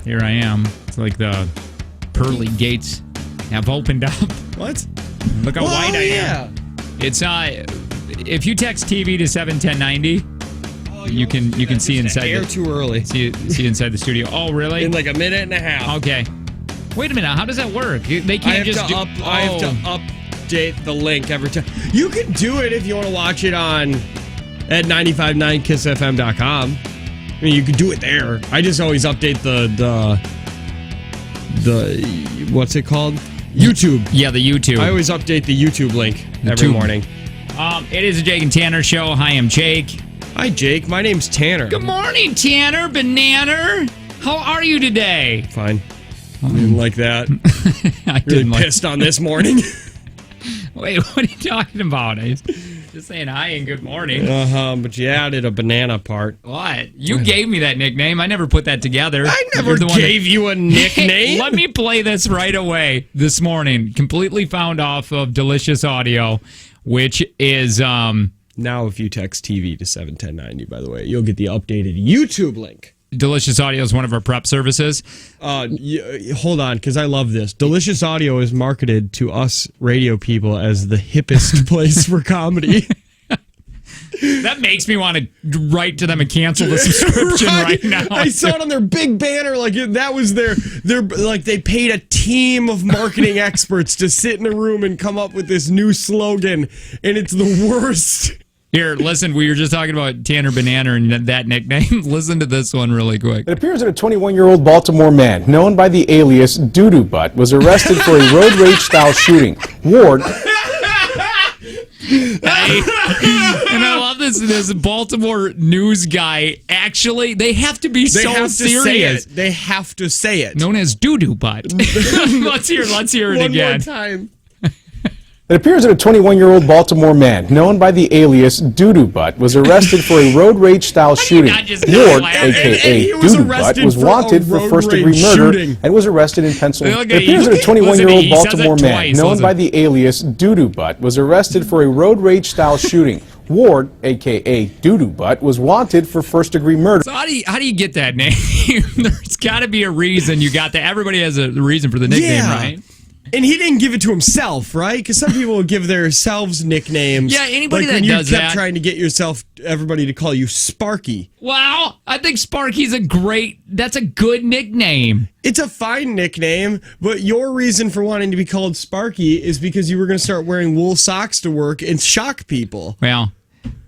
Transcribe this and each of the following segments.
Here I am. It's like the pearly gates have opened up. What? Look how wide I am. It's if you text TV to 71090, you can see inside. Air too early. See inside the studio. Oh, really? In like a minute and a half. Okay. Wait a minute. How does that work? They can't just do. I have to update the link every time. You can do it if you want to watch it at 959kissfm.com. I mean, you can do it there. I just always update the what's it called? YouTube. Yeah, the YouTube. I always update the YouTube link every morning. It is a Jake and Tanner show. Hi, I'm Jake. Hi, Jake. My name's Tanner. Good morning, Tanner. Banana. How are you today? Fine. I didn't like that. I really didn't pissed on this morning. Wait, what are you talking about? I was just saying hi and good morning. But you added a banana part. What? You gave me that nickname. I never put that together. I never gave you a nickname. Let me play this right away this morning. Completely found off of Delicious Audio, which is... Now, if you text TV to 71090, by the way, you'll get the updated YouTube link. Delicious Audio is one of our prep services. Hold on, because I love this. Delicious Audio is marketed to us radio people as the hippest place for comedy. That makes me want to write to them and cancel the subscription right now. I saw it on their big banner. Like that was their like they paid a team of marketing experts to sit in a room and come up with this new slogan, and it's the worst. Here, listen, we were just talking about Tanner Banana and that nickname. Listen to this one really quick. It appears that a 21-year-old Baltimore man, known by the alias Doo-Doo Butt, was arrested for a road rage-style shooting. Ward... And I love this Baltimore news guy. Actually, they have to be so serious. They have to say it. Known as Doo-Doo Butt. Let's hear it again. One more time. It appears that a 21-year-old Baltimore man, known by the alias Doo-Doo Butt, was arrested for a road rage-style shooting. Ward, a.k.a. Doo-Doo Butt, was wanted for first-degree murder and was arrested in Pennsylvania. It appears that a 21-year-old Baltimore man, known by the alias Doo-Doo Butt, was arrested for a road rage-style shooting. Ward, a.k.a. Doo-Doo Butt, was wanted for first-degree murder. So how do you get that name? There's got to be a reason you got that. Everybody has a reason for the nickname, right? And he didn't give it to himself, right? Because some people will give themselves nicknames. Yeah, anybody like that does that. You kept trying to get everybody to call you Sparky. Wow, I think Sparky's that's a good nickname. It's a fine nickname, but your reason for wanting to be called Sparky is because you were going to start wearing wool socks to work and shock people. Well,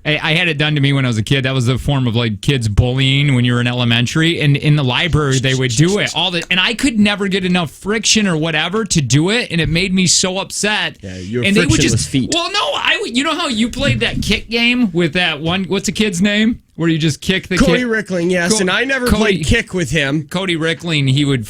I had it done to me when I was a kid. That was a form of like kids bullying when you were in elementary. And in the library, they would do it and I could never get enough friction or whatever to do it, and it made me so upset. Yeah, you're and frictionless feet. Well, no, you know how you played that kick game with that one? What's the kid's name? Where you just kick the Cody kid? Rickling, yes, and I never played kick with him. Cody Rickling, he would.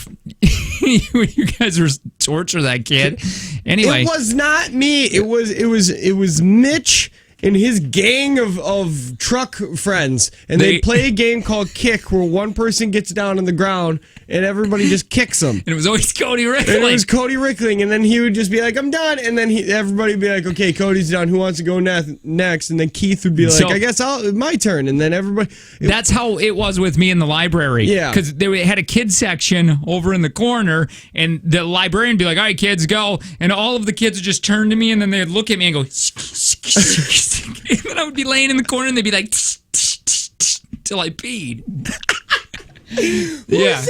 You guys were torture that kid. Anyway, it was not me. It was Mitch and his gang of truck friends, and they play a game called Kick, where one person gets down on the ground and everybody just kicks them. And it was always Cody Rickling. And it was Cody Rickling, and then he would just be like, "I'm done," and then everybody would be like, "Okay, Cody's done. Who wants to go next?" And then Keith would be like, "I guess my turn," and then everybody. That's how it was with me in the library. Yeah, because they had a kids section over in the corner, and the librarian would be like, "All right, kids, go," and all of the kids would just turn to me, and then they'd look at me and go, and then I would be laying in the corner, and they'd be like, till I peed. Yeah.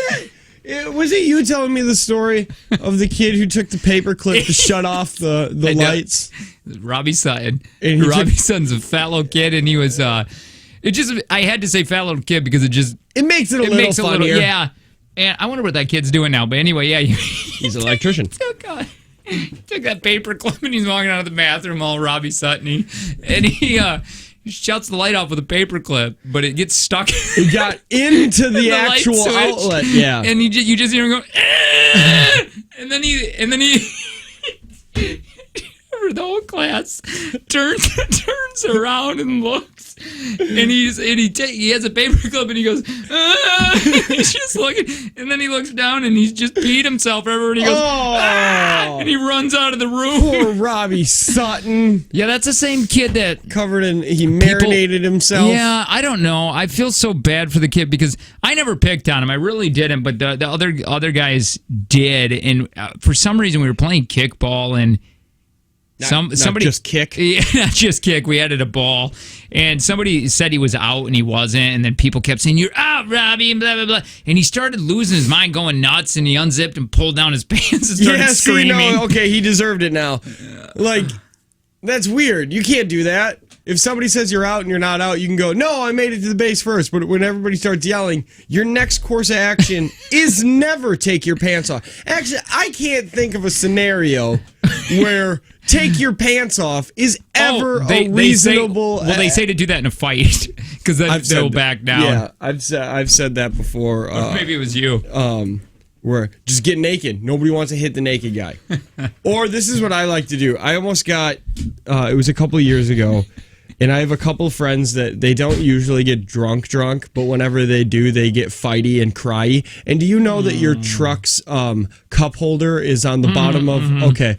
Was it you telling me the story of the kid who took the paper clip to shut off the lights? Robbie Sutton. Robbie Sutton's a fat little kid, and he was. I had to say fat little kid because it makes it a little funnier. Yeah. And I wonder what that kid's doing now. But anyway, yeah, he's an electrician. Took that paper clip and he's walking out of the bathroom all Robbie Sutton-y, and he shuts the light off with a paper clip, but it gets stuck. It got into the actual outlet, yeah. And you just hear him go, and then he the whole class turns turns around and looks, and he has a paperclip, and he goes, ah! He's just looking, and then he looks down, and he's just peed himself everywhere, and he goes, ah! And he runs out of the room. Poor Robbie Sutton. Yeah, that's the same kid that he marinated himself. Yeah, I don't know. I feel so bad for the kid because I never picked on him. I really didn't, but the other guys did, and for some reason we were playing kickball, and somebody just kick. Yeah, not just kick. We added a ball, and somebody said he was out, and he wasn't. And then people kept saying, "You're out, Robbie," and blah blah blah. And he started losing his mind, going nuts, and he unzipped and pulled down his pants and started screaming. Okay, he deserved it now. Like, that's weird. You can't do that. If somebody says you're out and you're not out, you can go, no, I made it to the base first. But when everybody starts yelling, your next course of action is never take your pants off. Actually, I can't think of a scenario where take your pants off is ever a reasonable... They say to do that in a fight because then they'll back down. Yeah, I've said that before. Or maybe it was you. Where just get naked. Nobody wants to hit the naked guy. Or this is what I like to do. I almost got, it was a couple of years ago, and I have a couple of friends that they don't usually get drunk, but whenever they do, they get fighty and cryy. And do you know that your truck's cup holder is on the bottom of, okay,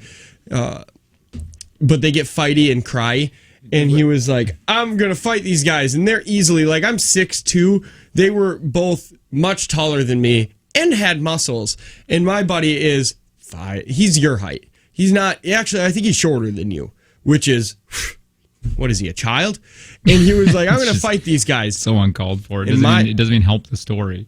but they get fighty and cryy. And he was like, I'm going to fight these guys. And they're easily, like, I'm 6'2". They were both much taller than me and had muscles. And my buddy is 5. He's your height. He's not, actually, I think he's shorter than you, which is, what is he, a child? And he was like, I'm going to fight these guys. So uncalled for. It doesn't even help the story.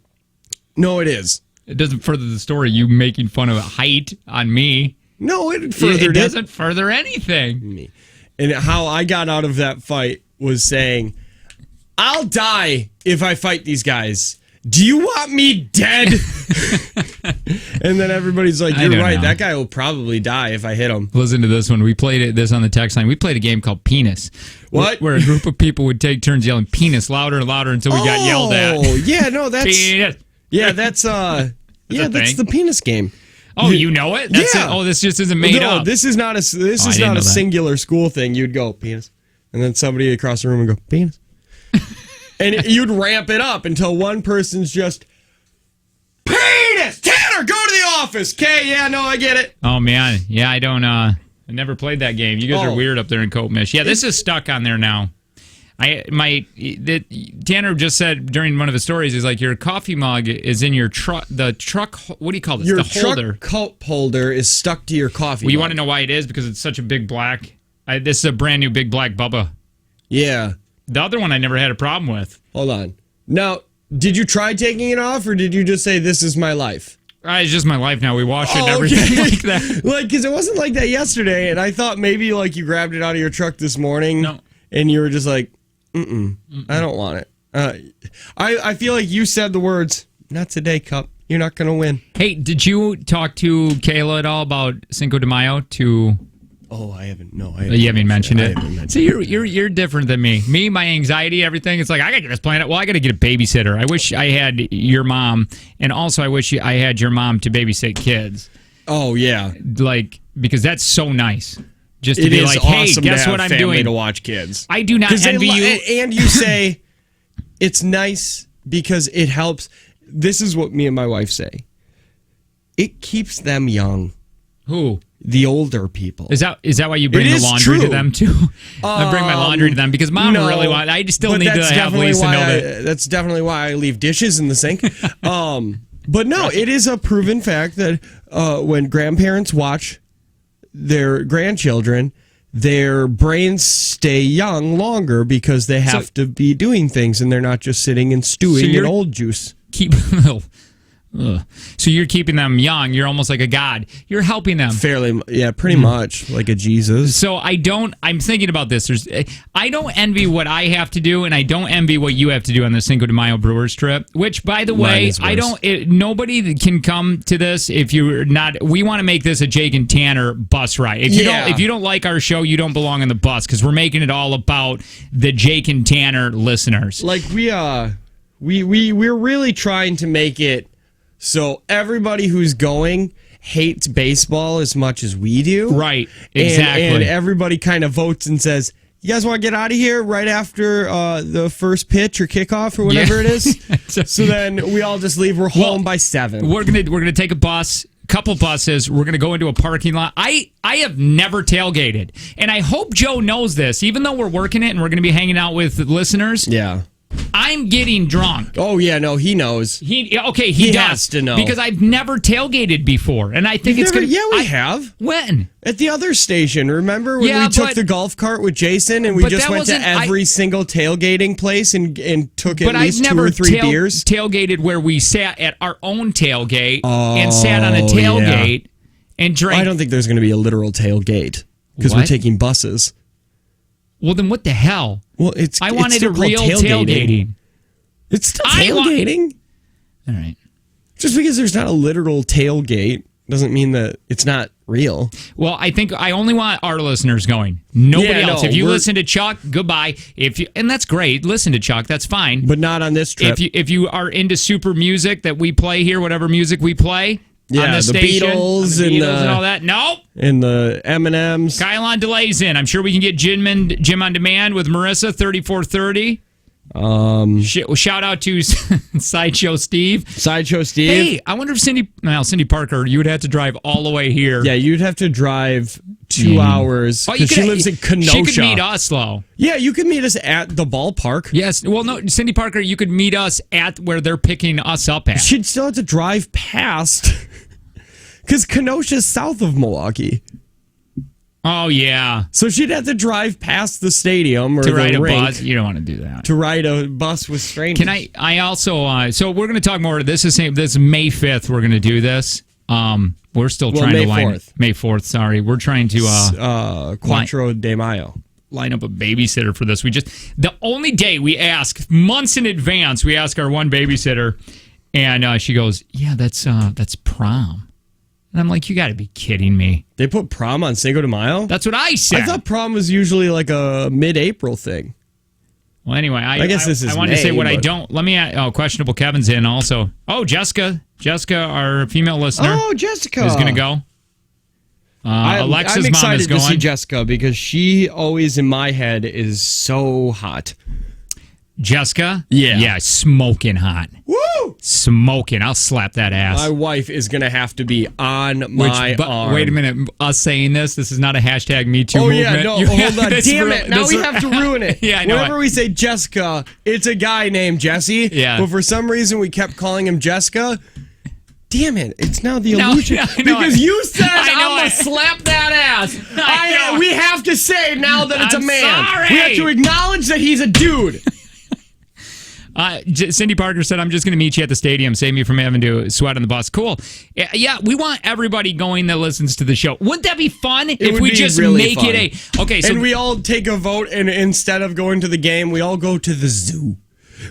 No, it is. It doesn't further the story. You making fun of height on me. No, it doesn't further anything. Me. And how I got out of that fight was saying, I'll die if I fight these guys. Do you want me dead? And then everybody's like, you're right. That guy will probably die if I hit him. Listen to this one. We played this on the text line. We played a game called Penis. What? Where a group of people would take turns yelling penis louder and louder until we got yelled at. Oh, yeah, no, that's... Penis. Yeah, that's the penis game. Oh, you know it? That's it? Oh, this just isn't made up. No, this is not a singular school thing. You'd go, penis. And then somebody across the room would go, penis. And you'd ramp it up until one person's just, penis! Tanner, go to the office! Okay, yeah, no, I get it. Oh, man. Yeah, I don't, I never played that game. You guys are weird up there in Coatmish. Yeah, this is stuck on there now. Tanner just said during one of the stories, he's like, your coffee mug is in your truck, what do you call this? Your the holder. Cup holder is stuck to your coffee mug. You want to know why it is? Because it's such a big black, this is a brand new big black Bubba. Yeah. The other one I never had a problem with. Hold on. Now, did you try taking it off, or did you just say, this is my life? It's just my life now. We wash it and everything like that. Like, because it wasn't like that yesterday, and I thought maybe, like, you grabbed it out of your truck this morning, and you were just like, I don't want it. I feel like you said the words, not today, Cup. You're not going to win. Hey, did you talk to Kayla at all about Cinco de Mayo Oh, I haven't. No, you haven't mentioned it. So you're different than me. Me, my anxiety, everything. It's like I got to get this planet. Well, I got to get a babysitter. I wish I had your mom, and also I wish I had your mom to babysit kids. Oh yeah, like because that's so nice. Just to be like, hey, guess what I'm doing? To watch kids. I do not envy you. And you say it's nice because it helps. This is what me and my wife say. It keeps them young. Who? The older people. Is that why you bring the laundry to them too? I bring my laundry to them because mom really wants. I just still need to have Lisa know that. That's definitely why I leave dishes in the sink. But no, it is a proven fact that when grandparents watch their grandchildren, their brains stay young longer because they have to be doing things and they're not just sitting and stewing in old juice. So you're keeping them young. You're almost like a god. You're helping them. Fairly, yeah, pretty much like a Jesus. So I'm thinking about this. I don't envy what I have to do, and I don't envy what you have to do on the Cinco de Mayo Brewers trip. Which, by the way, nobody can come to this if you're not. We want to make this a Jake and Tanner bus ride. If you don't like our show, you don't belong on the bus because we're making it all about the Jake and Tanner listeners. Like we're really trying to make it. So everybody who's going hates baseball as much as we do. Right, exactly. And everybody kind of votes and says, You guys want to get out of here right after the first pitch or kickoff or whatever it is? So then we all just leave. We're home by 7. We're gonna take a bus. Couple buses. We're going to go into a parking lot. I have never tailgated, and I hope Joe knows this. Even though we're working it and we're going to be hanging out with listeners, yeah, I'm getting drunk. Oh yeah, no, he knows. He does has to know because I've never tailgated before, and I think we have. When? At the other station, remember when we took the golf cart with Jason and we just went to every single tailgating place and took at least 2 or 3 beers? Tailgated where we sat at our own tailgate and sat on a tailgate and drank. I don't think there's going to be a literal tailgate because we're taking buses. Well, then what the hell? Well, I wanted a real tailgating. It's still tailgating. All right. Just because there's not a literal tailgate doesn't mean that it's not real. Well, I think I only want our listeners going. Nobody else. If you listen to Chuck, goodbye. And that's great. Listen to Chuck. That's fine. But not on this trip. If you are into super music that we play here, whatever music we play on the station, Beatles and all that. Nope. And the M&Ms. Kyle on Delay's in. I'm sure we can get Jim on Demand with Marissa, 3430. Shout out to Sideshow Steve. Hey, I wonder if Cindy Parker, you would have to drive all the way here. Yeah, you'd have to drive 2 hours because she lives in Kenosha. She could meet us, though. Yeah, you could meet us at the ballpark. Yes. Well, no, Cindy Parker, you could meet us at where they're picking us up at. She'd still have to drive past because Kenosha's south of Milwaukee. Oh, yeah. So she'd have to drive past the stadium or to ride the rink. A bus. You don't want to do that. To ride a bus with strangers. Can I also, so we're going to talk more. This is May 5th. We're going to do this. We're still trying to line 4th. May 4th, sorry. We're trying to Quattro de Mayo. Line up a babysitter for this. The only day we ask, months in advance, we ask our one babysitter, and she goes, yeah, that's prom. And I'm like, you got to be kidding me. They put prom on Cinco de Mayo? That's what I said. I thought prom was usually like a mid-April thing. Well, anyway, I guess this is I wanted to say what but... I don't. Let me. Questionable Kevin's in also. Oh, Jessica, our female listener. Oh, Jessica is going to go. Alexa's I'm excited mom is going. to see Jessica because she always in my head is so hot. Jessica? Yeah, smoking hot. Woo! Smoking. I'll slap that ass. My wife is going to have to be on my arm. Wait a minute. Us saying this is not a hashtag Me Too movement. Yeah, no, hold on. Damn it. Now we have to ruin it. Yeah, I know. Whenever we say Jessica, it's a guy named Jesse. Yeah. But for some reason, we kept calling him Jessica. Damn it. It's now the illusion. Because you said I'm going to slap that ass. We have to say now that it's a man. Sorry. We have to acknowledge that he's a dude. Cindy Parker said, I'm just going to meet you at the stadium. Save me from having to sweat on the bus. Cool. Yeah, we want everybody going that listens to the show. Wouldn't that be fun if we just really make fun. Okay, so... And we all take a vote, and instead of going to the game, we all go to the zoo.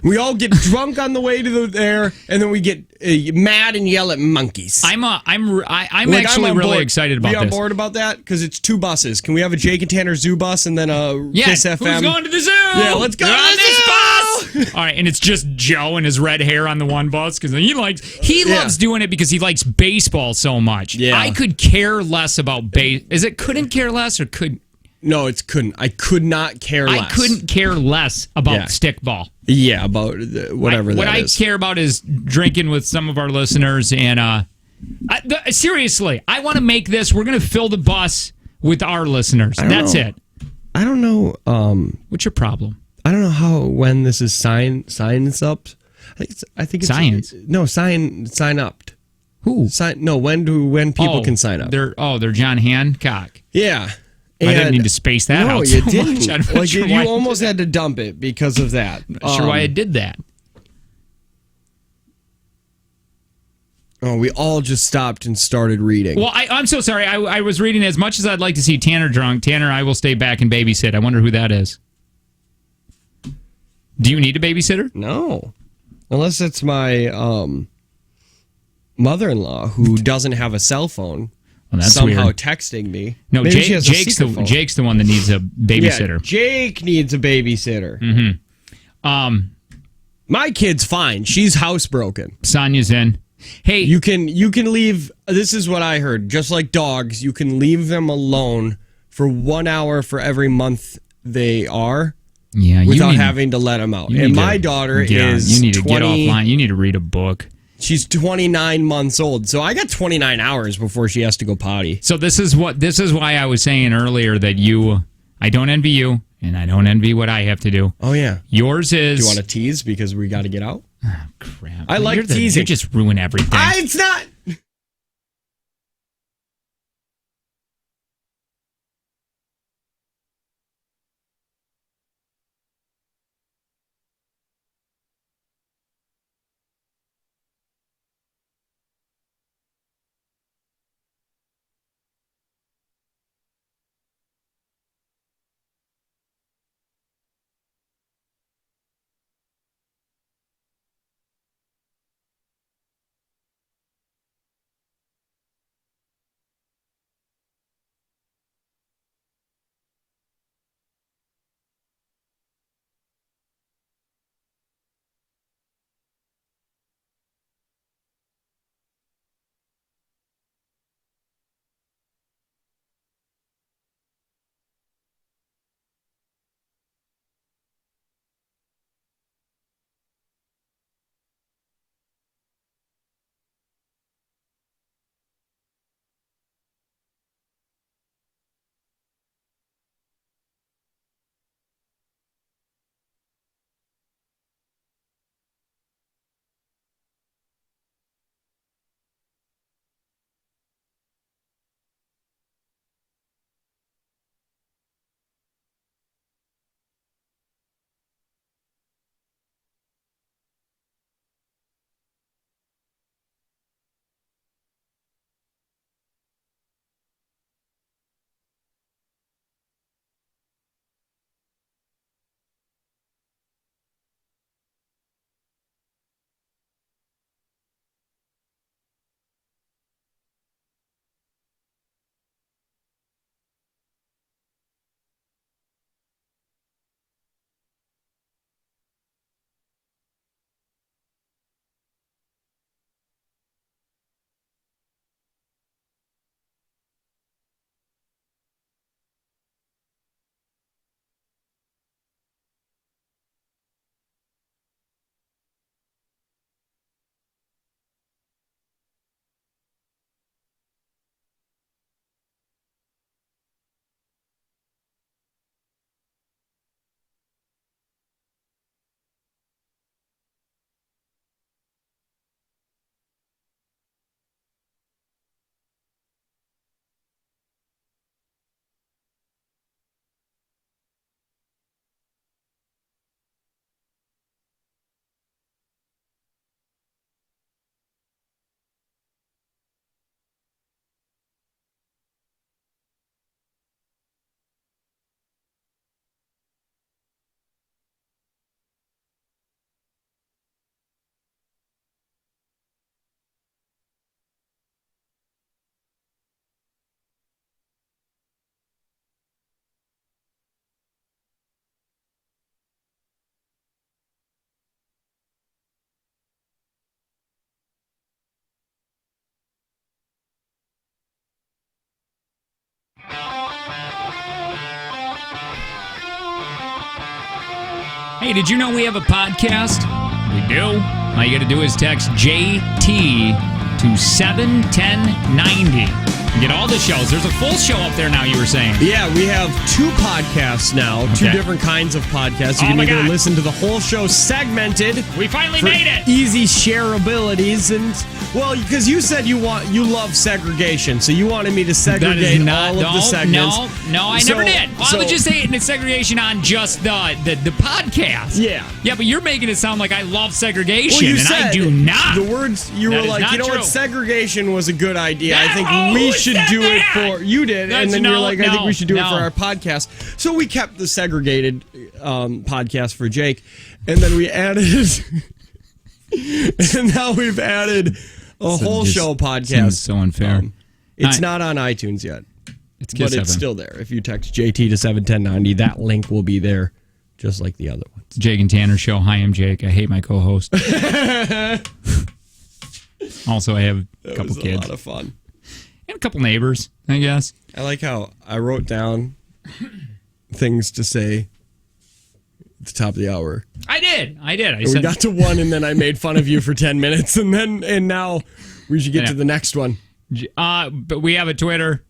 We all get drunk on the way to there, and then we get mad and yell at monkeys. I'm actually really excited about this. Are you on board about that? Because it's 2 buses. Can we have a Jake and Tanner zoo bus and then a Kiss FM? Who's going to the zoo? Yeah, let's go to this bus. All right, and it's just Joe and his red hair on the one bus because he loves doing it because he likes baseball so much. Yeah. I could care less about couldn't care less or could? No, it's couldn't. I could not care less. I couldn't care less about stickball. Yeah, about whatever that is. What I care about is drinking with some of our listeners. And seriously, I want to make this. We're going to fill the bus with our listeners. That's it. I don't know. What's your problem? I don't know when this is science up. I think it's science. No, sign up. Who? When people can sign up. They're John Hancock. Yeah. I didn't need to space that out so much. I'm not sure you almost had to dump it because of that. I'm not sure why I did that. Oh, we all just stopped and started reading. Well, I'm so sorry. I was reading as much as I'd like to see Tanner drunk. Tanner, I will stay back and babysit. I wonder who that is. Do you need a babysitter? No. Unless it's my mother-in-law who doesn't have a cell phone. Well, that's somehow weird. Texting me. No, Jake's the one that needs a babysitter. Yeah, Jake needs a babysitter. Mm-hmm. My kid's fine. She's housebroken. Sonya's in. Hey, you can leave. This is what I heard. Just like dogs, you can leave them alone for 1 hour for every month they are. Yeah, without having to let them out. And my daughter is you need to get offline. You need to read a book. She's 29 months old, so I got 29 hours before she has to go potty. So this is why I was saying earlier that I don't envy you, and I don't envy what I have to do. Oh yeah, yours is. Do you want to tease because we got to get out? Oh, crap! I like teasing. You just ruin everything. It's not. Hey, did you know we have a podcast? We do. All you got to do is text JT to 71090. Get all the shows. There's a full show up there now, you were saying. Yeah, we have 2 podcasts now, Okay. 2 different kinds of podcasts. You can either listen to the whole show segmented. We finally made it. Easy shareabilities and because you said you love segregation, so you wanted me to segregate all of the segments. No, I never did. I was just saying it's segregation on just the podcast. Yeah. Yeah, but you're making it sound like I love segregation, and I do not. The words you were like, you know what, segregation was a good idea. I think we should do it for you did, and then you're like, I think we should do it for our podcast. So we kept the segregated podcast for Jake, and then we added, and now we've added a whole show podcast. Seems so unfair. It's not on iTunes yet, but it's still there. If you text JT to 71090, that link will be there, just like the other ones. Jake and Tanner Show. Hi, I'm Jake. I hate my co-host. Also, I have a couple kids. A lot of fun. And a couple neighbors, I guess. I like how I wrote down things to say at the top of the hour. I did. We got to one, and then I made fun of you for 10 minutes, and now we should get to the next one. But we have a Twitter.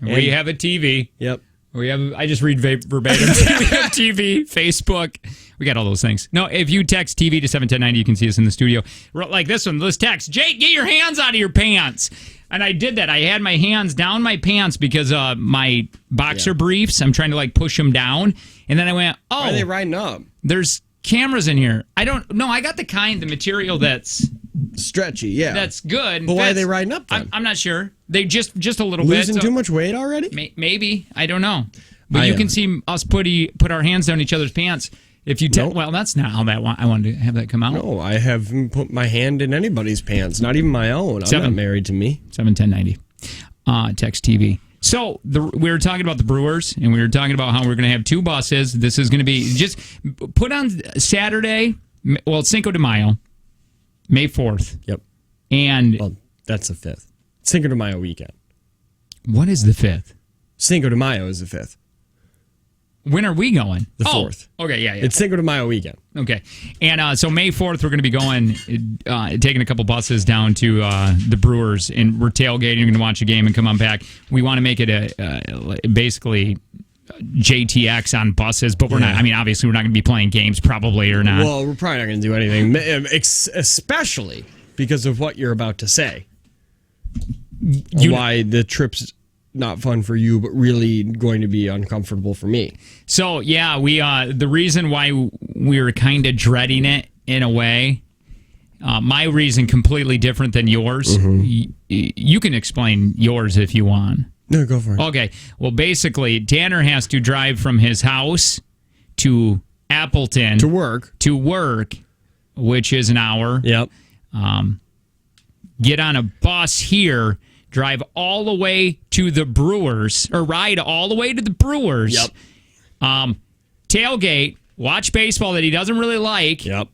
We have a TV. Yep. I just read verbatim. We have TV, Facebook. We got all those things. No, if you text TV to 71090, you can see us in the studio. Like this one. Let's text, Jake, get your hands out of your pants. And I did that. I had my hands down my pants because my boxer briefs, I'm trying to like push them down. And then I went, why are they riding up? There's cameras in here. I got the material that's stretchy, yeah. That's good. But why are they riding up then? I'm not sure. They just a little bit. Losing too much weight already? Maybe. I don't know. But you can see us put our hands down each other's pants. If you well, that's not how I wanted to have that come out. No, I haven't put my hand in anybody's pants, not even my own. I'm not married to me. 71090. Text TV. So we were talking about the Brewers, and we were talking about how we're going to have 2 buses. This is going to be just put on Saturday. Well, Cinco de Mayo, May 4th. Yep. And that's the 5th. Cinco de Mayo weekend. What is the 5th? Cinco de Mayo is the 5th. When are we going? The 4th. Okay, yeah. It's Cinco de Mayo weekend. Okay. And so May 4th, we're going to be going, taking a couple buses down to the Brewers, and we're tailgating. We're going to watch a game and come on back. We want to make it basically JTX on buses, but we're not. I mean, obviously, we're not going to be playing games probably or not. Well, we're probably not going to do anything, especially because of what you're about to say. Why the trip's not fun for you, but really going to be uncomfortable for me. So, yeah, the reason why we were kind of dreading it in a way, my reason completely different than yours. Mm-hmm. You can explain yours if you want. No, go for it. Okay. Well, basically, Tanner has to drive from his house to Appleton. To work, which is an hour. Yep. Get on a bus here, drive all the way to the Brewers, or ride all the way to the Brewers. Yep. Tailgate, watch baseball that he doesn't really like. Yep.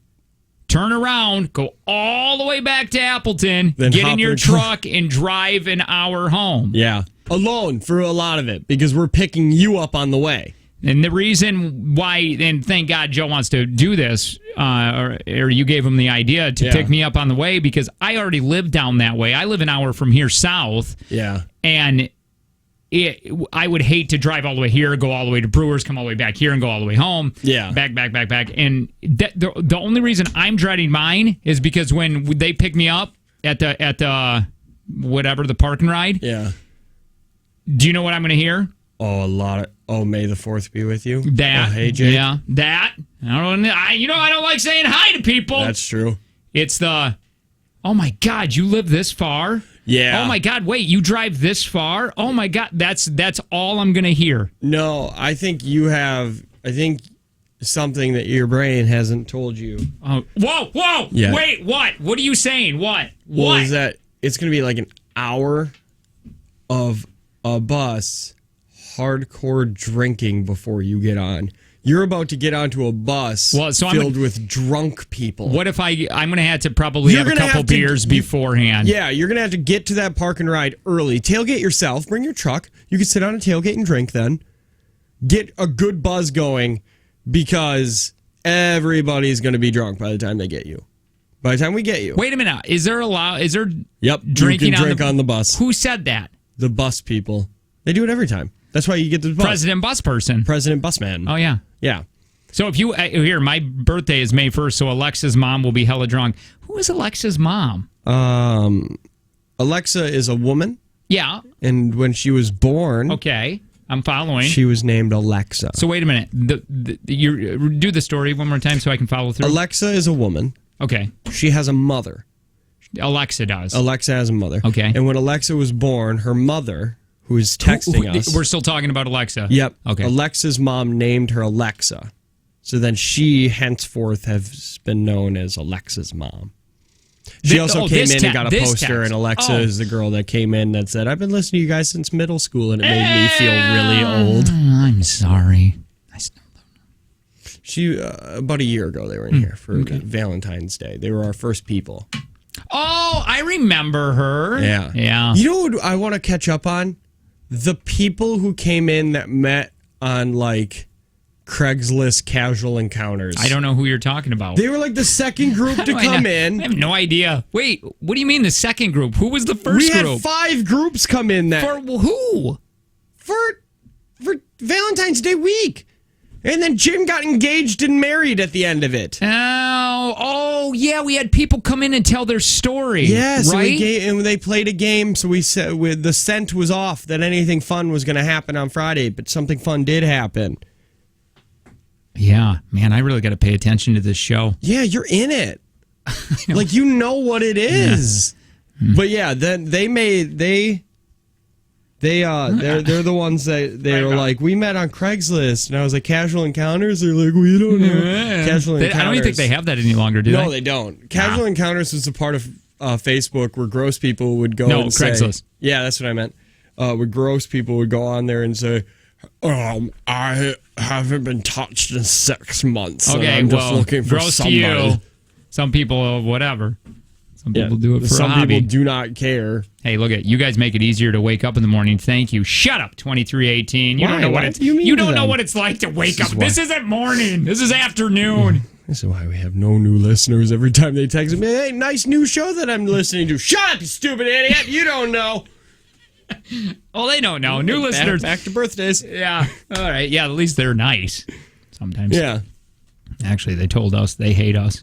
Turn around, go all the way back to Appleton, then get in your truck, and drive an hour home. Yeah. Alone for a lot of it, because we're picking you up on the way. And the reason why, and thank God Joe wants to do this, or you gave him the idea to pick me up on the way, because I already live down that way. I live an hour from here south. Yeah. And I would hate to drive all the way here, go all the way to Brewers, come all the way back here, and go all the way home. Yeah. Back. And the only reason I'm dreading mine is because when they pick me up at the whatever, the park and ride. Yeah. Do you know what I'm going to hear? Oh, a lot of. Oh, May the 4th be with you. That. Oh, hey, Jake. Yeah. That. I don't like saying hi to people. That's true. It's the. Oh my God! You live this far. Yeah. Oh my God! Wait, you drive this far? Oh my God! That's all I'm gonna hear. No, I think you have. I think something that your brain hasn't told you. Whoa! Yeah. Wait, what? What are you saying? What? Well, what? Is that it's gonna be like an hour of a bus, hardcore drinking before you get on. You're about to get onto a bus filled with drunk people. What if I'm going to have to probably have a couple beers beforehand? Yeah, you're going to have to get to that park and ride early. Tailgate yourself. Bring your truck. You can sit on a tailgate and drink then. Get a good buzz going, because everybody's going to be drunk by the time they get you. By the time we get you. Wait a minute. Is there Yep, drinking you can drink on the bus. Who said that? The bus people. They do it every time. That's why you get the bus. President Bus Person. President Busman. Oh, yeah. Yeah. So if you here, my birthday is May 1st, so Alexa's mom will be hella drunk. Who is Alexa's mom? Alexa is a woman. Yeah. And when she was born, okay, I'm following. She was named Alexa. So wait a minute. You do the story one more time so I can follow through. Alexa is a woman. Okay. She has a mother. Alexa does. Alexa has a mother. Okay. And when Alexa was born, her mother, who is texting us. We're still talking about Alexa. Yep. Okay. Alexa's mom named her Alexa. So then she henceforth has been known as Alexa's mom. She also came in and got a poster, and Alexa is the girl that came in that said, I've been listening to you guys since middle school, and it made me feel really old. I'm sorry. She about a year ago, they were in here for Valentine's Day. They were our first people. Oh, I remember her. Yeah. Yeah. You know what I want to catch up on? The people who came in that met on like Craigslist casual encounters. I don't know who you're talking about. They were like the second group to come in. I have no idea. Wait, what do you mean the second group? Who was the first group? We had 5 groups come in that. For who? For Valentine's Day week. And then Jim got engaged and married at the end of it. Oh, yeah. We had people come in and tell their story. Yes, right? And they played a game. So we said the scent was off that anything fun was going to happen on Friday, but something fun did happen. Yeah, man, I really got to pay attention to this show. Yeah, you're in it. Like you know what it is. Yeah. But yeah, then they're the ones that they were like, we met on Craigslist, and I was like, casual encounters. They're like, we don't know. Casual encounters. I don't even think they have that any longer, do they? No, they don't. Casual encounters was a part of Facebook where gross people would go and Craigslist. Say, yeah, that's what I meant. Where gross people would go on there and say, I haven't been touched in 6 months. Okay, I'm just looking for gross somebody. To you. Some people, whatever. Some people do it for a hobby. Some people do not care. Hey, look at you guys. Make it easier to wake up in the morning. Thank you. Shut up, 2318. You don't know what it's. You don't know what it's like to wake up. This isn't morning. This is afternoon. This is why we have no new listeners. Every time they text me, hey, nice new show that I'm listening to. Shut up, you stupid idiot. You don't know. Oh, they don't know. New listeners. Back to birthdays. Yeah. All right. Yeah, at least they're nice. Sometimes. Yeah. Actually, they told us they hate us.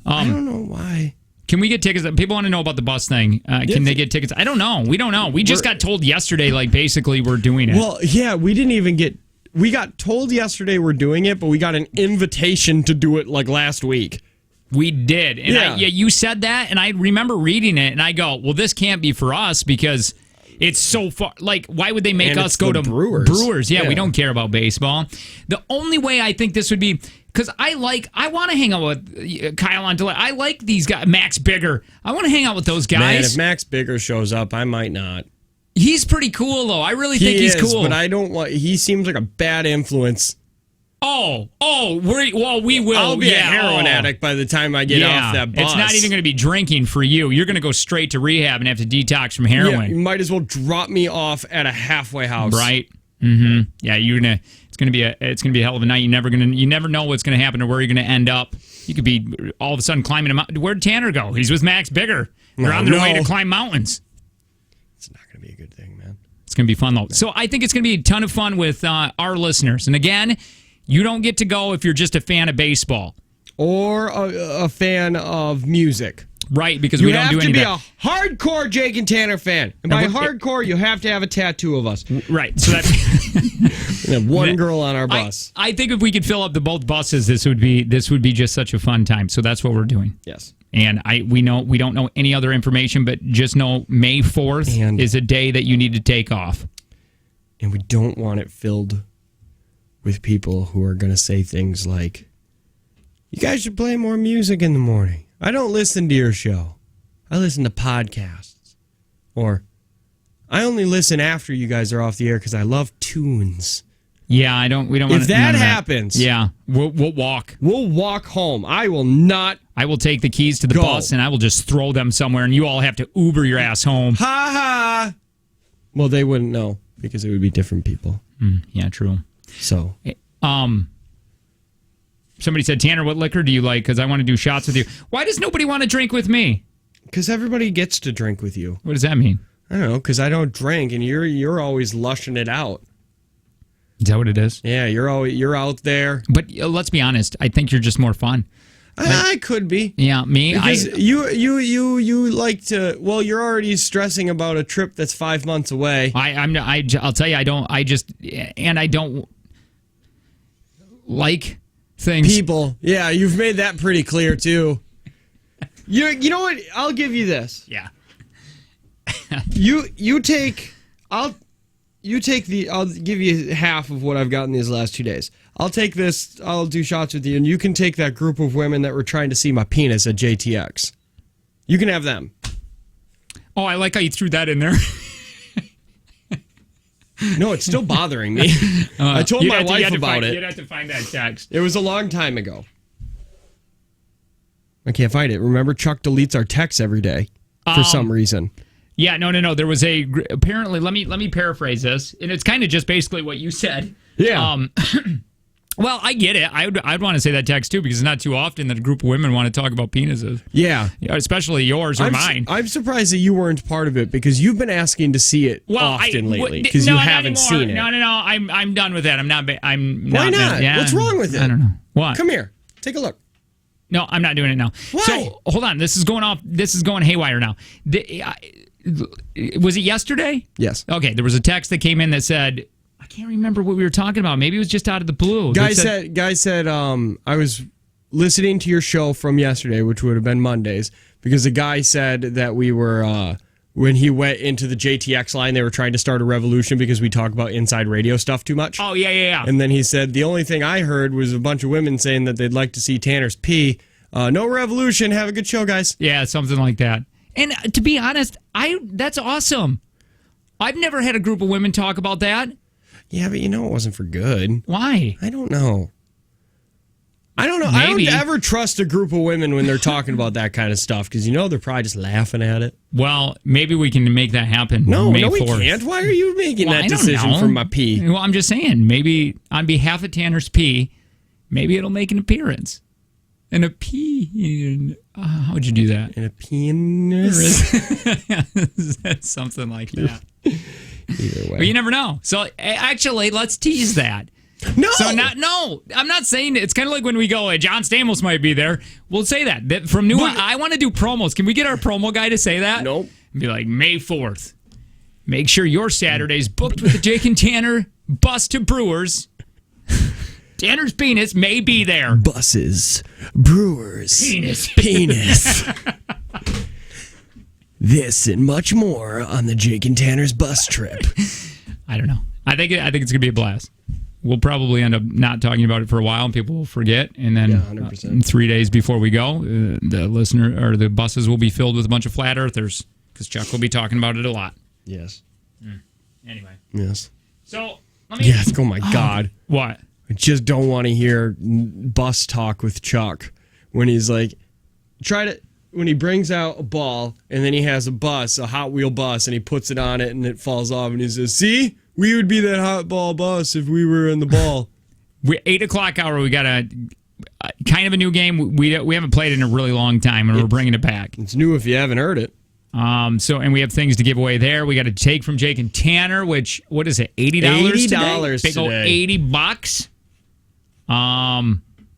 I don't know why. Can we get tickets? People want to know about the bus thing. Can they get tickets? I don't know. We don't know. We just got told yesterday, like, basically we're doing it. Well, yeah, we didn't even get... We got told yesterday we're doing it, but we got an invitation to do it, like, last week. We did. And you said that, and I remember reading it, and I go, well, this can't be for us because... It's so far. Like, why would they make us go to Brewers? Yeah, we don't care about baseball. The only way I think this would be because I want to hang out with Kyle on delay. I like these guys, Max Bigger. I want to hang out with those guys. Man, if Max Bigger shows up, I might not. He's pretty cool though. I really think he's cool. But I don't want. He seems like a bad influence. We will. I'll be a heroin addict by the time I get off that bus. It's not even going to be drinking for you. You're going to go straight to rehab and have to detox from heroin. Yeah, you might as well drop me off at a halfway house. Right. Mm-hmm. Yeah, it's going to be a hell of a night. You never know what's going to happen or where you're going to end up. You could be all of a sudden climbing a mountain. Where'd Tanner go? He's with Max Bigger. They're on their way to climb mountains. It's not going to be a good thing, man. It's going to be fun though. So I think it's going to be a ton of fun with our listeners. And again, you don't get to go if you're just a fan of baseball. Or a fan of music. Right, because we don't do any of that. You have to be a hardcore Jake and Tanner fan. And by hardcore, you have to have a tattoo of us. Right. So that's and one girl on our bus. I think if we could fill up both buses, this would be just such a fun time. So that's what we're doing. Yes. And we don't know any other information, but just know May 4th is a day that you need to take off. And we don't want it filled with people who are going to say things like, you guys should play more music in the morning. I don't listen to your show. I listen to podcasts. Or, I only listen after you guys are off the air because I love tunes. Yeah, we don't want If that happens, yeah, we'll walk. We'll walk home. I will not. I will take the keys to the bus and I will just throw them somewhere and you all have to Uber your ass home. Ha ha. Well, they wouldn't know because it would be different people. Yeah, true. So, somebody said, Tanner, what liquor do you like? Because I want to do shots with you. Why does nobody want to drink with me? Because everybody gets to drink with you. What does that mean? I don't know. Because I don't drink, and you're always lushing it out. Is that what it is? Yeah, you're out there. But let's be honest. I think you're just more fun. I could be. Yeah, me. Because you like to. Well, you're already stressing about a trip that's 5 months away. I'll tell you. I don't like things. People. Yeah, you've made that pretty clear too. You know what? I'll give you this. Yeah. I'll give you half of what I've gotten these last 2 days. I'll take this, I'll do shots with you, and you can take that group of women that were trying to see my penis at JTX. You can have them. Oh, I like how you threw that in there. No, it's still bothering me. I told my wife about it. You'd have to find that text. It was a long time ago. I can't find it. Remember, Chuck deletes our texts every day for some reason. Yeah, no. There was apparently. Let me paraphrase this, and it's kind of just basically what you said. Yeah. Well, I get it. I'd want to say that text too because it's not too often that a group of women want to talk about penises. Yeah. Especially yours or mine. I'm surprised that you weren't part of it because you've been asking to see it often lately because you haven't seen it. No. I'm done with that. Why not? Yeah, what's wrong with it? I don't know. What? Come here. Take a look. No, I'm not doing it now. Why? So hold on. This is going haywire now. Was it yesterday? Yes. Okay. There was a text that came in that said, I can't remember what we were talking about. Maybe it was just out of the blue. Guy said, I was listening to your show from yesterday, which would have been Mondays, because the guy said that we were, when he went into the JTX line, they were trying to start a revolution because we talk about inside radio stuff too much. Oh, yeah. And then he said, the only thing I heard was a bunch of women saying that they'd like to see Tanner's pee. No revolution. Have a good show, guys. Yeah, something like that. And to be honest, that's awesome. I've never had a group of women talk about that. Yeah, but it wasn't for good. Why? I don't know. Maybe. I don't ever trust a group of women when they're talking about that kind of stuff because they're probably just laughing at it. Well, maybe we can make that happen. No, May we 4th. can't. Why are you making that decision for my pee? Well, I'm just saying, maybe on behalf of Tanner's pee, maybe it'll make an appearance. And a pee. How would you do that? And a penis? That's something like that. Either way. But you never know. So actually, let's tease that. No. I'm not saying it. It's kind of like when we go, John Stamos might be there. We'll say that from new on. I want to do promos. Can we get our promo guy to say that? Nope. And be like, May 4th. Make sure your Saturday's booked with the Jake and Tanner bus to Brewers. Tanner's penis may be there. Buses, Brewers, penis. This and much more on the Jake and Tanner's bus trip. I don't know. I think it's gonna be a blast. We'll probably end up not talking about it for a while, and people will forget. And then 100%. 3 days before we go, the buses will be filled with a bunch of flat earthers because Chuck will be talking about it a lot. Yes. Anyway. Yes. So let me. Yes. Oh my God. What? I just don't want to hear bus talk with Chuck when he's like, when he brings out a ball and then he has a Hot Wheel bus, and he puts it on it and it falls off, and he says, "See, we would be that hot ball bus if we were in the ball." 8 o'clock hour. We got a kind of a new game. We haven't played in a really long time, and we're bringing it back. It's new if you haven't heard it. And we have things to give away there. We got to take from Jake and Tanner, which what is it? $80 $80 today? Big old today. $80.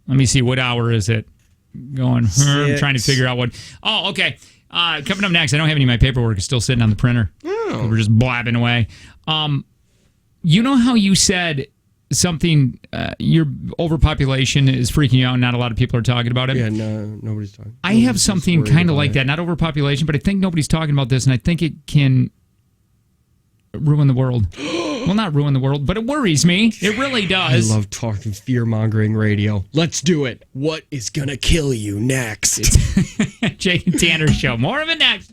Let me see. What hour is it? I'm trying to figure out what. Oh, okay. Coming up next, I don't have any of my paperwork. It's still sitting on the printer. Oh. We're just blabbing away. You know how you said something, your overpopulation is freaking you out and not a lot of people are talking about it? Yeah, no, nobody's talking. I have something kind of like that. Not overpopulation, but I think nobody's talking about this, and I think it can ruin the world. Well, not ruin the world, but it worries me. It really does. I love talking fear-mongering radio. Let's do it. What is going to kill you next? Jake and Tanner Show. More of it next.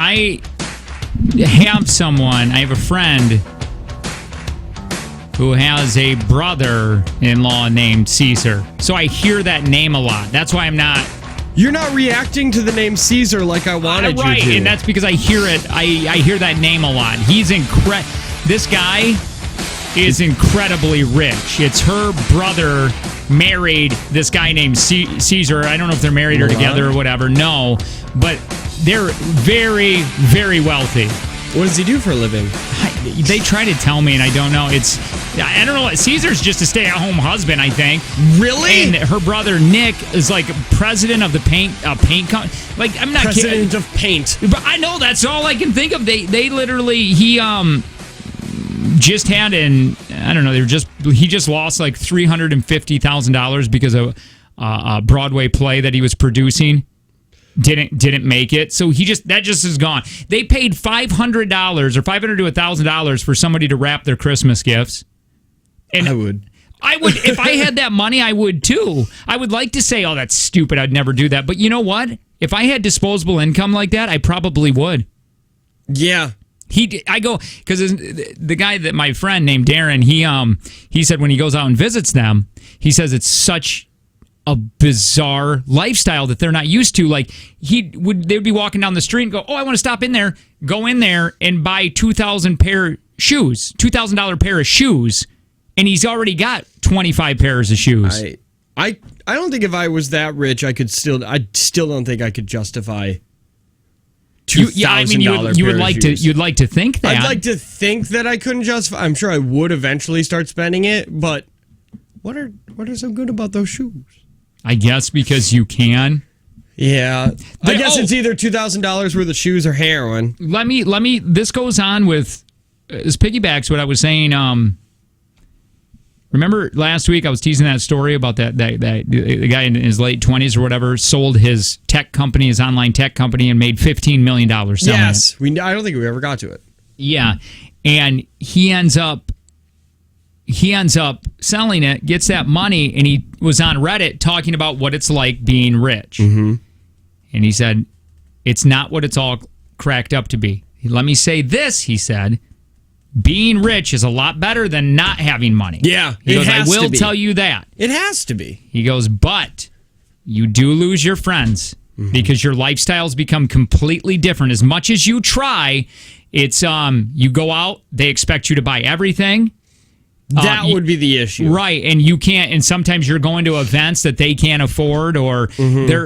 I have someone, I have a friend who has a brother-in-law named Caesar. So I hear that name a lot. That's why I'm not... You're not reacting to the name Caesar like I wanted you to. Right, and that's because I hear it. I hear that name a lot. He's This guy is incredibly rich. It's her brother married this guy named Caesar. I don't know if they're married or together or whatever. No, but they're very, very wealthy. What does he do for a living? They try to tell me, and I don't know. I don't know. Caesar's just a stay-at-home husband, I think. Really? And her brother Nick is like president of the paint company. Like, I'm not president kidding. of paint. But I know that's all I can think of. They literally he just had I don't know. He just lost like $350,000 because of a Broadway play that he was producing. Didn't make it, so that just is gone. They paid $500 or $500 to $1,000 for somebody to wrap their Christmas gifts. And I would if I had that money, I would too. I would like to say, "Oh, that's stupid. I'd never do that." But you know what? If I had disposable income like that, I probably would. Yeah. I go because the guy that my friend named Darren, he said when he goes out and visits them, he says it's such a bizarre lifestyle that they're not used to. Like they would be walking down the street and go, "Oh, I want to stop in there." Go in there and buy $2,000 pair of shoes, and he's already got 25 pairs of shoes. I don't think if I was that rich, I still don't think I could justify $2,000. You would like to. You'd like to think that. I'd like to think that I couldn't justify. I'm sure I would eventually start spending it, but what are so good about those shoes? I guess because you can. Yeah. I guess it's either $2,000 worth of shoes or heroin. Let me this goes on with this piggybacks what I was saying. Remember last week I was teasing that story about that the guy in his late 20s or whatever sold his online tech company and made $15 million selling it. Yes. I don't think we ever got to it. Yeah. And he ends up selling it, gets that money, and he was on Reddit talking about what it's like being rich. Mm-hmm. And he said, it's not what it's all cracked up to be. Let me say this, he said, being rich is a lot better than not having money. Yeah, he goes, I will tell you that. It has to be. He goes, but you do lose your friends because your lifestyles become completely different. As much as you try, it's you go out, they expect you to buy everything. That would be the issue. Right, and you can't, and sometimes you're going to events that they can't afford, or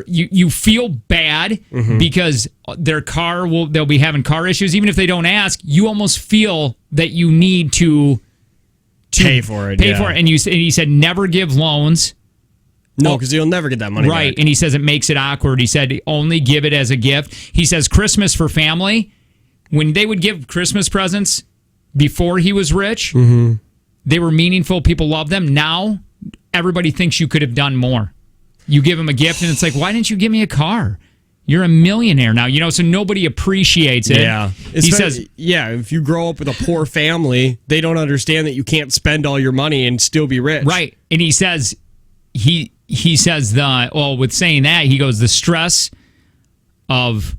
you feel bad because their car they'll be having car issues. Even if they don't ask, you almost feel that you need to pay for it. And he said never give loans. No, because you'll never get that money right, back. And he says it makes it awkward. He said only give it as a gift. He says Christmas for family, when they would give Christmas presents before he was rich, they were meaningful. People loved them. Now, everybody thinks you could have done more. You give them a gift, and it's like, why didn't you give me a car? You're a millionaire now, so nobody appreciates it. Yeah. He says, if you grow up with a poor family, they don't understand that you can't spend all your money and still be rich. Right. And he says, with saying that, he goes, the stress of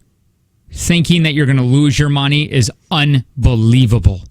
thinking that you're going to lose your money is unbelievable.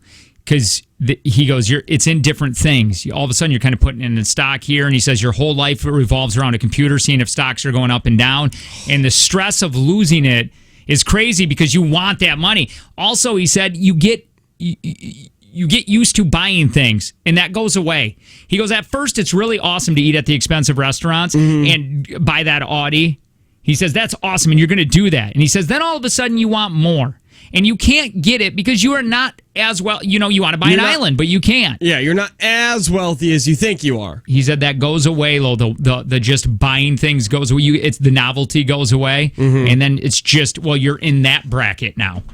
Because he goes, it's in different things. All of a sudden, you're kind of putting in the stock here, and he says your whole life revolves around a computer, seeing if stocks are going up and down. And the stress of losing it is crazy because you want that money. Also, he said you get used to buying things, and that goes away. He goes, at first, it's really awesome to eat at the expensive restaurants and buy that Audi. He says that's awesome, and you're going to do that. And he says then all of a sudden you want more. And you can't get it because you are not as well. You want to buy an island, but you can't. Yeah, you're not as wealthy as you think you are. He said that goes away, though. The just buying things goes away. It's the novelty goes away, and then it's just you're in that bracket now.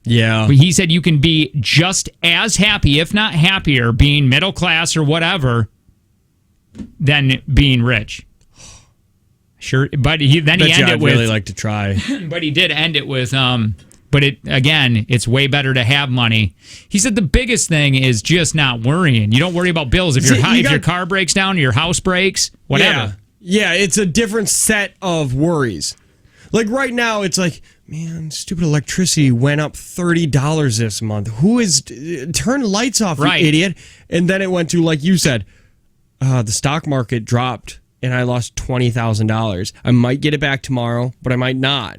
Yeah. But he said you can be just as happy, if not happier, being middle class or whatever, than being rich. Sure, but he ended I'd with. Really like to try, but he did end it with. But it's way better to have money. He said the biggest thing is just not worrying. You don't worry about bills. If your car breaks down, your house breaks, whatever. Yeah, it's a different set of worries. Like right now, it's like, man, stupid electricity went up $30 this month. Who is turn the lights off, right, you idiot? And then it went to, like you said, the stock market dropped and I lost $20,000. I might get it back tomorrow, but I might not.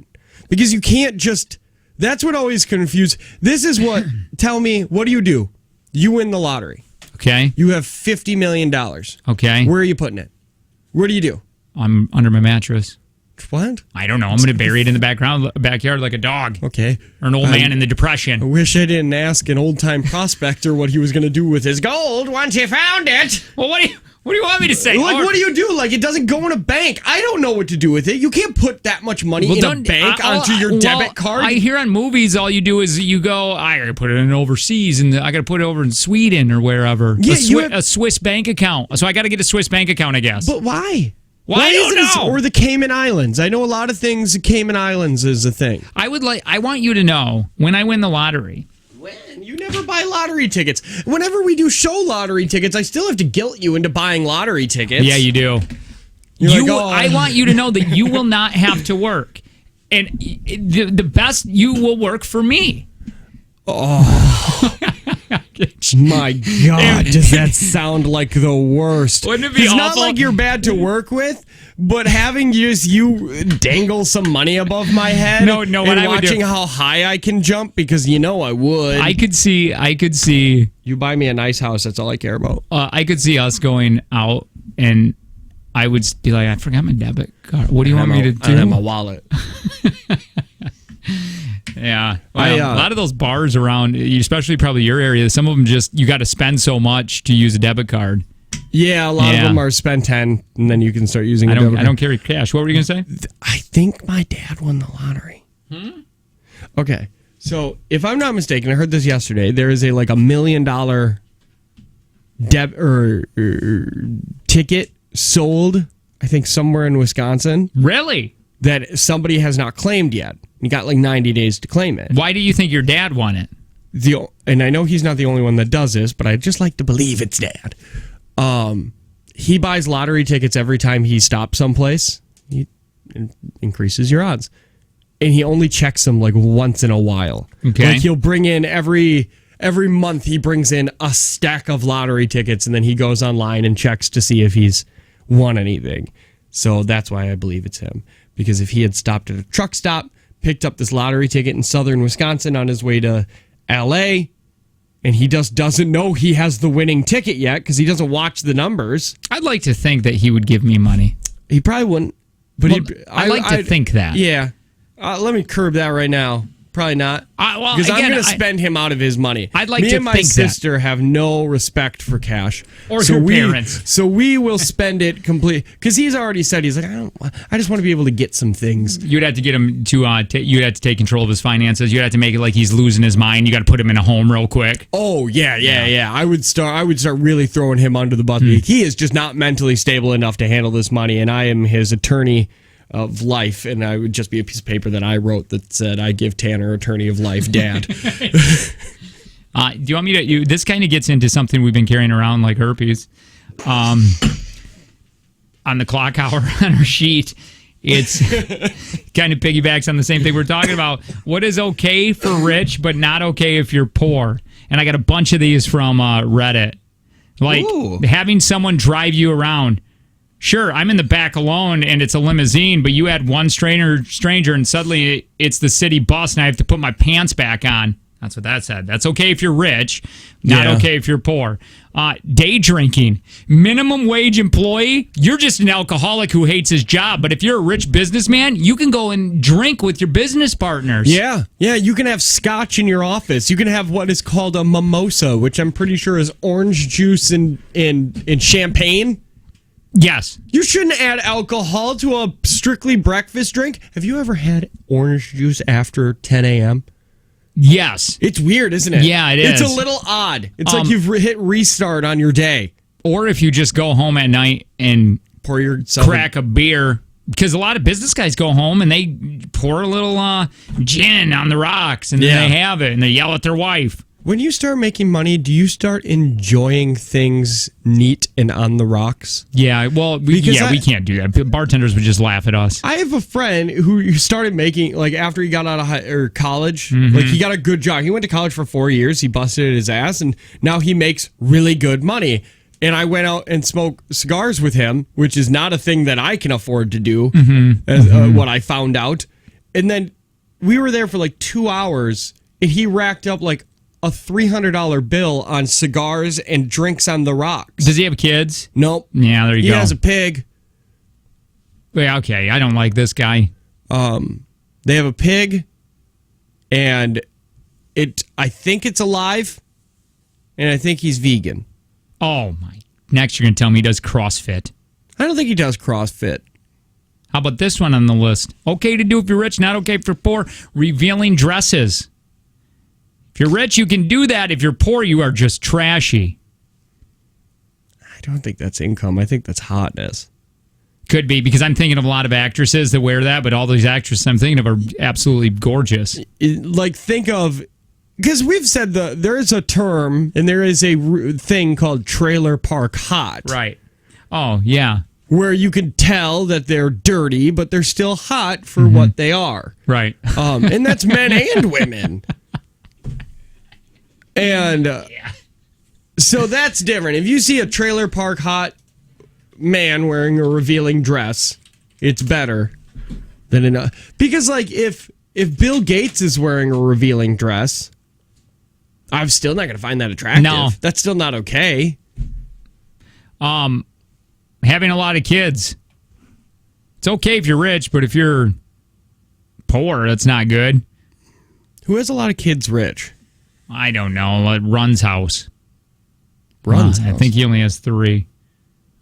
Because you can't just, that's what always confuses. This is what, tell me, what do? You win the lottery. Okay. You have $50 million. Okay. Where are you putting it? What do you do? I'm under my mattress. What? I don't know. I'm going to bury it in the backyard like a dog. Okay. Or an old man in the Depression. I wish I didn't ask an old-time prospector what he was going to do with his gold once he found it. Well, what do you want me to say? Like, what do you do? Like, it doesn't go in a bank. I don't know what to do with it. You can't put that much money in a bank onto your debit card. I hear on movies, all you do is you go, I got to put it in overseas, and I got to put it over in Sweden or wherever. Yeah, a Swiss bank account. So I got to get a Swiss bank account, I guess. But why? Why don't know? Or the Cayman Islands. I know a lot of things. The Cayman Islands is a thing. I want you to know, when I win the lottery. When? You never buy lottery tickets. Whenever we do show lottery tickets, I still have to guilt you into buying lottery tickets. Yeah, you do. I want you to know that you will not have to work. And the best, you will work for me. Oh. My God, does that sound like the worst? Wouldn't it be It's awful? not like you're bad to work with, but having you dangle some money above my head no, and what I would watching do, how high I can jump, because you know I would. I could see. You buy me a nice house, that's all I care about. I could see us going out, and I would be like, I forgot my debit card. What do you want me to do? I have my wallet. Yeah. Well, a lot of those bars around, especially probably your area, some of them you got to spend so much to use a debit card. Yeah, a lot of them are spend 10 and then you can start using a debit card. I don't carry cash. What were you going to say? I think my dad won the lottery. Okay. So, if I'm not mistaken, I heard this yesterday, there is a $1 million ticket sold, I think somewhere in Wisconsin. Really? That somebody has not claimed yet. You got 90 days to claim it. Why do you think your dad won it? And I know he's not the only one that does this, but I just like to believe it's dad. He buys lottery tickets every time he stops someplace. He increases your odds. And he only checks them once in a while. Okay. Like he'll bring in every month he brings in a stack of lottery tickets, and then he goes online and checks to see if he's won anything. So that's why I believe it's him. Because if he had stopped at a truck stop, picked up this lottery ticket in southern Wisconsin on his way to L.A., and he just doesn't know he has the winning ticket yet because he doesn't watch the numbers. I'd like to think that he would give me money. He probably wouldn't. But I'd like to think that. Yeah. Let me curb that right now. Probably not. Because I'm going to spend him out of his money. I'd like to think that. Me and my sister have no respect for cash. Or her parents. So we will spend it completely. Because he's already said, he's like, I just want to be able to get some things. You'd have to get him to, you'd have to take control of his finances. You'd have to make it like he's losing his mind. You got to put him in a home real quick. Oh, yeah. I would start really throwing him under the bus. He is just not mentally stable enough to handle this money. And I am his attorney of life, and I would just be a piece of paper that I wrote that said, I give Tanner attorney of life, Dad. Do you want me to? This kind of gets into something we've been carrying around like herpes. On the clock hour on our sheet, it's kind of piggybacks on the same thing we're talking about. What is okay for rich, but not okay if you're poor? And I got a bunch of these from Reddit. Like having someone drive you around. Sure, I'm in the back alone and it's a limousine, but you add one stranger and suddenly it's the city bus and I have to put my pants back on. That's what that said. That's okay if you're rich, not okay if you're poor. Day drinking. Minimum wage employee, you're just an alcoholic who hates his job. But if you're a rich businessman, you can go and drink with your business partners. Yeah, you can have scotch in your office. You can have what is called a mimosa, which I'm pretty sure is orange juice and champagne. Yes. You shouldn't add alcohol to a strictly breakfast drink. Have you ever had orange juice after 10 a.m.? Yes. It's weird, isn't it? Yeah, it is. It's a little odd. It's like you've hit restart on your day. Or if you just go home at night and pour crack a beer. Because a lot of business guys go home and they pour a little gin on the rocks and then they have it and they yell at their wife. When you start making money, do you start enjoying things neat and on the rocks? Yeah, well, we can't do that. Bartenders would just laugh at us. I have a friend who started making, like, after he got out of college, like, he got a good job. He went to college for 4 years. He busted his ass, and now he makes really good money. And I went out and smoked cigars with him, which is not a thing that I can afford to do, what I found out. And then we were there for like 2 hours, and he racked up like a $300 bill on cigars and drinks on the rocks. Does he have kids? Nope. Yeah, there you go. He has a pig. Yeah, okay, I don't like this guy. They have a pig, and I think it's alive, and I think he's vegan. Oh, my. Next, you're going to tell me he does CrossFit. I don't think he does CrossFit. How about this one on the list? Okay to do if you're rich, not okay for poor. Revealing dresses. If you're rich, you can do that. If you're poor, you are just trashy. I don't think that's income. I think that's hotness. Could be, because I'm thinking of a lot of actresses that wear that, but all these actresses I'm thinking of are absolutely gorgeous. Like, think of... Because we've said there is a term and there is a thing called trailer park hot. Right. Oh, yeah. Where you can tell that they're dirty, but they're still hot for what they are. Right. And that's men and women. And so that's different. If you see a trailer park hot man wearing a revealing dress, it's better than because, like, if Bill Gates is wearing a revealing dress, I'm still not going to find that attractive. No. That's still not okay. Having a lot of kids. It's okay if you're rich, but if you're poor, that's not good. Who has a lot of kids rich? I don't know. Run's house. Run's house? I think he only has 3.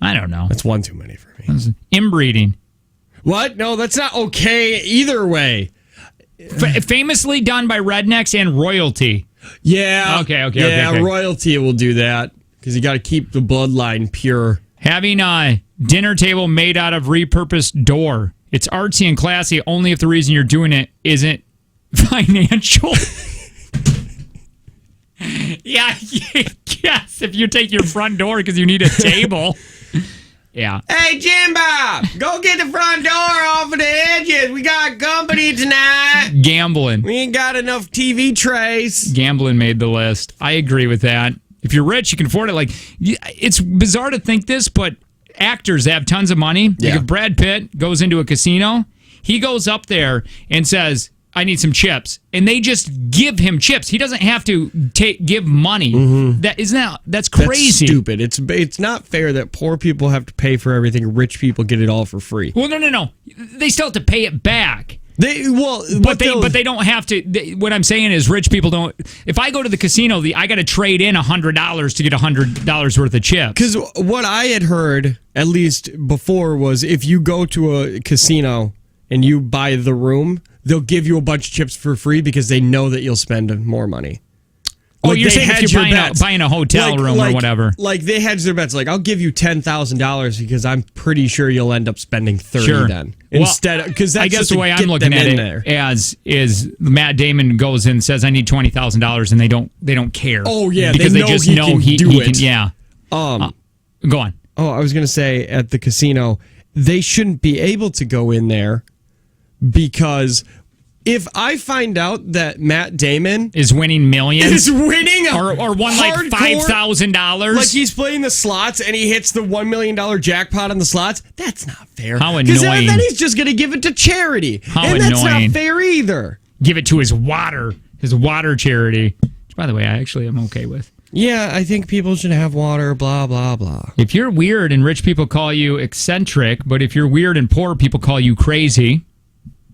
I don't know. That's one too many for me. Inbreeding. What? No, that's not okay either way. Famously done by rednecks and royalty. Yeah. Okay. Royalty will do that because you got to keep the bloodline pure. Having a dinner table made out of repurposed door. It's artsy and classy only if the reason you're doing it isn't financial. Yeah, yes, if you take your front door because you need a table. Yeah. Hey, Jimbo, go get the front door off of the edges. We got company tonight. Gambling. We ain't got enough TV trays. Gambling made the list. I agree with that. If you're rich, you can afford it. Like, it's bizarre to think this, but actors have tons of money. Yeah. Like if Brad Pitt goes into a casino, he goes up there and says, I need some chips. And they just give him chips. He doesn't have to give money. That's crazy. That's stupid. It's not fair that poor people have to pay for everything. Rich people get it all for free. Well, no. They still have to pay it back. But they don't have to. What I'm saying is, rich people don't. If I go to the casino, I got to trade in $100 to get $100 worth of chips. Because what I had heard, at least before, was if you go to a casino and you buy the room, they'll give you a bunch of chips for free because they know that you'll spend more money. Oh, you're saying if you're buying a hotel room or whatever. Like, they hedge their bets. Like, I'll give you $10,000 because I'm pretty sure you'll end up spending $30 then. Instead, because I guess the way I'm looking at it as is Matt Damon goes in and says, I need $20,000, and they don't care. Oh, yeah. Because they just know he can. Yeah. Go on. Oh, I was going to say at the casino, they shouldn't be able to go in there because if I find out that Matt Damon is winning millions, or won like $5,000, like he's playing the slots and he hits the $1 million jackpot on the slots, that's not fair. How annoying! Because then he's just going to give it to charity, and that's not fair either. Give it to his water charity, which, by the way, I actually am okay with. Yeah, I think people should have water, blah, blah, blah. If you're weird and rich people call you eccentric, but if you're weird and poor people call you crazy.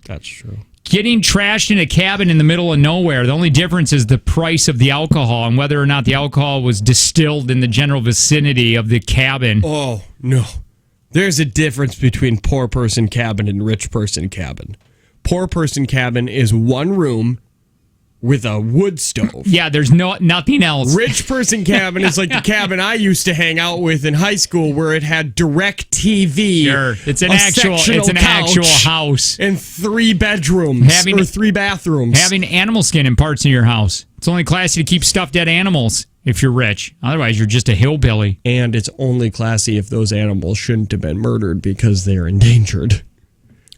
That's true. Getting trashed in a cabin in the middle of nowhere. The only difference is the price of the alcohol and whether or not the alcohol was distilled in the general vicinity of the cabin. Oh, no. There's a difference between poor person cabin and rich person cabin. Poor person cabin is one room with a wood stove. Yeah, there's nothing else. Rich person cabin is like the cabin I used to hang out with in high school, where it had direct TV. Sure, it's an actual house and 3 bedrooms or 3 bathrooms. Having animal skin in parts of your house. It's only classy to keep stuffed dead animals if you're rich. Otherwise, you're just a hillbilly. And it's only classy if those animals shouldn't have been murdered because they're endangered.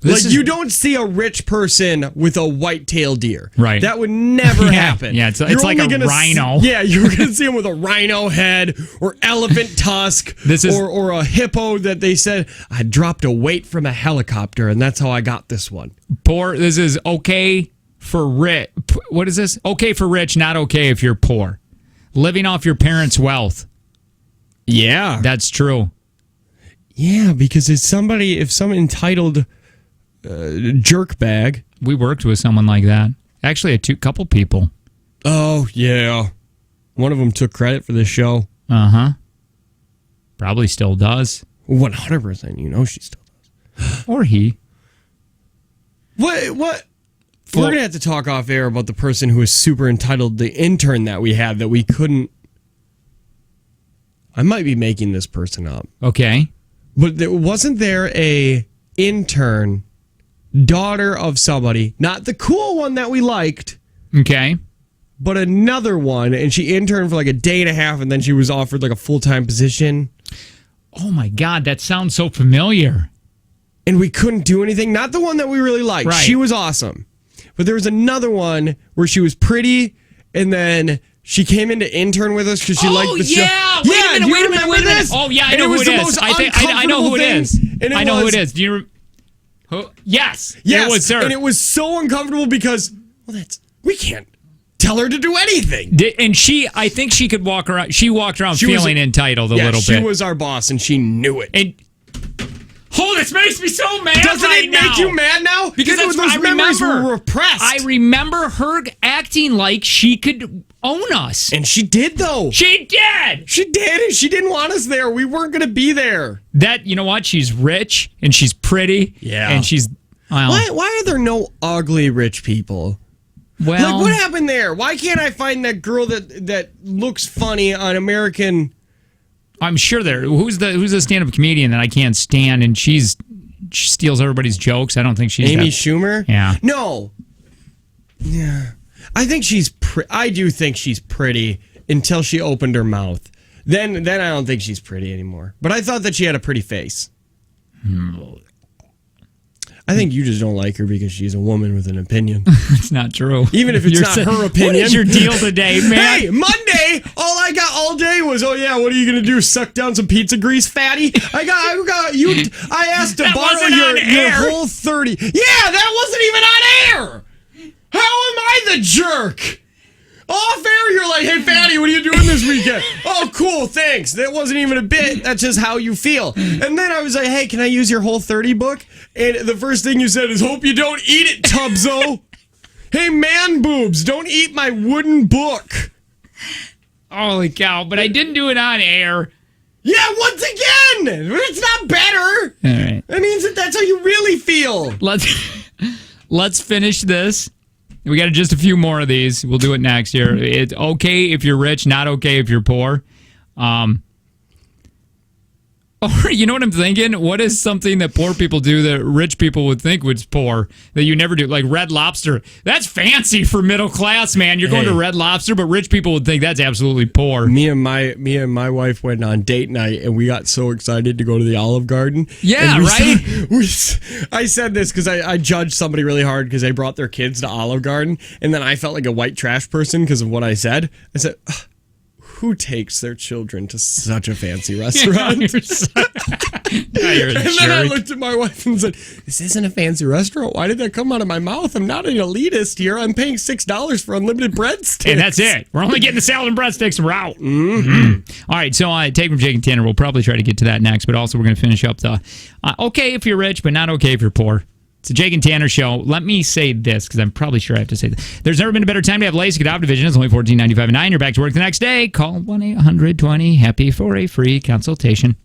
You don't see a rich person with a white-tailed deer. Right. That would never happen. Yeah, it's like a rhino. You're going to see him with a rhino head or elephant tusk or a hippo that they said, I dropped a weight from a helicopter, and that's how I got this one. This is okay for rich. What is this? Okay for rich, not okay if you're poor. Living off your parents' wealth. Yeah. That's true. Yeah, because if some entitled... jerk bag. We worked with someone like that. Actually, couple people. Oh, yeah. One of them took credit for this show. Uh-huh. Probably still does. 100%. She still does. Or he. What? We're going to have to talk off air about the person who was super entitled, the intern that we had that we couldn't... I might be making this person up. Okay. But wasn't there a intern... daughter of somebody, not the cool one that we liked. Okay. But another one, and she interned for like a day and a half, and then she was offered like a full-time position. Oh my God, that sounds so familiar. And we couldn't do anything. Not the one that we really liked. Right. She was awesome. But there was another one where she was pretty, and then she came in to intern with us because she liked the show. Wait a minute. Oh yeah, I know who it is. I know who it is. I know who it is. Do you? Yes, it was her. And it was so uncomfortable because, we can't tell her to do anything. And I think she could walk around. She walked around feeling entitled a little bit. She was our boss, and she knew it. And this makes me so mad. Doesn't it make you mad now? Because those memories were repressed. I remember her acting like she could own us, and she did though. She did, and she didn't want us there. We weren't going to be there. You know what? She's rich and she's pretty. Yeah, and she's. Well, why are there no ugly rich people? Well, what happened there? Why can't I find that girl that looks funny on American? I'm sure there. Who's the stand-up comedian that I can't stand, and she steals everybody's jokes. I don't think she's Amy Schumer. Yeah. No. Yeah. I think I do think she's pretty until she opened her mouth. Then I don't think she's pretty anymore. But I thought that she had a pretty face. I think you just don't like her because she's a woman with an opinion. It's not true. Even if it's not her opinion. What is your deal today, man? Hey, Monday, all I got all day was, what are you going to do, suck down some pizza grease, fatty? I asked to borrow your whole 30. Yeah, that wasn't even on air. How am I the jerk? Off air, you're like, hey, fatty, what are you doing this weekend? Oh, cool, thanks. That wasn't even a bit. That's just how you feel. And then I was like, hey, can I use your whole 30 book? And the first thing you said is, hope you don't eat it, Tubzo. Hey, man boobs, don't eat my wooden book. Holy cow, but I didn't do it on air. Yeah, once again, it's not better. All right. That means that's how you really feel. Let's finish this. We got just a few more of these. We'll do it next year. It's okay if you're rich, not okay if you're poor. Or you know what I'm thinking? What is something that poor people do that rich people would think was poor that you never do? Like Red Lobster. That's fancy for middle class, man. You're going to Red Lobster, but rich people would think that's absolutely poor. Me and my wife went on date night, and we got so excited to go to the Olive Garden. Yeah, right? I said this because I judged somebody really hard because they brought their kids to Olive Garden, and then I felt like a white trash person because of what I said. I said, who takes their children to such a fancy restaurant? You're a and jerk. then I looked at my wife and said, this isn't a fancy restaurant. Why did that come out of my mouth? I'm not an elitist here. I'm paying $6 for unlimited breadsticks. And that's it. We're only getting the salad and breadsticks and we're out. Mm-hmm. All right, so take from Jake and Tanner. We'll probably try to get to that next, but also we're going to finish up the okay if you're rich, but not okay if you're poor. It's a Jake and Tanner show. Let me say this, because I'm probably sure I have to say this. There's never been a better time to have LASIK at Optivision. It's only $14.95 a night. You're back to work the next day. Call 1-800-20-HAPPY for a free consultation.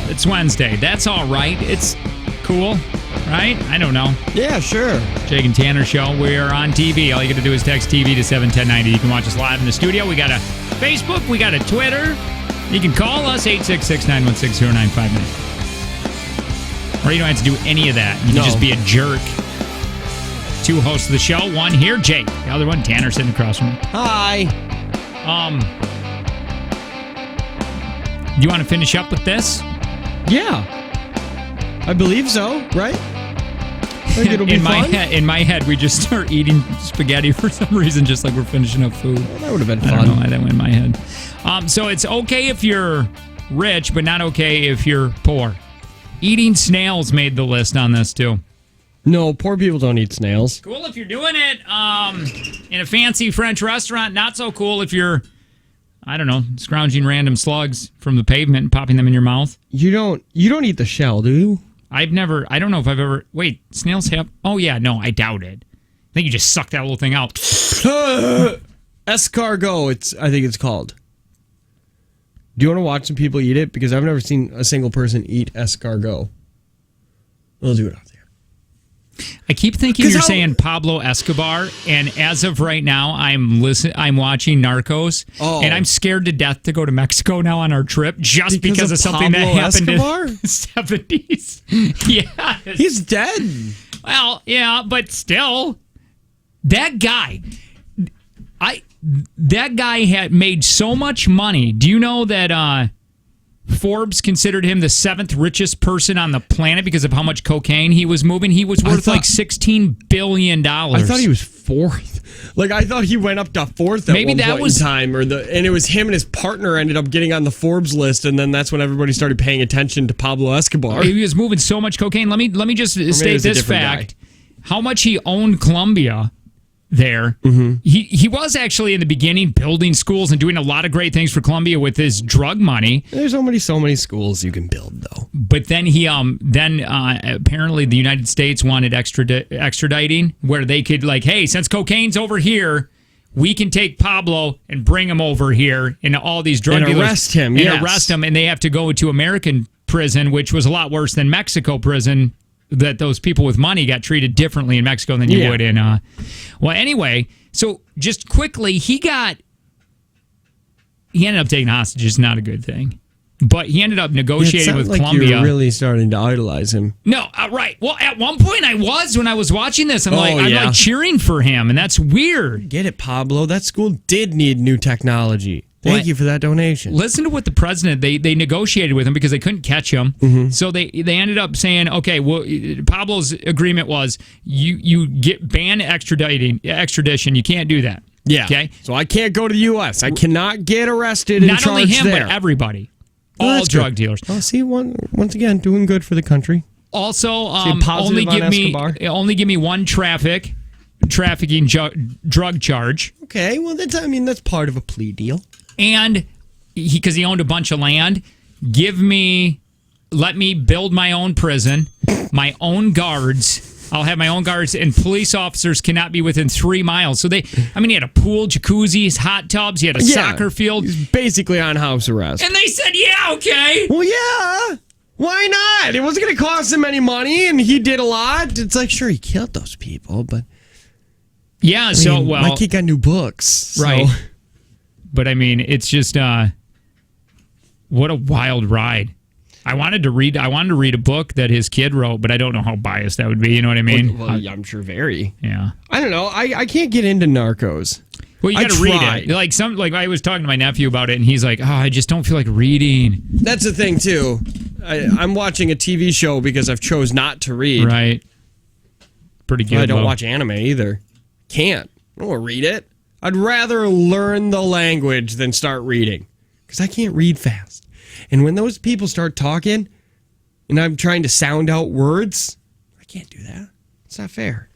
It's Wednesday. That's all right. It's cool, right? I don't know. Yeah, sure. Jake and Tanner Show. We're on TV. All you got to do is text TV to 71090. You can watch us live in the studio. We got a Facebook. We got a Twitter. You can call us 866-916-0959. Or you don't have to do any of that. You can just be a jerk. Two hosts of the show. One here, Jake. The other one, Tanner, sitting across from me. Hi. Do you want to finish up with this? Yeah. I believe so, right? I think it'll be fun. In my head, we just start eating spaghetti for some reason, just like we're finishing up food. Well, that would have been fun. I don't know why that went in my head. So it's okay if you're rich, but not okay if you're poor. Eating snails made the list on this, too. No, poor people don't eat snails. Cool if you're doing it in a fancy French restaurant. Not so cool if you're, I don't know, scrounging random slugs from the pavement and popping them in your mouth. You don't eat the shell, do you? I don't know if I've ever, wait, snails have, oh yeah, no, I doubt it. I think you just suck that little thing out. Escargot, I think it's called. Do you want to watch some people eat it? Because I've never seen a single person eat escargot. We'll do it out there. I keep thinking you're saying Pablo Escobar, and as of right now, I'm watching Narcos, and I'm scared to death to go to Mexico now on our trip just because of something Pablo that happened Escobar? in the 70s. Yeah. He's dead. Well, yeah, but still, that guy had made so much money. Do you know that Forbes considered him the 7th richest person on the planet because of how much cocaine he was moving? He was worth like $16 billion. I thought he was 4th. Like, I thought he went up to 4th at Maybe one that point was in time. And it was him and his partner ended up getting on the Forbes list, and then that's when everybody started paying attention to Pablo Escobar. He was moving so much cocaine. Let me just state this fact. Guy. How much he owned Colombia there. Mm-hmm. He was actually in the beginning building schools and doing a lot of great things for Colombia with his drug money. There's only so many schools you can build, though. But then he apparently the United States wanted extraditing, where they could like, hey, since cocaine's over here, we can take Pablo and bring him over here and all these drug dealers arrest him, and they have to go to American prison, which was a lot worse than Mexico prison. That those people with money got treated differently in Mexico than you would in. Well, anyway, so just quickly, he ended up taking hostages. Not a good thing, but he ended up negotiating with Colombia. You're really starting to idolize him. No, right. Well, at one point I was when I was watching this. I'm like cheering for him, and that's weird. Get it, Pablo? That school did need new technology. Thank you for that donation. Listen to what the president, they negotiated with him because they couldn't catch him. Mm-hmm. So they ended up saying, okay, well, Pablo's agreement was you get ban extradition. You can't do that. Yeah. Okay. So I can't go to the U.S. I cannot get arrested and charged there. Not only him, but everybody. All drug dealers. Oh, see, once again, doing good for the country. Also, only give me one trafficking drug charge. Okay, well, that's part of a plea deal. And because he owned a bunch of land, let me build my own prison, my own guards. I'll have my own guards, and police officers cannot be within 3 miles. So he had a pool, jacuzzis, hot tubs. He had a soccer field. He's basically on house arrest. And they said, yeah, okay. Well, yeah. Why not? It wasn't going to cost him any money, and he did a lot. It's like, sure, he killed those people, but... Yeah, my kid got new books. Right. So. But, it's just, what a wild ride. I wanted to read a book that his kid wrote, but I don't know how biased that would be. You know what I mean? Well, I'm sure very. Yeah. I don't know. I can't get into Narcos. Well, you got to read it. Like I was talking to my nephew about it, and he's like, I just don't feel like reading. That's the thing, too. I'm watching a TV show because I've chose not to read. Right. Pretty good. I don't watch anime either. Can't. I don't want to read it. I'd rather learn the language than start reading because I can't read fast. And when those people start talking and I'm trying to sound out words, I can't do that. It's not fair.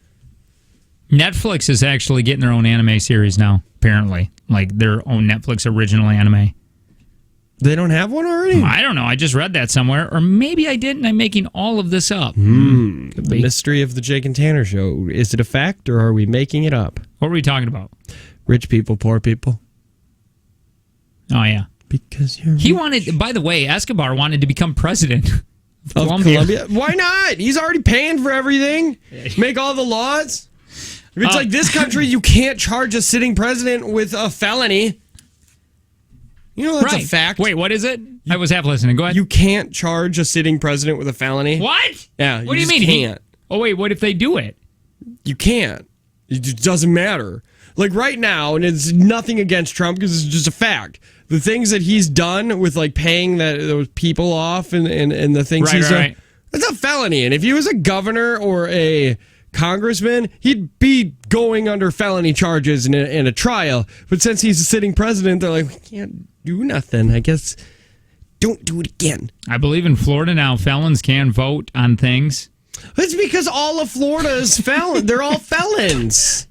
Netflix is actually getting their own anime series now, apparently. Like their own Netflix original anime. They don't have one already? I don't know. I just read that somewhere. Or maybe I didn't. I'm making all of this up. The mystery of the Jake and Tanner Show. Is it a fact or are we making it up? What were we talking about? Rich people, poor people. Oh, yeah. Because you're He wanted, by the way, Escobar wanted to become president of Colombia. Why not? He's already paying for everything. Make all the laws. If it's like this country, you can't charge a sitting president with a felony. You know that's a fact. Wait, what is it? I was half listening. Go ahead. You can't charge a sitting president with a felony. What? Yeah. What do you mean? Can't. Wait, what if they do it? You can't. It just doesn't matter. Like right now, and it's nothing against Trump because it's just a fact. The things that he's done with like paying those people off and the things he's done, that's a felony. And if he was a governor or a congressman, he'd be going under felony charges in a trial. But since he's a sitting president, they're like, we can't do nothing. I guess don't do it again. I believe in Florida now, felons can vote on things. It's because all of Florida is felon. They're all felons.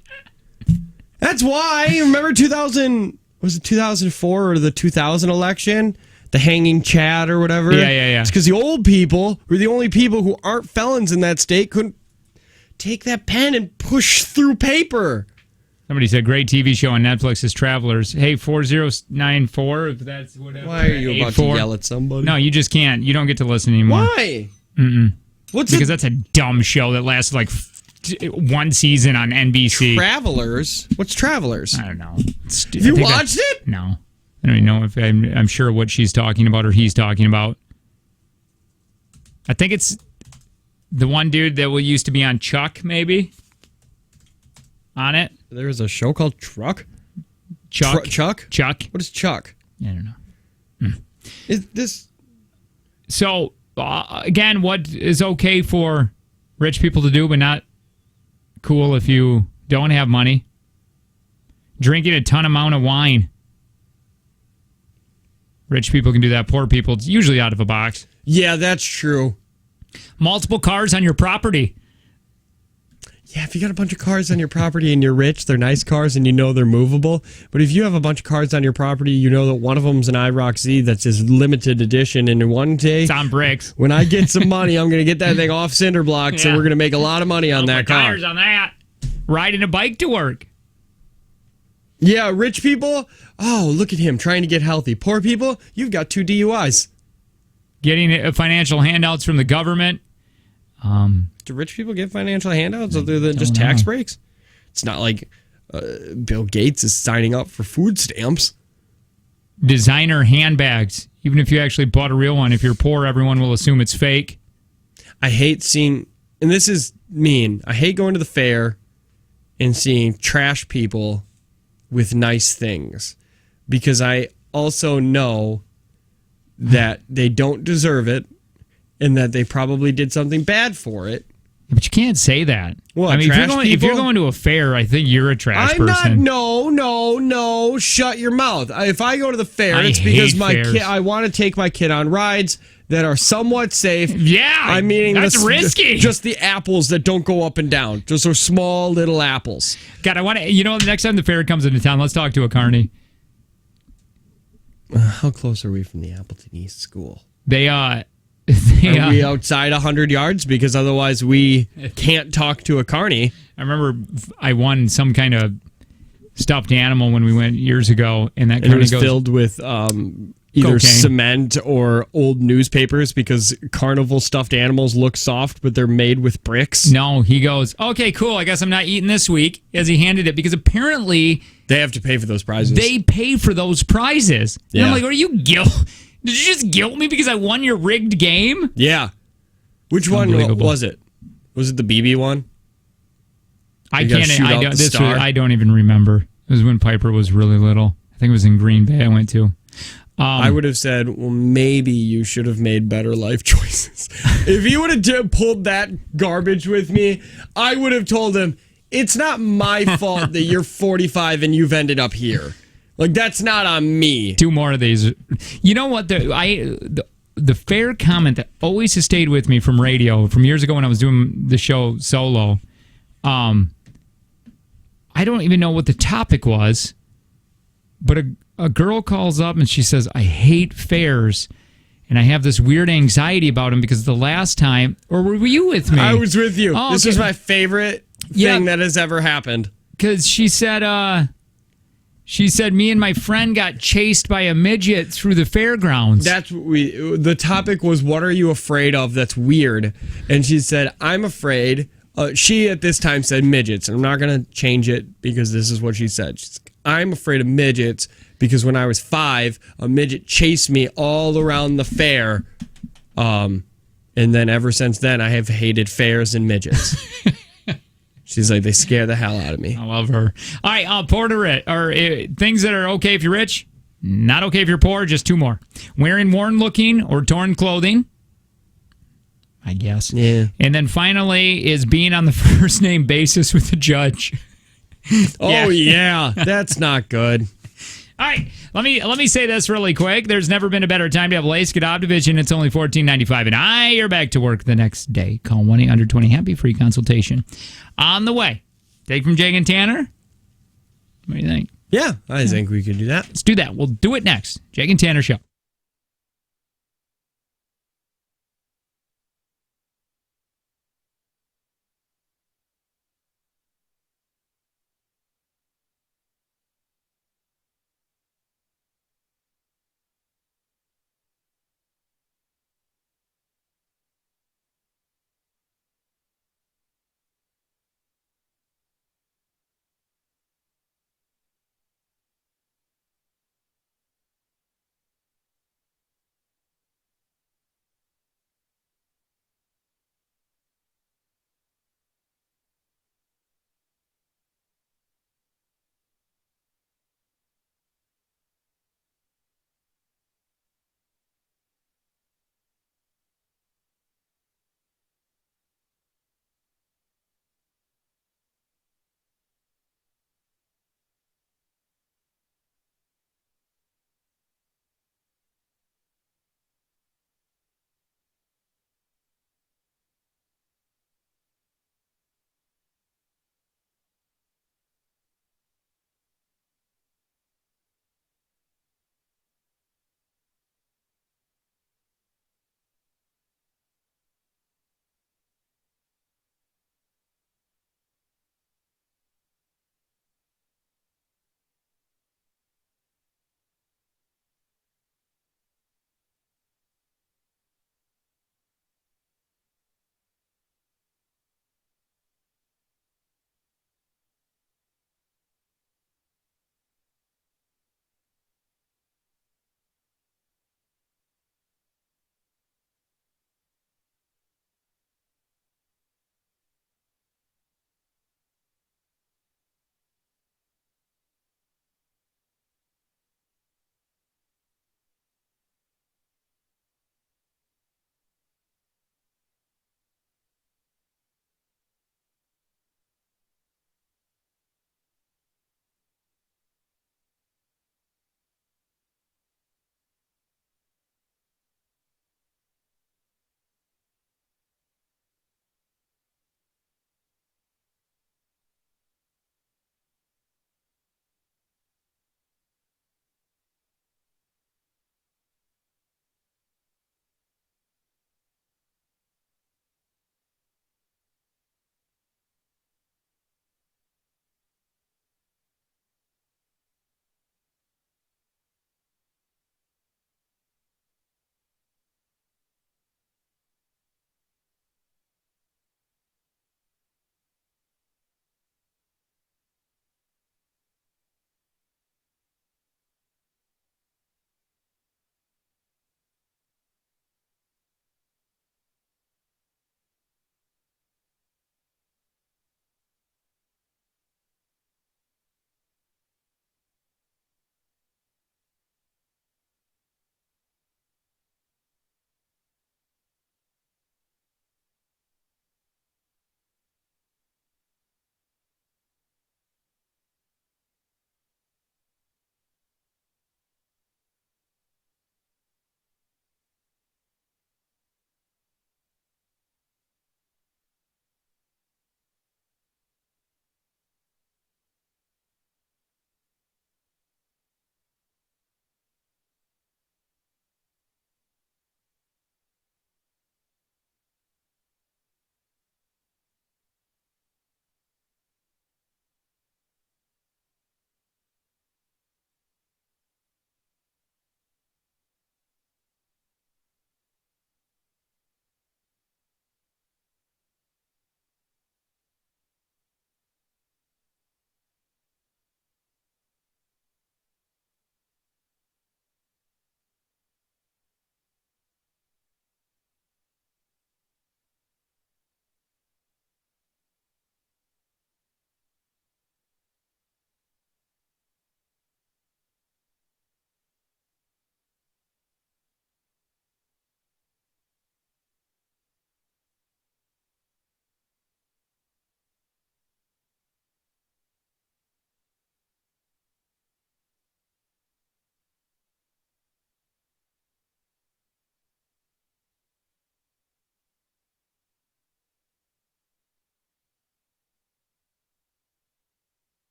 That's why. Remember 2004 or the 2000 election? The hanging Chad or whatever? Yeah. It's because the old people were the only people who aren't felons in that state couldn't take that pen and push through paper. Somebody said great TV show on Netflix is Travelers. Hey, 4094, if that's whatever. Why are you about to yell at somebody? No, you just can't. You don't get to listen anymore. Why? Because that's a dumb show that lasted like one season on NBC. Travelers? What's Travelers? I don't know. Have you watched it? No. I don't even know if I'm sure what she's talking about or he's talking about. I think it's the one dude that used to be on Chuck, maybe. On it. There's a show called Chuck? Chuck. Chuck? What is Chuck? I don't know. Is this... So, again, what is okay for rich people to do but not cool if you don't have money? Drinking a ton amount of wine. Rich people can do that. Poor people, it's usually out of a box. Yeah, that's true. Multiple cars on your property. Yeah, if you got a bunch of cars on your property and you're rich, they're nice cars and you know they're movable. But if you have a bunch of cars on your property, you know that one of them's an IROC Z that's just limited edition. And in one day, it's on bricks. When I get some money, I'm going to get that thing off cinder blocks and we're going to make a lot of money on that car. Tires on that. Riding a bike to work. Yeah, rich people, oh, look at him trying to get healthy. Poor people, you've got 2 DUIs. Getting financial handouts from the government. Do rich people get financial handouts other than just tax breaks? It's not like Bill Gates is signing up for food stamps. Designer handbags. Even if you actually bought a real one, if you're poor, everyone will assume it's fake. I hate seeing, and this is mean, I hate going to the fair and seeing trash people with nice things, because I also know that they don't deserve it and that they probably did something bad for it. But you can't say that. What, I mean, if you're people? going to a fair, I think you're a trash person. No. Shut your mouth. If I go to the fair, it's because my kid, I want to take my kid on rides that are somewhat safe. Yeah, I mean, that's risky. Just the apples that don't go up and down. Just those small little apples. God, I want to. You know, the next time the fair comes into town, let's talk to a carny. How close are we from the Appleton East School? Are we outside 100 yards? Because otherwise we can't talk to a carny. I remember I won some kind of stuffed animal when we went years ago, and that it was filled with either cement or old newspapers, because carnival stuffed animals look soft, but they're made with bricks. No, he goes, okay, cool, I guess I'm not eating this week, as he handed it, because apparently they have to pay for those prizes. They pay for those prizes. Yeah. And I'm like, are you did you just guilt me because I won your rigged game? Yeah. Which one was it? Was it the BB one? I don't even remember. It was when Piper was really little. I think it was in Green Bay I went to. I would have said, well, maybe you should have made better life choices. If he would have pulled that garbage with me, I would have told him, it's not my fault that you're 45 and you've ended up here. Like, that's not on me. 2 more of these. You know what? The fair comment that always has stayed with me from radio, from years ago when I was doing the show solo, I don't even know what the topic was, but a girl calls up and she says, I hate fairs, and I have this weird anxiety about them because the last time, or were you with me? I was with you. Oh, this is my favorite thing that has ever happened. Because she said, She said, me and my friend got chased by a midget through the fairgrounds. That's what the topic was, what are you afraid of that's weird? And she said, I'm afraid. She at this time said midgets. And I'm not going to change it because this is what she said. She's like, I'm afraid of midgets because when I was 5, a midget chased me all around the fair. And then ever since then, I have hated fairs and midgets. She's like, they scare the hell out of me. I love her. All right, Porter, or things that are okay if you're rich, not okay if you're poor. Just 2 more. Wearing worn-looking or torn clothing, I guess. Yeah. And then finally is being on the first-name basis with the judge. Oh, yeah. That's not good. All right, let me say this really quick. There's never been a better time to have LASIK at Optivision. It's only $14.95, and you're back to work the next day. Call 1-800-20-HAPPY, free consultation. On the way, take from Jake and Tanner. What do you think? Yeah, I think we could do that. Let's do that. We'll do it next. Jake and Tanner Show.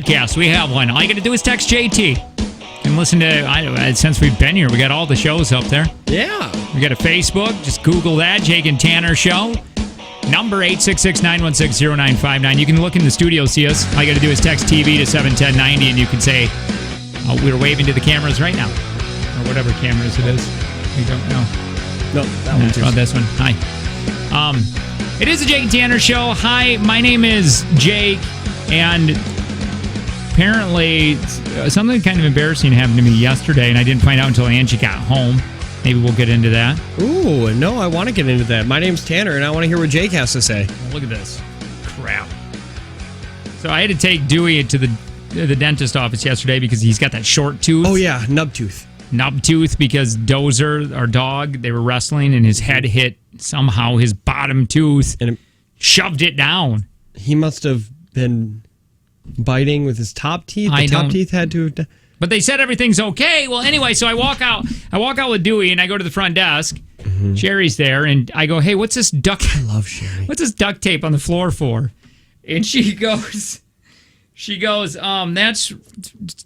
podcast. We have one. All you got to do is text JT and listen to, since we've been here, we got all the shows up there. Yeah. We got a Facebook. Just Google that, Jake and Tanner Show. Number 866-916-0959. You can look in the studio, see us. All you got to do is text TV to 71090, and you can say, we're waving to the cameras right now. Or whatever cameras it is. We don't know. No, that one too. Oh, this one. Hi. It is the Jake and Tanner Show. Hi, my name is Jake, and apparently something kind of embarrassing happened to me yesterday, and I didn't find out until Angie got home. Maybe we'll get into that. Ooh, no, I want to get into that. My name's Tanner, and I want to hear what Jake has to say. Oh, look at this. Crap. So I had to take Dewey to the dentist office yesterday because he's got that short tooth. Oh, yeah, nub tooth. Nub tooth because Dozer, our dog, they were wrestling, and his head hit somehow his bottom tooth and shoved it down. He must have been biting with his top teeth. The top teeth had to have... But they said everything's okay. Well, anyway, so I walk out with Dewey, and I go to the front desk. Mm-hmm. Sherry's there, and I go, hey, what's this duct... I love Sherry. What's this duct tape on the floor for? And she goes, that's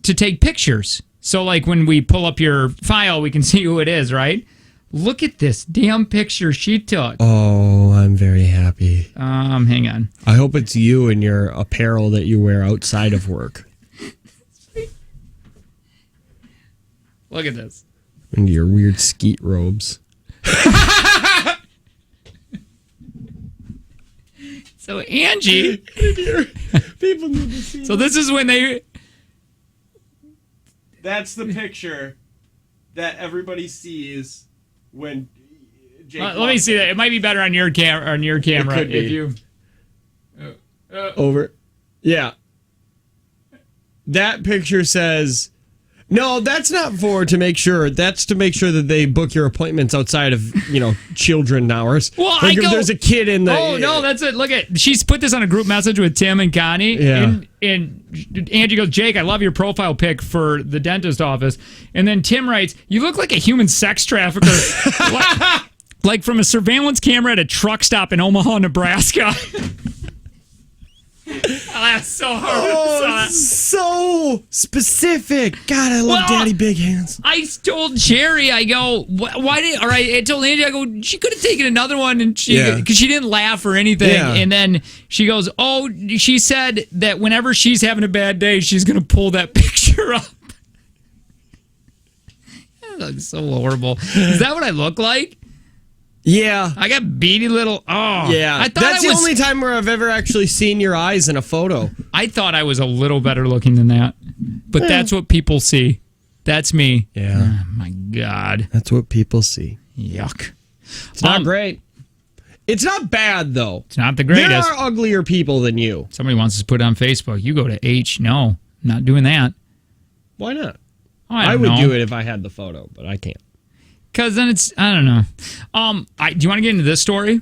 to take pictures. So, like, when we pull up your file, we can see who it is, right? Look at this damn picture she took. Oh, I'm very happy. Hang on. I hope it's you and your apparel that you wear outside of work. Look at this. And your weird skeet robes. So Angie. People need to see. So this is when they. That's the picture that everybody sees when Jake. Let me see that. It might be better on your camera. It could be. If you. Over. Yeah. That picture says. No, that's not to make sure. That's to make sure that they book your appointments outside of, children hours. Well, like if there's a kid in the... Oh, no, that's it. Look at... She's put this on a group message with Tim and Connie. Yeah. And Angie goes, Jake, I love your profile pic for the dentist office. And then Tim writes, you look like a human sex trafficker. like from a surveillance camera at a truck stop in Omaha, Nebraska. Oh, that's so hard. Oh, so specific. God, I love Daddy Big Hands. I told Sherry, I go, why did? All right, I told Angie, I go, she could have taken another one, and because she didn't laugh or anything. Yeah. And then she goes, she said that whenever she's having a bad day, she's gonna pull that picture up. That looks so horrible. Is that what I look like? Yeah. I got beady little... Oh. Yeah. I thought that's the only time where I've ever actually seen your eyes in a photo. I thought I was a little better looking than that. But that's what people see. That's me. Yeah. Oh, my God. That's what people see. Yuck. It's not great. It's not bad, though. It's not the greatest. There are uglier people than you. Somebody wants to put it on Facebook. You go to H. No, I'm not doing that. Why not? I would do it if I had the photo, but I can't. Because then it's, I don't know. Do you want to get into this story?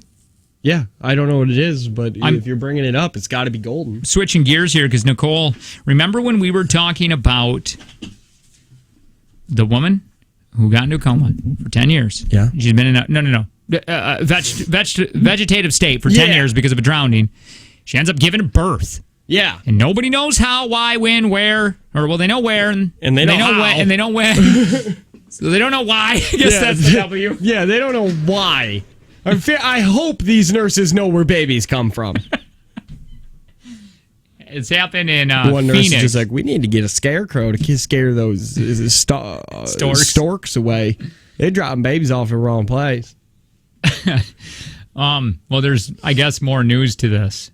Yeah, I don't know what it is, but if you're bringing it up, it's got to be golden. Switching gears here because Nicole, remember when we were talking about the woman who got into a coma for 10 years? Yeah. She's been in a vegetative state for 10 years because of a drowning. She ends up giving birth. Yeah. And nobody knows how, why, when, where, they know where, and they know how. When, and they know when. So they don't know why. I guess that's the W. Yeah, they don't know why. I hope these nurses know where babies come from. It's happened in one nurse Phoenix. is just like, we need to get a scarecrow to scare those storks away. They're dropping babies off the wrong place. Well, there's, I guess, more news to this.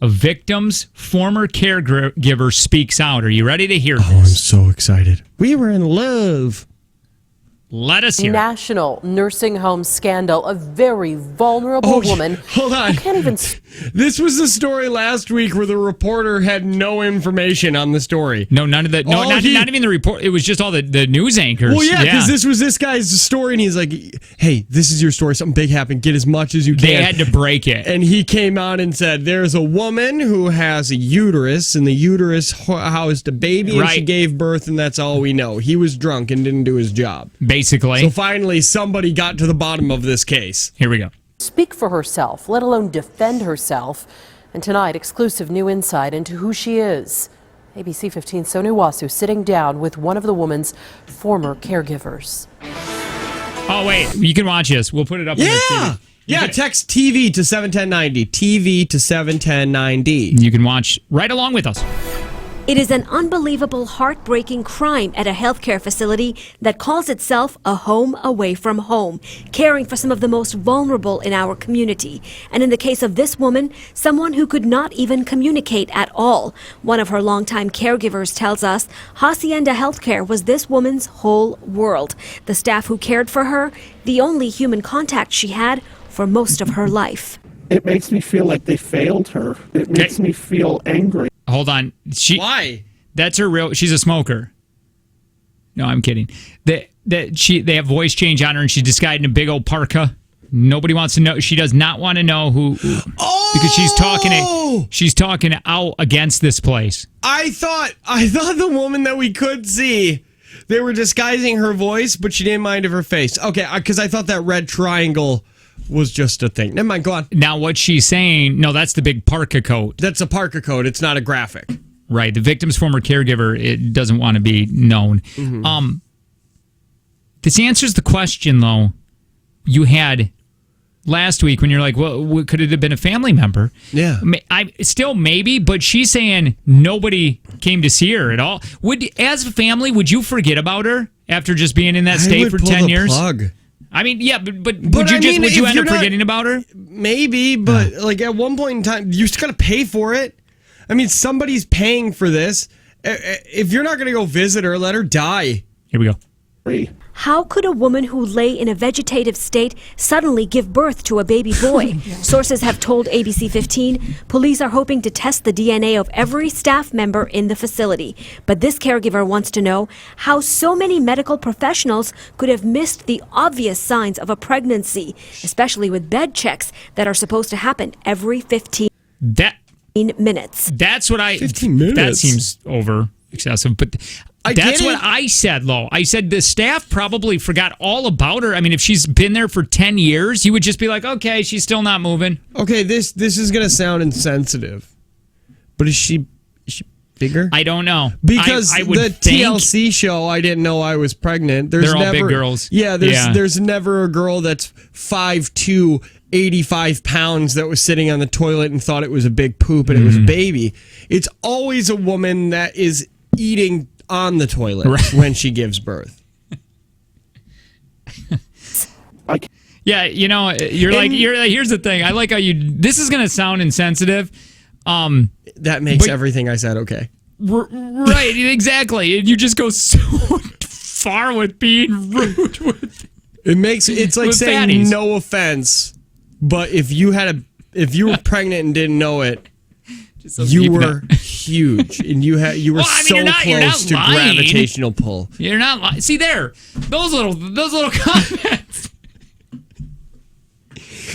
A victim's former caregiver speaks out. Are you ready to hear this? Oh, I'm so excited. We were in love. Let us hear it. National nursing home scandal. A very vulnerable woman. Hold on. Can't even. This was the story last week where the reporter had no information on the story. No, none of that. No, not even the report. It was just all the news anchors. Well, yeah, because this was this guy's story, and he's like, "Hey, this is your story. Something big happened. Get as much as you can." They had to break it, and he came out and said, "There's a woman who has a uterus, and the uterus housed a baby, and she gave birth, and that's all we know. He was drunk and didn't do his job." Basically. So finally, somebody got to the bottom of this case. Here we go. Speak for herself, let alone defend herself. And tonight, exclusive new insight into who she is ABC 15's Sonu Wasu sitting down with one of the woman's former caregivers. Oh, wait. You can watch this. We'll put it up on the TV. Yeah, text TV to 71090. TV to 71090. You can watch right along with us. It is an unbelievable, heartbreaking crime at a healthcare facility that calls itself a home away from home, caring for some of the most vulnerable in our community. And in the case of this woman, someone who could not even communicate at all. One of her longtime caregivers tells us Hacienda Healthcare was this woman's whole world. The staff who cared for her, the only human contact she had for most of her life. It makes me feel like they failed her. It makes me feel angry. Hold on. Why? That's her real. She's a smoker. No, I'm kidding. They have voice change on her, and she's disguised in a big old parka. Nobody wants to know. She does not want to know who. Because she's talking out against this place. I thought the woman that we could see, they were disguising her voice, but she didn't mind of her face. Okay, because I thought that red triangle was just a thing. Never mind, go on. Now, what she's saying, no, that's the big parka coat. That's a parka coat. It's not a graphic. Right. The victim's former caregiver, it doesn't want to be known. Mm-hmm. This answers the question, though, you had last week when you're like, well, could it have been a family member? Yeah. Still maybe, but she's saying nobody came to see her at all. As a family, would you forget about her after just being in that state for 10 years? Plug. I mean, yeah, but would you end up forgetting about her? Maybe, but like at one point in time, you just gotta pay for it. I mean, somebody's paying for this. If you're not gonna go visit her, let her die. Here we go. How could a woman who lay in a vegetative state suddenly give birth to a baby boy? Sources have told ABC 15 police are hoping to test the DNA of every staff member in the facility. But this caregiver wants to know how so many medical professionals could have missed the obvious signs of a pregnancy, especially with bed checks that are supposed to happen every 15 minutes. That's what 15 minutes? That seems over excessive, but that's what I said, Lo. I said the staff probably forgot all about her. I mean, if she's been there for 10 years, you would just be like, okay, she's still not moving. Okay, this is going to sound insensitive, but is she bigger? I don't know. Because I would the TLC show, I didn't know I was pregnant. They're all big girls. Yeah, there's never a girl that's 5'2", 85 pounds that was sitting on the toilet and thought it was a big poop and it was a baby. It's always a woman that is eating on the toilet when she gives birth. Yeah, here's the thing. I like how this is going to sound insensitive. That makes everything I said okay. Right, exactly. You just go so far with being rude with it's like saying fatties. No offense, but if you were pregnant and didn't know it, you were huge, and you were close to lying. gravitational pull. You're not lying. See there, those little comments.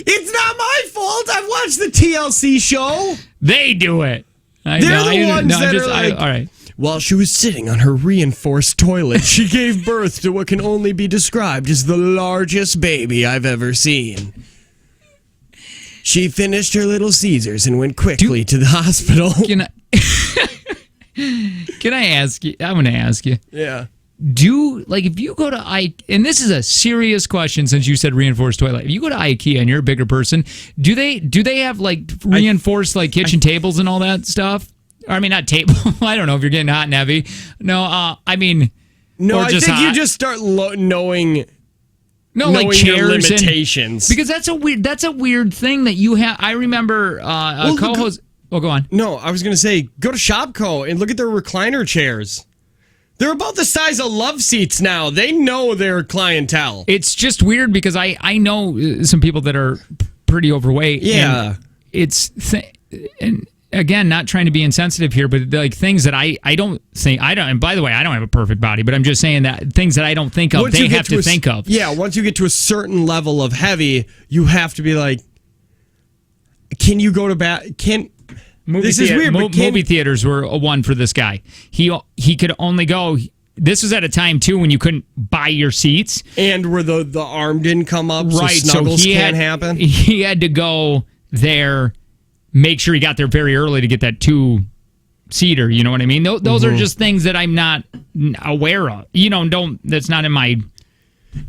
It's not my fault. I've watched the TLC show. They do it. They're the ones that are like, all right. While she was sitting on her reinforced toilet, she gave birth to what can only be described as the largest baby I've ever seen. She finished her Little Caesars and went quickly to the hospital. Can I ask you? I'm going to ask you. Yeah. If you go to and this is a serious question since you said reinforced toilet. If you go to IKEA and you're a bigger person, do they have reinforced kitchen tables and all that stuff? Or, I mean, not table. I don't know if you're getting hot and heavy. No, I mean, no. I think hot. you just start knowing. No, like chairs your limitations. Because that's a weird thing that you have. I remember a co-host. Oh, go on. No, I was going to say, go to Shopko and look at their recliner chairs. They're about the size of love seats now. They know their clientele. It's just weird because I know some people that are pretty overweight. Yeah. And and again, not trying to be insensitive here, but things that I don't think, and by the way, I don't have a perfect body, but I'm just saying that things that I don't think of, they have to think of. Yeah, once you get to a certain level of heavy, you have to be like, can you go to this is weird. Movie theaters were a one for this guy. He could only go. This was at a time too when you couldn't buy your seats, and where the arm didn't come up, right? So snuggles can't happen. He had to go there, make sure he got there very early to get that 2 cedar. You know what I mean? Those are just things that I'm not aware of. That's not in my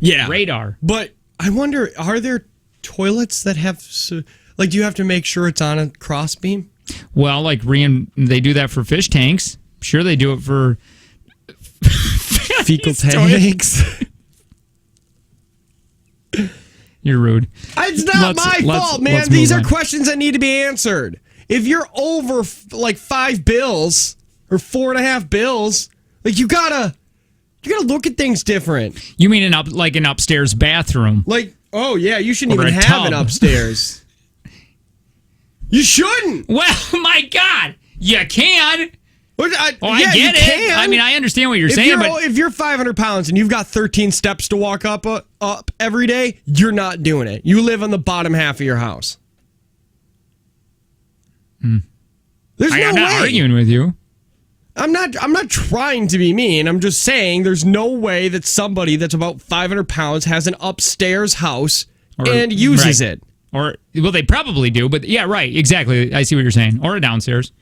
radar. But I wonder, are there toilets that have, do you have to make sure it's on a cross beam? Well, they do that for fish tanks. I'm sure they do it for fecal tanks. You're rude. It's not my fault, man. These are questions that need to be answered. If you're over 5 bills or 4.5 bills, you gotta look at things different. You mean an upstairs bathroom? Oh yeah, you shouldn't even have an upstairs. You shouldn't. Well, my God, you can. I get it. Can. I mean, I understand what you're saying, but if you're 500 pounds and you've got 13 steps to walk up every day, you're not doing it. You live on the bottom half of your house. There's no way. I'm not arguing with you. I'm not trying to be mean. I'm just saying there's no way that somebody that's about 500 pounds has an upstairs house and uses it. Or, well, they probably do, but yeah, right, exactly. I see what you're saying. Or a downstairs.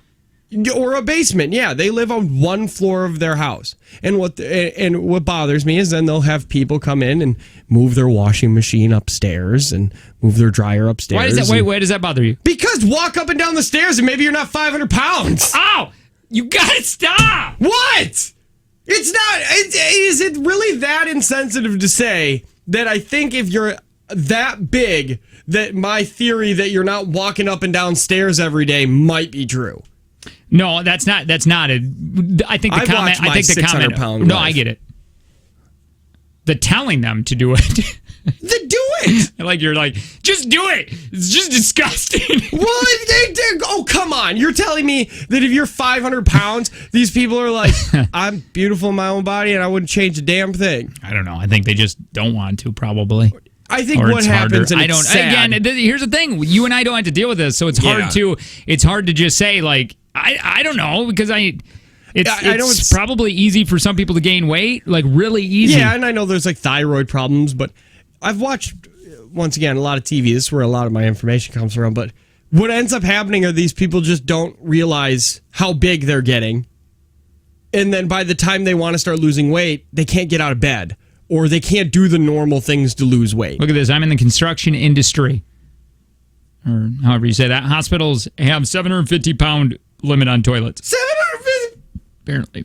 Or a basement. Yeah, they live on one floor of their house. And what bothers me is then they'll have people come in and move their washing machine upstairs and move their dryer upstairs. Why does that bother you? Because walk up and down the stairs and maybe you're not 500 pounds. Oh, you gotta stop. What? It's not. Is it really that insensitive to say that I think if you're that big that my theory that you're not walking up and down stairs every day might be true? No, that's not it. I think the comment. I think the comment. No, I get it. The telling them to do it. They do it. You're like, just do it. It's just disgusting. Well, they do. Oh, come on. You're telling me that if you're 500 pounds, these people are like, I'm beautiful in my own body and I wouldn't change a damn thing. I don't know. I think they just don't want to, probably. I think what happens, and it's sad. Again, here's the thing: you and I don't have to deal with this, so it's hard to just say I don't know, because it's probably easy for some people to gain weight, really easy. Yeah, and I know there's thyroid problems, but I've watched once again a lot of TV. This is where a lot of my information comes from. But what ends up happening are these people just don't realize how big they're getting, and then by the time they want to start losing weight, they can't get out of bed. Or they can't do the normal things to lose weight. Look at this. I'm in the construction industry. Or however you say that. Hospitals have 750-pound limit on toilets. 750? Apparently.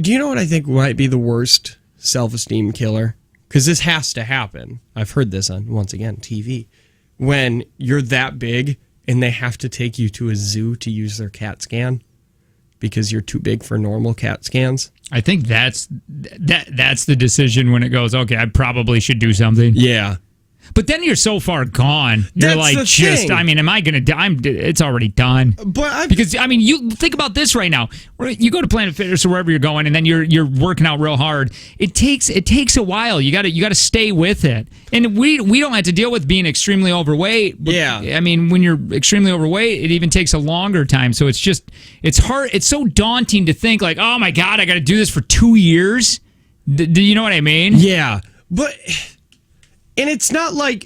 Do you know what I think might be the worst self-esteem killer? Because this has to happen. I've heard this on, once again, TV. When you're that big and they have to take you to a zoo to use their CAT scan because you're too big for normal CAT scans. I think that's the decision when it goes, okay, I probably should do something. Yeah. But then you're so far gone. You're thing. Am I going to die? It's already done. Because you think about this right now. You go to Planet Fitness or wherever you're going, and then you're working out real hard. It takes a while. You got to stay with it. And we don't have to deal with being extremely overweight. Yeah. When you're extremely overweight, it even takes a longer time. So it's hard. It's so daunting to think oh my God, I got to do this for 2 years. Do you know what I mean? Yeah. But... And it's not I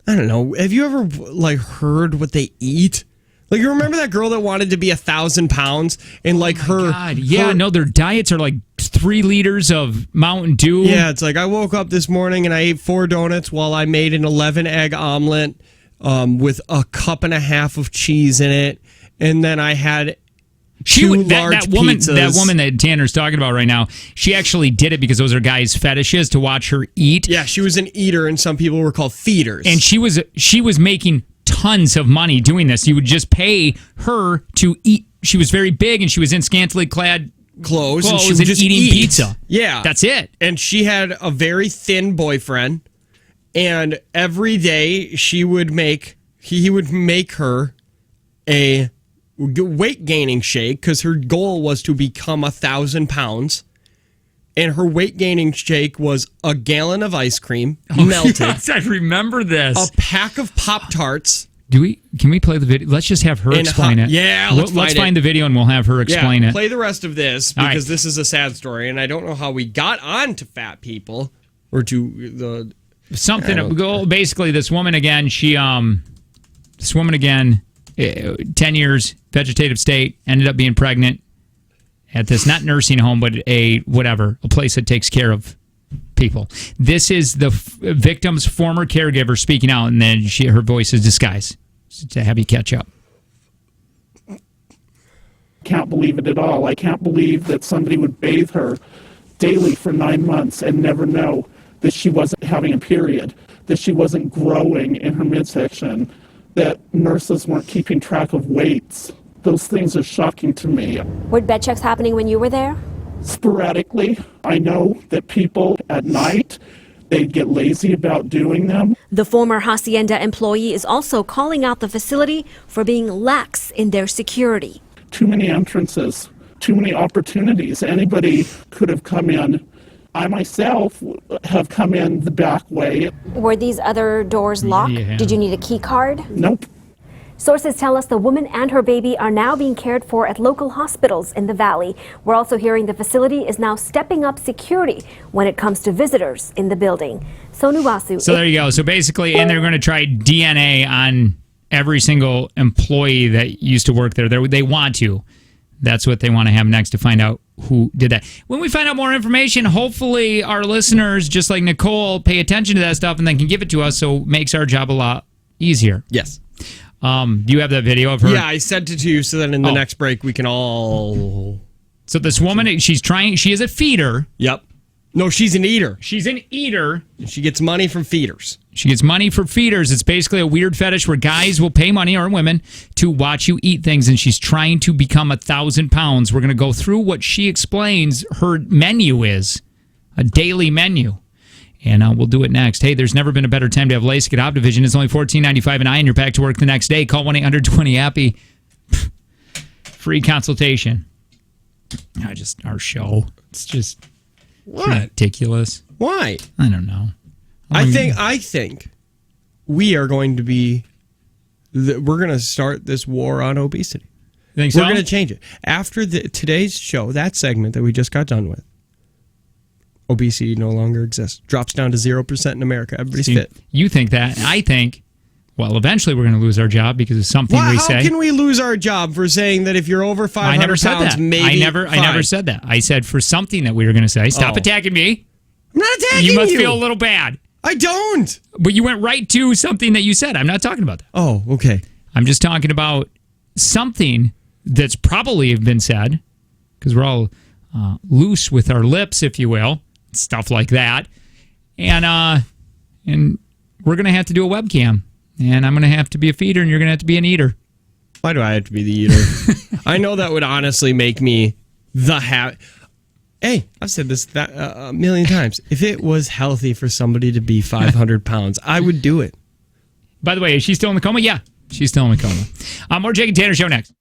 don't know. Have you ever heard what they eat? You remember that girl that wanted to be 1,000 pounds and her? God, yeah. No, their diets are 3 liters of Mountain Dew. Yeah, it's I woke up this morning and I ate 4 donuts while I made an 11-egg omelet with a cup and a half of cheese in it, and then I had. That woman that Tanner's talking about right now, she actually did it because those are guys' fetishes to watch her eat. Yeah, she was an eater, and some people were called feeders. And she was making tons of money doing this. You would just pay her to eat. She was very big, and she was in scantily clad clothes and she was just eating pizza. Yeah, that's it. And she had a very thin boyfriend, and every day he would make her a weight gaining shake because her goal was to become 1,000 pounds, and her weight gaining shake was a gallon of ice cream melted. Yes, I remember this. A pack of Pop-Tarts. Can we play the video? Let's just have her explain it. Yeah, let's find the video and we'll have her explain it. Play the rest of this because this is a sad story, and I don't know how we got on to fat people or to the something. Basically, this woman again. 10 years, vegetative state, ended up being pregnant at this, not nursing home, but a place that takes care of people. This is the victim's former caregiver speaking out, and then her voice is disguised to have you catch up. Can't believe it at all. I can't believe that somebody would bathe her daily for 9 months and never know that she wasn't having a period, that she wasn't growing in her midsection, that nurses weren't keeping track of weights. Those things are shocking to me. Were bed checks happening when you were there? Sporadically. I know that people at night, they'd get lazy about doing them. The former Hacienda employee is also calling out the facility for being lax in their security. Too many entrances, too many opportunities. Anybody could have come in. I myself have come in the back way. Were these other doors locked? Yeah. Did you need a key card? Nope. Sources tell us the woman and her baby are now being cared for at local hospitals in the valley. We're also hearing the facility is now stepping up security when it comes to visitors in the building. Sonu Basu. So there you go. So basically, and they're going to try DNA on every single employee that used to work there. They want to. That's what they want to have next, to find out who did that. When we find out more information, hopefully our listeners, just like Nicole, pay attention to that stuff and then can give it to us, so it makes our job a lot easier. Yes. Do you have that video of her? Yeah, I sent it to you so that in the next break we can all... So this woman, she is a feeder. Yep. No, she's an eater. She's an eater. She gets money from feeders. She gets money for feeders. It's basically a weird fetish where guys will pay money, or women, to watch you eat things, and she's trying to become 1,000 pounds. We're going to go through what she explains her menu is, a daily menu. And we'll do it next. Hey, there's never been a better time to have LASIK at Optivision. It's only $14.95 an eye, and you're back to work the next day. Call 1-800-20-HAPPY. Free consultation. Our show. It's just ridiculous. Why? I don't know. I think we are going to be... we're going to start this war on obesity. Think so? We're going to change it. After today's show, that segment that we just got done with, obesity no longer exists. Drops down to 0% in America. Everybody's fit. You think that. I think, well, eventually we're going to lose our job because of something we say. How can we lose our job for saying that if you're over 500 I never said pounds, that. maybe I never said that. I said for something that we were going to say. Stop attacking me. I'm not attacking you. You must feel a little bad. I don't. But you went right to something that you said. I'm not talking about that. Oh, okay. I'm just talking about something that's probably been said, because we're all loose with our lips, if you will. Stuff like that, and we're gonna have to do a webcam, and I'm gonna have to be a feeder, and you're gonna have to be an eater. Why do I have to be the eater? I know that would honestly make me the Hey, I've said this a million times. If it was healthy for somebody to be 500 pounds, I would do it. By the way, is she still in the coma? Yeah, she's still in the coma. More Jake and Tanner show next.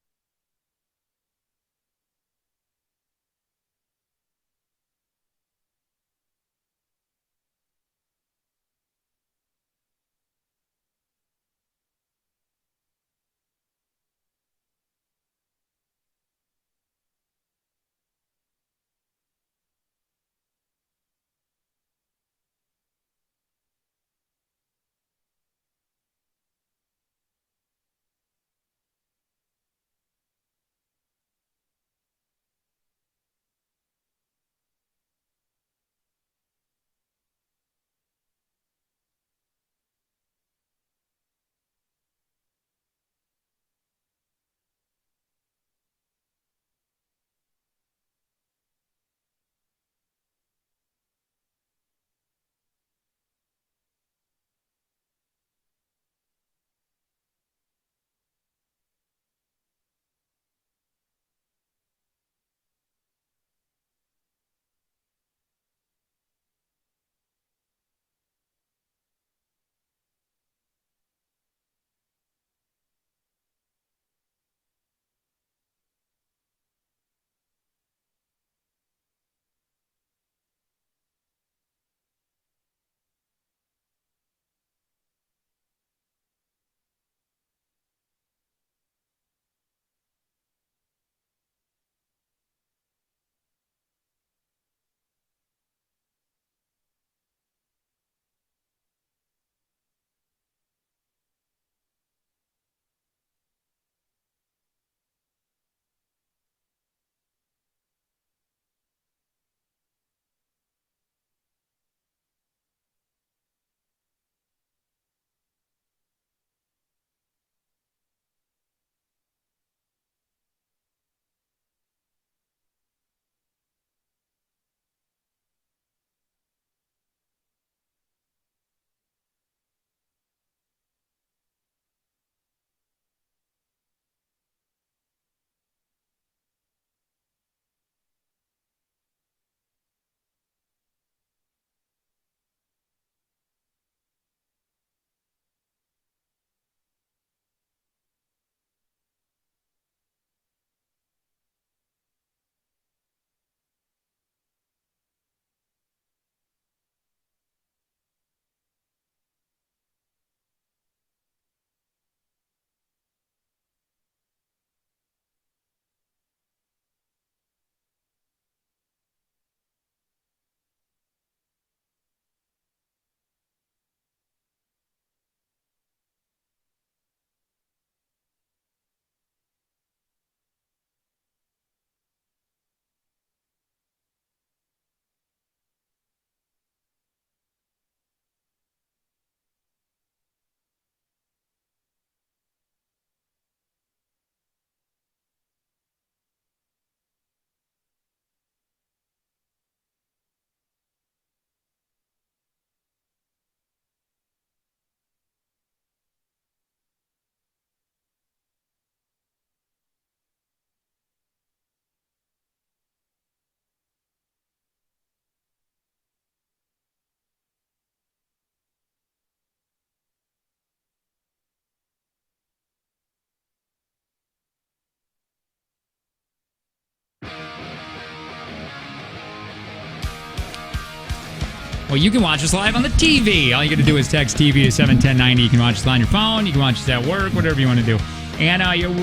Well, you can watch us live on the TV. All you got to do is text TV to 71090. You can watch us on your phone. You can watch us at work, whatever you want to do. And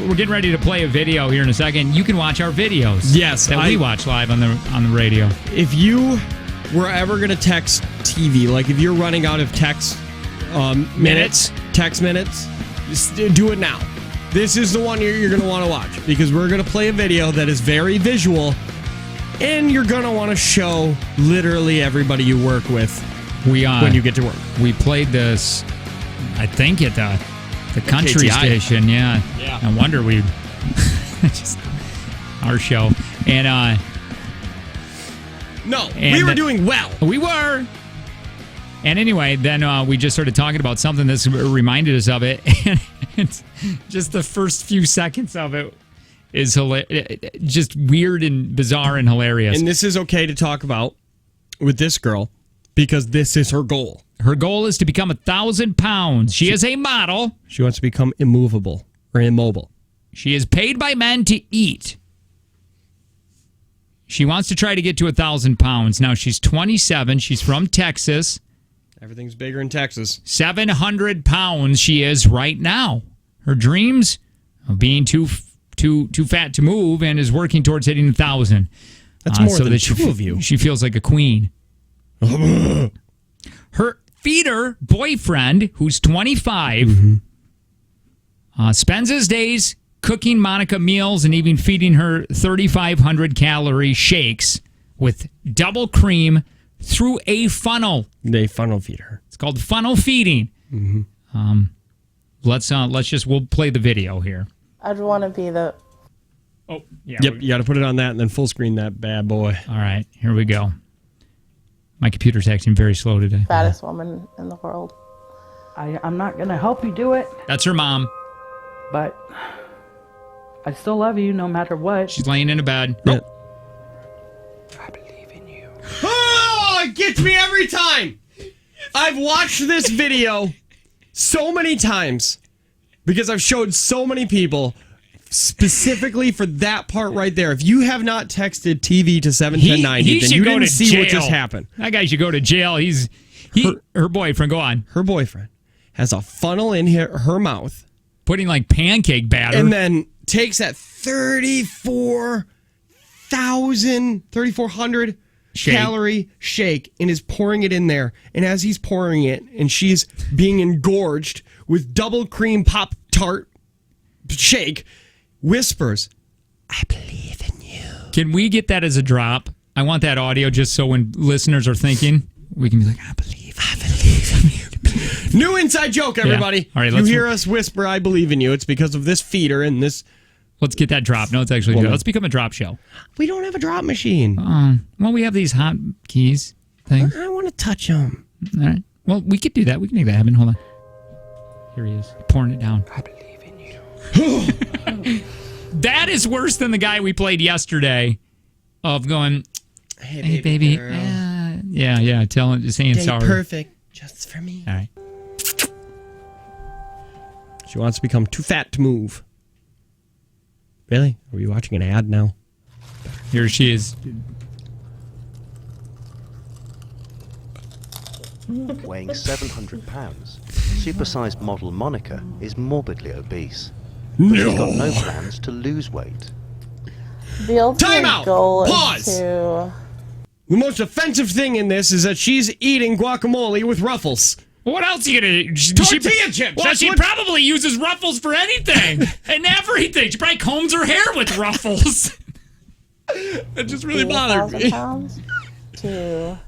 we're getting ready to play a video here in a second. You can watch our videos. Yes, that we watch live on the radio. If you were ever going to text TV, like if you're running out of text text minutes, just do it now. This is the one you're going to want to watch because we're going to play a video that is very visual, and you're going to want to show literally everybody you work with when you get to work. We played this, I think, at the country KTI station. Yeah. No wonder we just our show. And we were doing well. We were. And anyway, then we just started talking about something that's reminded us of it. And it's just the first few seconds of it is just weird and bizarre and hilarious. And this is okay to talk about with this girl because this is her goal. Her goal is to become 1,000 pounds. She is a model. She wants to become immovable or immobile. She is paid by men to eat. She wants to try to get to 1,000 pounds. Now, she's 27. She's from Texas. Everything's bigger in Texas. 700 pounds she is right now. Her dreams of being too fat to move and is working towards hitting 1,000. That's more than two of you. She feels like a queen. Her feeder boyfriend, who's 25, spends his days cooking Monica meals and even feeding her 3,500 calorie shakes with double cream through a funnel. They funnel feed her. It's called funnel feeding. We'll play the video here. I'd want to be the... Oh, yeah. Yep, you got to put it on that and then full screen that bad boy. All right, here we go. My computer's acting very slow today. Fattest woman in the world. I'm not going to help you do it. That's her mom. But I still love you no matter what. She's laying in a bed. Yeah. I believe in you. Oh, it gets me every time. I've watched this video so many times because I've showed so many people specifically for that part right there. If you have not texted TV to 71090, then you didn't see what just happened. That guy should go to jail. Her boyfriend, go on. Her boyfriend has a funnel in her mouth. Putting like pancake batter. And then takes that 3,400 calorie shake and is pouring it in there. And as he's pouring it and she's being engorged with double cream Pop-Tart shake, whispers, I believe in you. Can we get that as a drop? I want that audio just so when listeners are thinking, we can be like, I believe in you. New inside joke, everybody. Yeah. All right, you hear us whisper, I believe in you. It's because of this feeder and this. Let's get that drop. No, it's actually good. Let's become a drop show. We don't have a drop machine. Well, we have these hot keys things. I want to touch them. All right. Well, we could do that. We can make that happen. Hold on. Here he is, pouring it down. I believe in you. That is worse than the guy we played yesterday of going, hey baby. Yeah, saying sorry. Perfect. Just for me. All right. She wants to become too fat to move. Really? Are we watching an ad now? Here she is. Weighing 700 pounds, supersized model Monica is morbidly obese. But she's got no plans to lose weight. The ultimate goal Pause. is to... The most offensive thing in this is that she's eating guacamole with Ruffles. What else are you gonna do? Tortilla chips. Well, she probably uses Ruffles for anything and everything. She probably combs her hair with Ruffles. That just really bothered me. 1,000 pounds to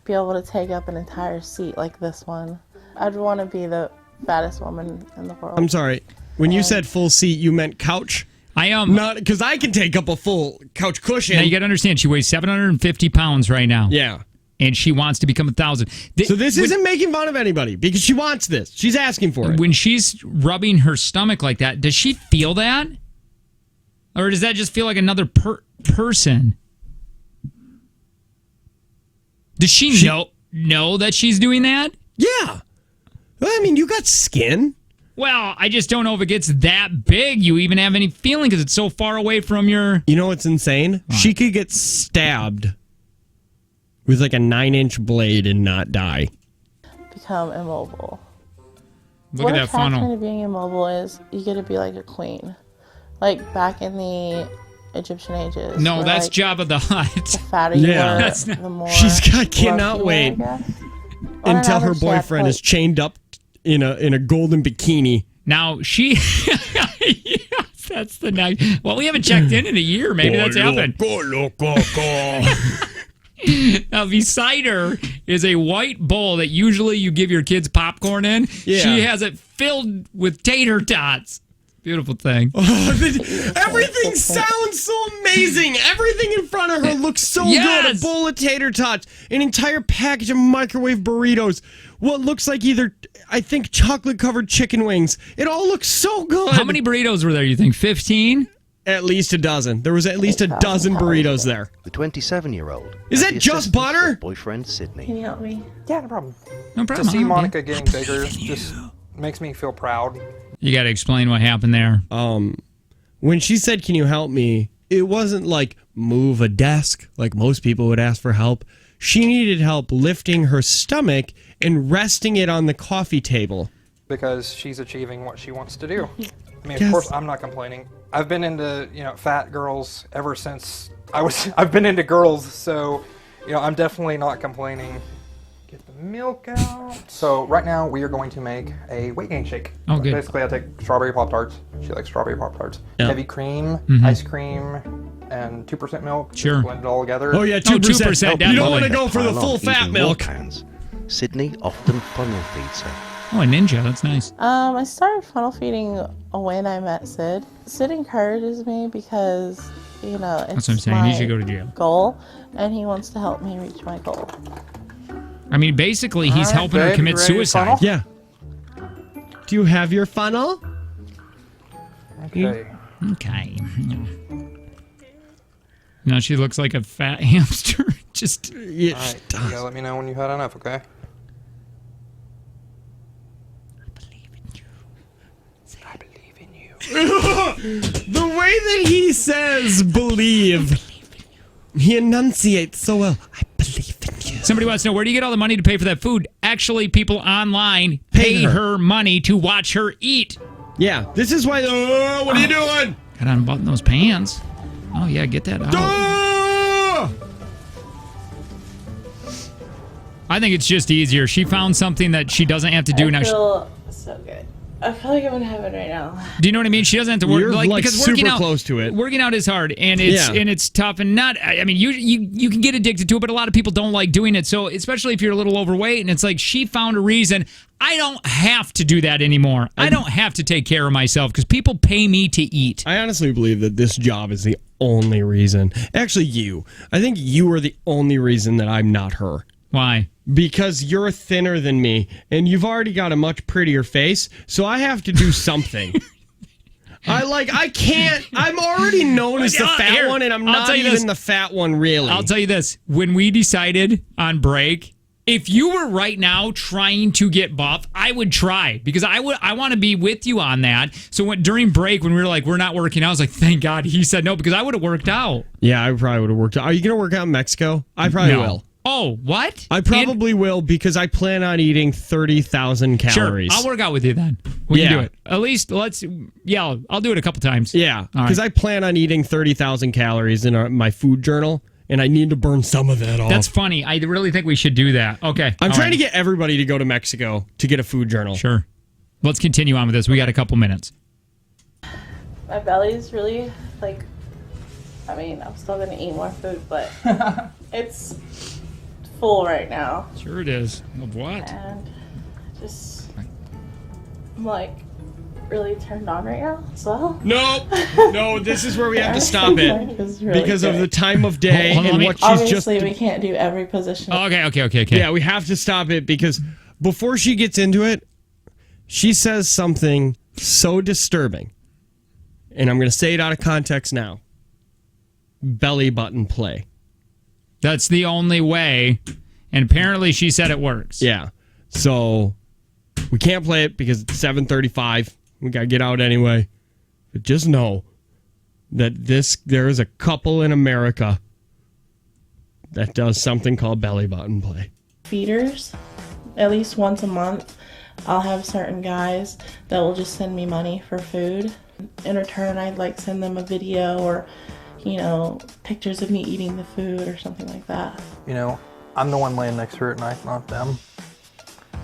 be able to take up an entire seat like this one. I'd want to be the fattest woman in the world. I'm sorry. When you said full seat, you meant couch? I am. Not because I can take up a full couch cushion. Now you got to understand, she weighs 750 pounds right now. Yeah. And she wants to become 1,000. So this isn't making fun of anybody because she wants this. She's asking for it. When she's rubbing her stomach like that, does she feel that? Or does that just feel like another person? Does she know that she's doing that? Yeah. Well, I mean, you got skin. Well, I just don't know if it gets that big. You even have any feeling because it's so far away from your... You know what's insane? She could get stabbed with like a 9-inch blade and not die. Become immobile. Look at that funnel. What attracts me to being immobile is you get to be like a queen. Like back in the Egyptian ages. No, that's like, Jabba the Hutt. The fatter you were, the more cannot wait until her boyfriend is chained up in a golden bikini. Now she yes, that's the next. Well, we haven't checked in a year. Maybe that's happened. Now beside her is a white bowl that usually you give your kids popcorn in. Yeah. She has it filled with tater tots. Beautiful thing. Everything sounds so amazing. Everything in front of her looks so good. A bowl of tater tots, an entire package of microwave burritos, what looks like either, I think, chocolate-covered chicken wings. It all looks so good. How many burritos were there, you think? 15? At least a dozen. There was at least a dozen burritos there. The 27-year-old. Is that just butter? Boyfriend Sydney. Can you help me? Yeah, no problem. No problem. To see Monica getting bigger just makes me feel proud. You got to explain what happened there. When she said, "Can you help me?" it wasn't like move a desk like most people would ask for help. She needed help lifting her stomach and resting it on the coffee table. Because she's achieving what she wants to do. I mean, of course, I'm not complaining. I've been into, fat girls ever since I've been into girls, so, I'm definitely not complaining. Get the milk out. So right now we are going to make a weight gain shake. Oh, good. Basically, I take strawberry Pop-Tarts. She likes strawberry Pop-Tarts. Yeah. Heavy cream, ice cream, and 2% milk. Sure. Blend it all together. Oh, yeah, 2%. 2%, definitely. You don't want to go for the full fat milk. Sydney often funnel feeds her. Oh, a ninja. That's nice. I started funnel feeding when I met Sid. Sid encourages me because, it's That's what I'm saying. He should go to jail. Goal, and he wants to help me reach my goal. I mean, basically, he's helping her babe, commit you ready to suicide. funnel? Yeah. Do you have your funnel? Okay. Okay. Now she looks like a fat hamster. Just All right. You gotta let me know when you've had enough, okay? I believe in you. The way that he says believe, he enunciates so well. I believe in you. Somebody wants to know, where do you get all the money to pay for that food? Actually, people online pay her money to watch her eat. Yeah, this is why. What are you doing? Gotta unbutton those pants. Oh, yeah, get that out. I think it's just easier. She found something that she doesn't have to do now. I feel so good. I feel like I'm in heaven right now. Do you know what I mean? She doesn't have to work. You're like because super working out, close to it. Working out is hard, and it's tough, and not. I mean, you can get addicted to it, but a lot of people don't like doing it. So especially if you're a little overweight, and it's like she found a reason. I don't have to do that anymore. I don't have to take care of myself because people pay me to eat. I honestly believe that this job is the only reason. Actually, you. I think you are the only reason that I'm not her. Why? Because you're thinner than me, and you've already got a much prettier face, so I have to do something. I can't. I'm already known as the fat one, and I'm not even the fat one, really. I'll tell you this. When we decided on break, if you were right now trying to get buff, I would try because I want to be with you on that. So during break, when we were like, we're not working out, I was like, thank God he said no because I would have worked out. Yeah, I probably would have worked out. Are you going to work out in Mexico? I probably will. Oh, what? I probably will because I plan on eating 30,000 calories. Sure, I'll work out with you then. We can do it. At least I'll do it a couple times. Yeah, because I plan on eating 30,000 calories in my food journal, and I need to burn some of that off. That's funny. I really think we should do that. Okay. I'm trying to get everybody to go to Mexico to get a food journal. Sure. Let's continue on with this. We got a couple minutes. My belly's really, I'm still going to eat more food, but it's full right now. Sure it is. Of what? And I'm really turned on right now as well. No, this is where we have to stop it because of the time of day and what she's Obviously, we can't do every position. Okay. Yeah, we have to stop it because before she gets into it, she says something so disturbing, and I'm going to say it out of context now. Belly button play. That's the only way, and apparently she said it works. Yeah, so we can't play it because it's 7:35. We got to get out anyway. But just know that there is a couple in America that does something called belly button play. Feeders, at least once a month, I'll have certain guys that will just send me money for food. In return, I'd like send them a video or, pictures of me eating the food or something like that. I'm the one laying next to her at night, not them.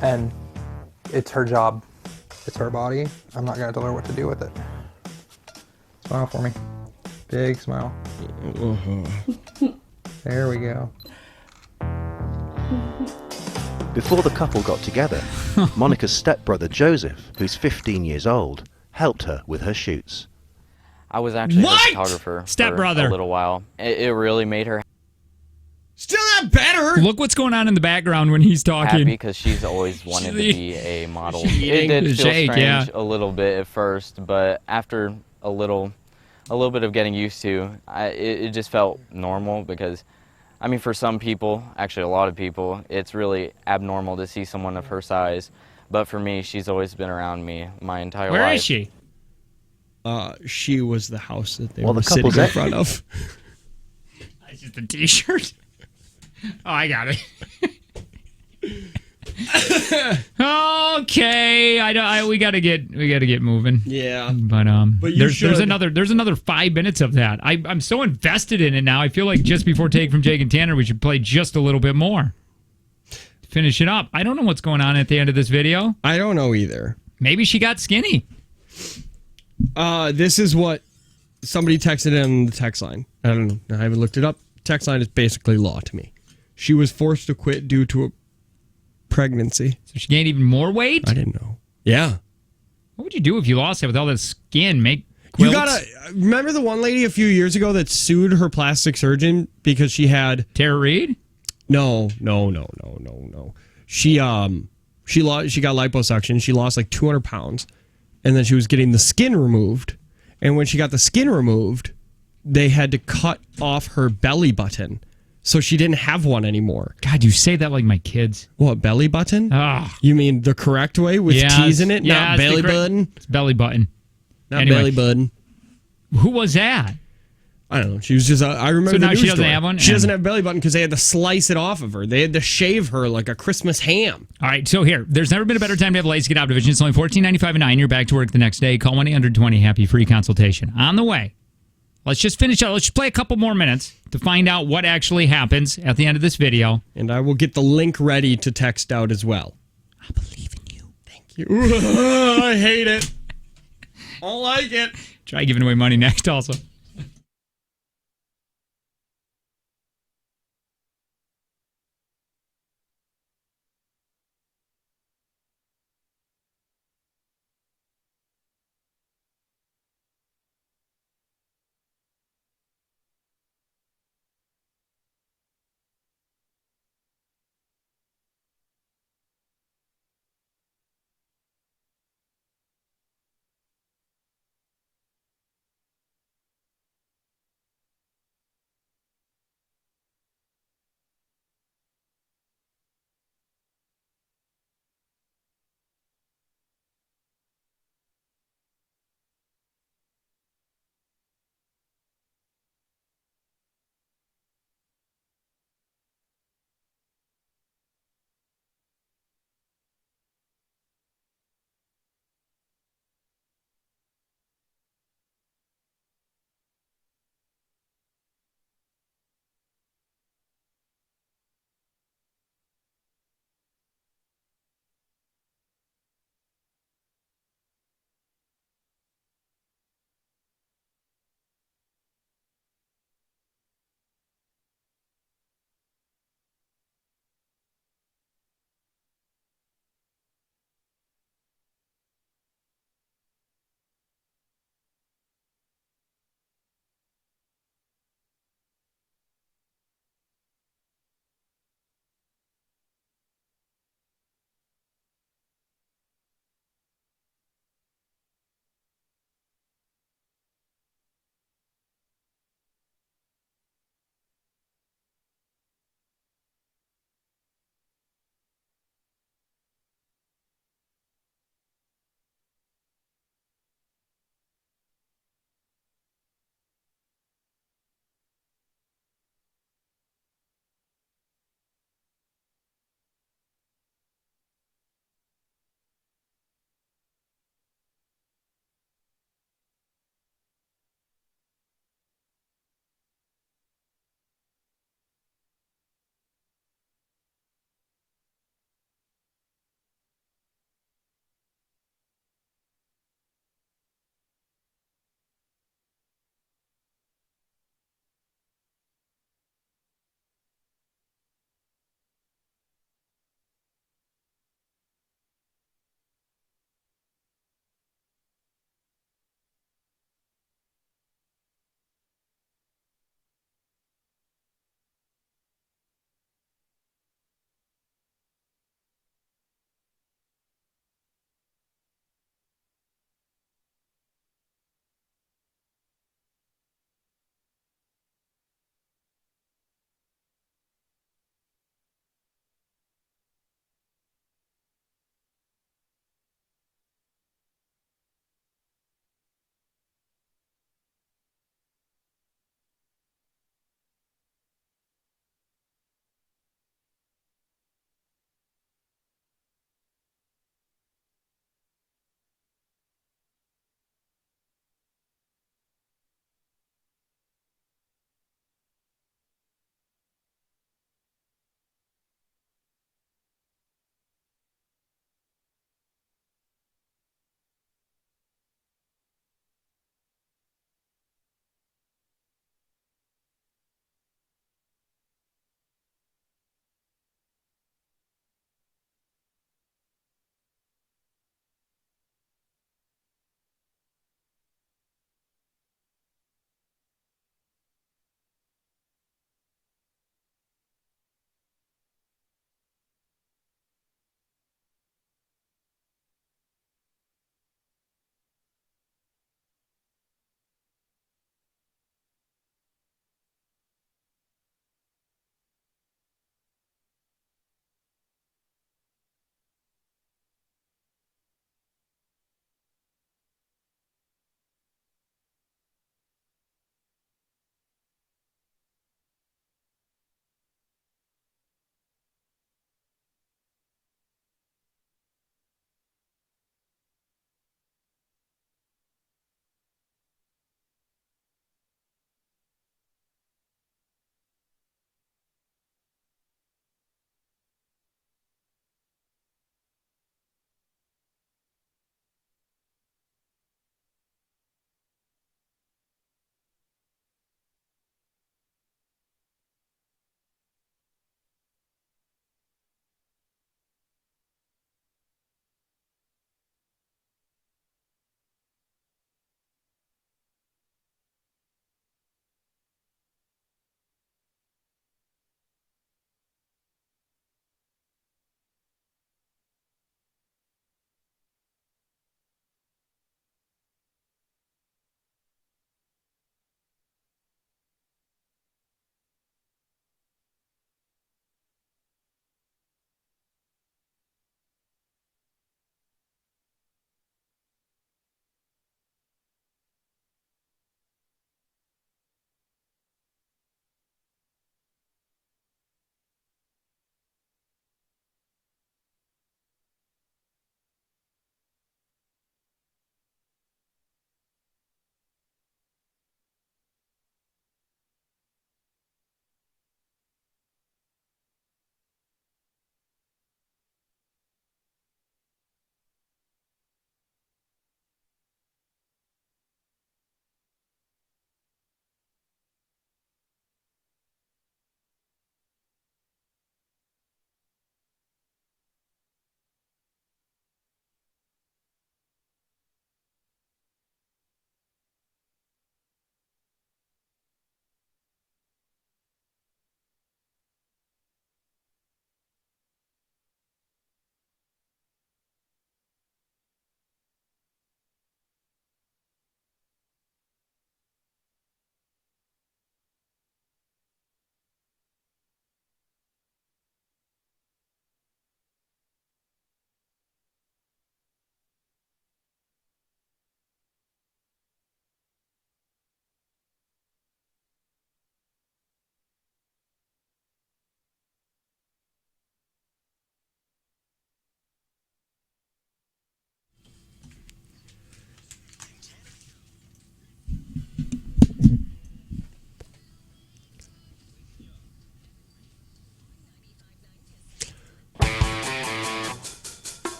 And it's her job. It's her body. I'm not going to tell her what to do with it. Smile for me. Big smile. There we go. Before the couple got together, Monica's stepbrother Joseph, who's 15 years old, helped her with her shoots. I was actually What? a photographer Stepbrother. for a little while. It really made her Still not better. Look what's going on in the background when he's talking. happy because she's always wanted to be a model. It did feel Shake, strange yeah. a little bit at first, but after a little bit of getting used to, it just felt normal because, for some people, actually a lot of people, it's really abnormal to see someone of her size. But for me, she's always been around me my entire life. Where is she? She was the house that they Well, were the sitting couple's in at- front of. It's just a t-shirt. Oh, I got it. Okay, we gotta get moving. Yeah, but you there's should. another 5 minutes of that. I'm so invested in it now. I feel like just before Take from Jake and Tanner, we should play just a little bit more. Finish it up. I don't know what's going on at the end of this video. I don't know either. Maybe she got skinny. This is what somebody texted in the text line. I don't know. I haven't looked it up. Text line is basically law to me. She was forced to quit due to a pregnancy. So she gained even more weight? I didn't know. Yeah. What would you do if you lost it with all that skin? Make quilts? You gotta remember the one lady a few years ago that sued her plastic surgeon because she had Tara Reid? No. She got liposuction. She lost like 200 pounds, and then she was getting the skin removed. And when she got the skin removed, they had to cut off her belly button, so she didn't have one anymore. God, you say that like my kids. What, belly button? Ah. You mean the correct way with T's in it, not belly button? It's belly button. Not belly button. Who was that? I don't know. She was just. I remember. So the now news she doesn't story. have one? She doesn't have belly button because they had to slice it off of her. They had to shave her like a Christmas ham. All right, so here, there's never been a better time to have lights get out division. It's only $14.95 a night. You're back to work the next day. Call 1-800-20-HAPPY, free consultation. On the way. Let's just finish up. Let's just play a couple more minutes to find out what actually happens at the end of this video. And I will get the link ready to text out as well. I believe in you. Thank you. I hate it. I don't like it. Try giving away money next also.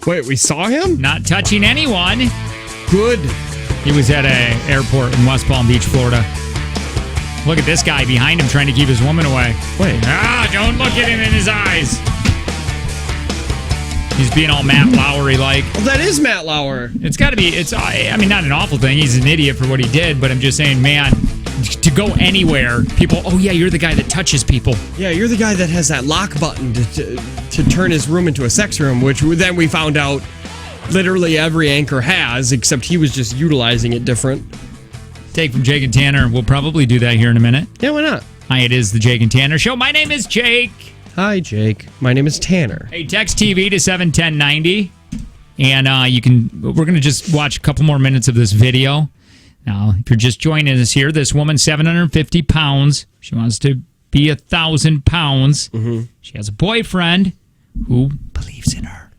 Wait, we saw him? Not touching anyone. Good. He was at an airport in West Palm Beach, Florida. Look at this guy behind him trying to keep his woman away. Wait. Don't look at him in his eyes. He's being all Matt Lauer-like. Well, that is Matt Lauer. It's got to be, not an awful thing. He's an idiot for what he did, but I'm just saying, man, to go anywhere, people, oh yeah, you're the guy that touches people. Yeah, you're the guy that has that lock button to turn his room into a sex room, which then we found out literally every anchor has, except he was just utilizing it different. Take from Jake and Tanner. We'll probably do that here in a minute. Yeah, why not? Hi, it is the Jake and Tanner Show. My name is Jake. Hi, Jake. My name is Tanner. Hey, text TV to 71090, and we're going to just watch a couple more minutes of this video. Now, if you're just joining us here, this woman, 750 pounds. She wants to be 1,000 pounds. Mm-hmm. She has a boyfriend who believes in her.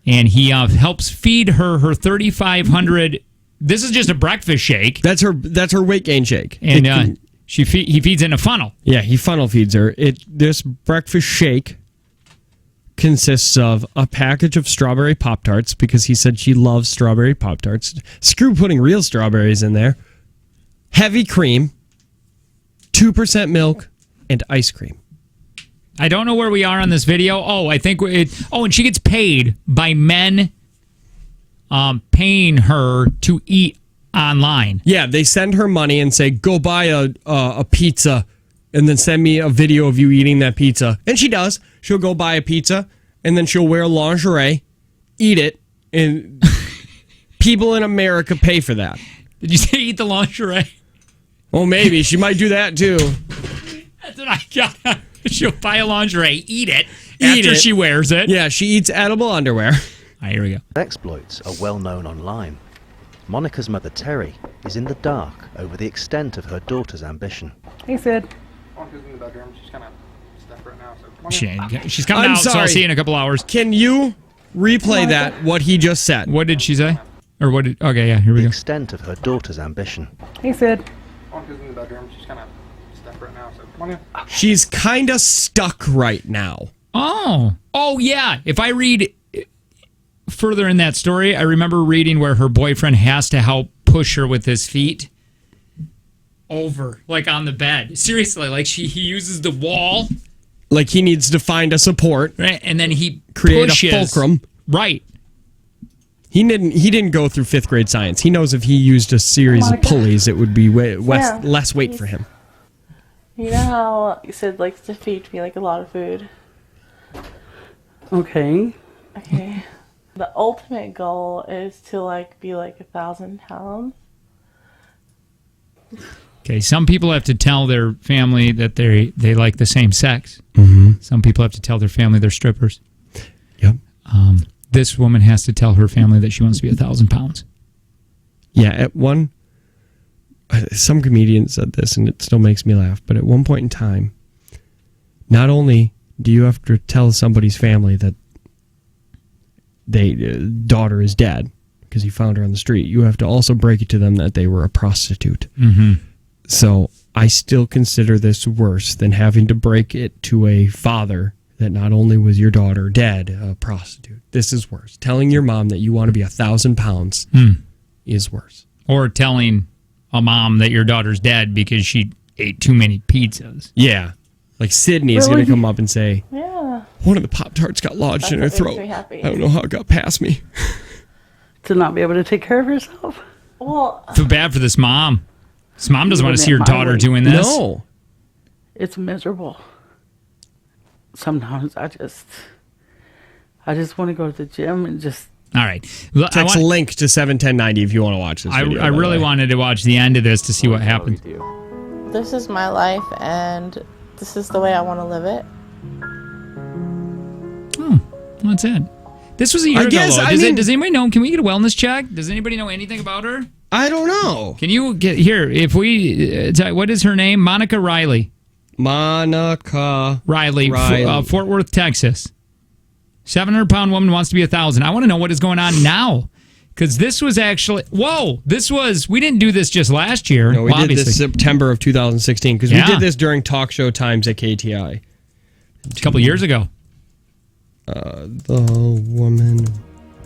And he helps feed her 3,500. This is just a breakfast shake. That's her weight gain shake. And he feeds in a funnel. Yeah, he funnel feeds her. This breakfast shake consists of a package of strawberry Pop-Tarts, because he said she loves strawberry Pop-Tarts. Screw putting real strawberries in there. Heavy cream, 2% milk, and ice cream. I don't know where we are on this video. And she gets paid by men paying her to eat online. Yeah, they send her money and say, go buy a pizza and then send me a video of you eating that pizza. And she does. She'll go buy a pizza and then she'll wear lingerie, eat it, and people in America pay for that. Did you say eat the lingerie? Oh, maybe. She might do that too. That's what I got. She'll buy a lingerie, eat it after she wears it. Yeah, she eats edible underwear. All right, here we go. Exploits are well known online. Monica's mother, Terry, is in the dark over the extent of her daughter's ambition. Hey, Sid. Monica's in the bedroom. She's kind of stuck right now. She's coming out, so I'll see you in a couple hours. Can you replay what he just said? What did she say? Okay, yeah, here we go. The extent of her daughter's ambition. Hey, Sid. Monica's in the bedroom. She's kind of stuck right now. So she's kind of stuck right now. Oh, yeah. If I read further in that story, I remember reading where her boyfriend has to help push her with his feet over, like on the bed. Seriously, like he uses the wall. Like he needs to find a support. Right, and then he pushes. A fulcrum. Right. He didn't go through 5th grade science. He knows if he used a series of pulleys, it would be less weight for him. You know how Sid likes to feed me like a lot of food? Okay. The ultimate goal is to be 1,000 pounds. Okay, some people have to tell their family that they like the same sex. Mm-hmm. Some people have to tell their family they're strippers. Yep. This woman has to tell her family that she wants to be 1,000 pounds. Yeah, some comedian said this, and it still makes me laugh, but at one point in time, not only do you have to tell somebody's family that daughter is dead because you found her on the street, you have to also break it to them that they were a prostitute. Mm-hmm. So I still consider this worse than having to break it to a father that not only was your daughter dead, a prostitute. This is worse. Telling your mom that you want to be 1,000 pounds is worse. Or telling a mom that your daughter's dead because she ate too many pizzas. Yeah. Like Sydney is going to come up and say, yeah, one of the Pop-Tarts got lodged in her throat. I don't know how it got past me. To not be able to take care of herself? Well, I feel bad for this mom. This mom doesn't want to see her daughter doing this. No. It's miserable. Sometimes I just want to go to the gym and just... All right. Text link to 71090 if you want to watch this video. I really wanted to watch the end of this to see what happened. this is my life and this is the way I want to live it. That's it. This was a year ago. Does anybody know? Can we get a wellness check? Does anybody know anything about her? I don't know. Can you get here? If we, what is her name? Monica Riley. Monica Riley. Fort Worth, Texas. 700-pound woman wants to be 1,000. I want to know what is going on now. Because this was actually, we didn't do this just last year. No, we did this September of 2016. Because we did this during talk show times at KTI. A couple years ago. The woman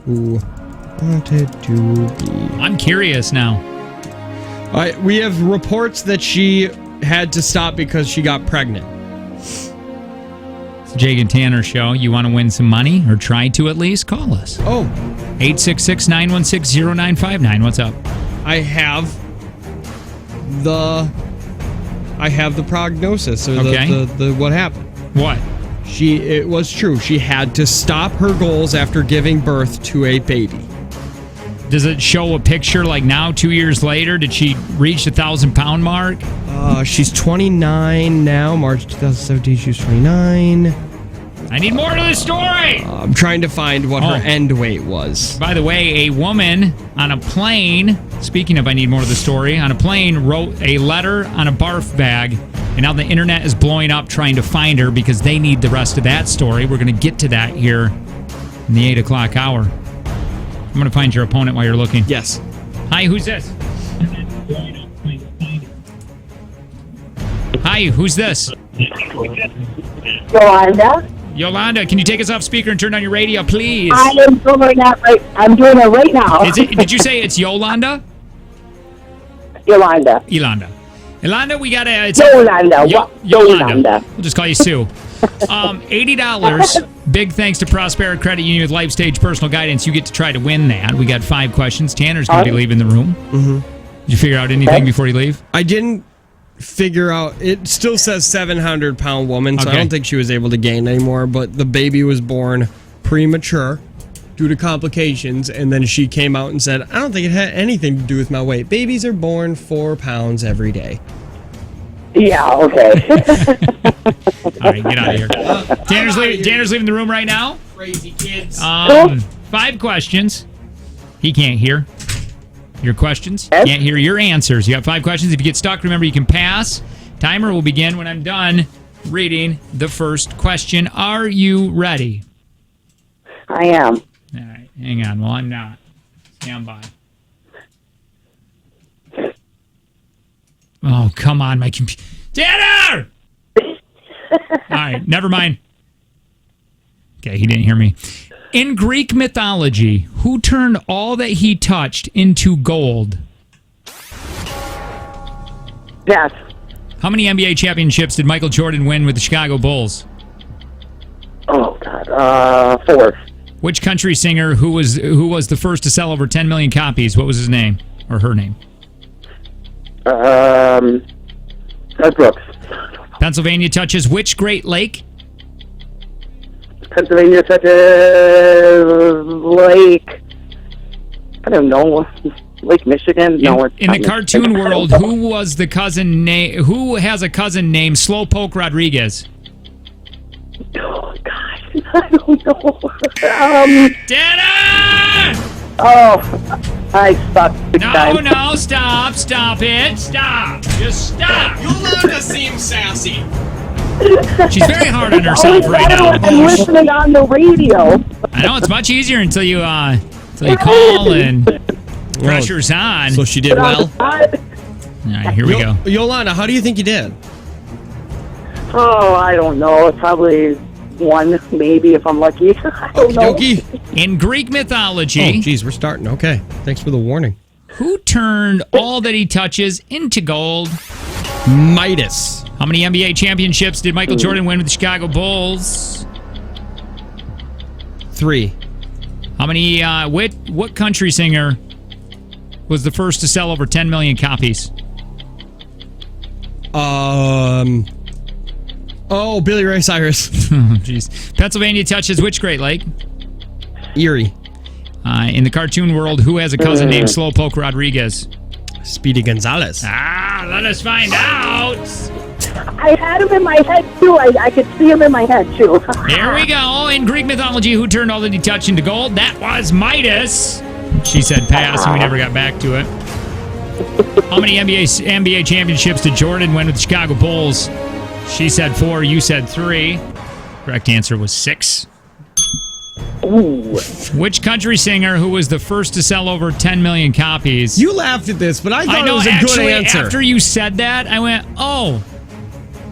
who wanted to be. I'm curious now. All right, we have reports that she had to stop because she got pregnant. It's the Jake and Tanner Show. You want to win some money, or try to at least? Call us. Oh. 866-916-0959. What's up? I have the prognosis, or the what happened. What? It was true. She had to stop her goals after giving birth to a baby. Does it show a picture like now, 2 years later? Did she reach the 1,000-pound mark? She's 29 now. March 2017, she was 29. I need more to the story! I'm trying to find what her end weight was. By the way, a woman on a plane, speaking of I need more to the story, on a plane wrote a letter on a barf bag, and now the internet is blowing up trying to find her because they need the rest of that story. We're going to get to that here in the 8 o'clock hour. I'm going to find your opponent while you're looking. Yes. Hi, who's this? Hi, who's this? Yolanda. Yolanda, can you take us off speaker and turn on your radio, please? I am doing that I'm doing it right now. Did you say it's Yolanda? Yolanda. Yolanda, we got a... Yolanda. Yolanda. We'll just call you Sue. $80. Big thanks to Prosperity Credit Union with Life Stage Personal Guidance. You get to try to win that. We got 5 questions. Tanner's going to be leaving the room. Mm-hmm. Did you figure out anything before you leave? I didn't figure out. It still says 700-pound woman, so I don't think she was able to gain anymore, but the baby was born premature due to complications, and then she came out and said, I don't think it had anything to do with my weight. Babies are born 4 pounds every day. Yeah, okay. All right, get out of here. Tanner's leaving the room right now. Crazy kids. 5 questions. He can't hear your questions. Can't hear your answers. You got 5 questions. If you get stuck, remember you can pass. Timer will begin when I'm done reading the first question. Are you ready? I am. All right, hang on. Well, I'm not. Stand by. Oh, come on, my computer. Tanner! All right, never mind. Okay, he didn't hear me. In Greek mythology, who turned all that he touched into gold? Yes. How many NBA championships did Michael Jordan win with the Chicago Bulls? Oh, God. 4. Which country singer who was the first to sell over 10 million copies? What was his name? Or her name? Brooks. Pennsylvania touches which Great Lake? Pennsylvania touches Lake. I don't know. Lake Michigan? No, it's in the cartoon world, who has a cousin named Slowpoke Rodriguez? Oh, gosh. I don't know. Tanner! Oh, I suck. No, stop it. Stop. Just stop. Yolanda seems sassy. She's very hard on herself right now. I'm listening on the radio. I know, it's much easier until you call and pressure's on. So she did well. All right, here we go. Yolanda, how do you think you did? Oh, I don't know. It's probably 1, maybe, if I'm lucky. I don't know. In Greek mythology... Oh, geez, we're starting. Okay. Thanks for the warning. Who turned all that he touches into gold? Midas. How many NBA championships did Michael Jordan win with the Chicago Bulls? 3. How many... what country singer was the first to sell over 10 million copies? Oh, Billy Ray Cyrus. Jeez. Pennsylvania touches which Great Lake? Erie. In the cartoon world, who has a cousin named Slowpoke Rodriguez? Speedy Gonzalez. Let us find out. I had him in my head, too. I could see him in my head, too. Here we go. In Greek mythology, who turned all that he touched into gold? That was Midas. She said pass, and we never got back to it. How many NBA championships did Jordan win with the Chicago Bulls? She said 4, you said 3. Correct answer was 6. Ooh. Which country singer who was the first to sell over 10 million copies? You laughed at this, but I thought it was a good answer. After you said that, I went, oh.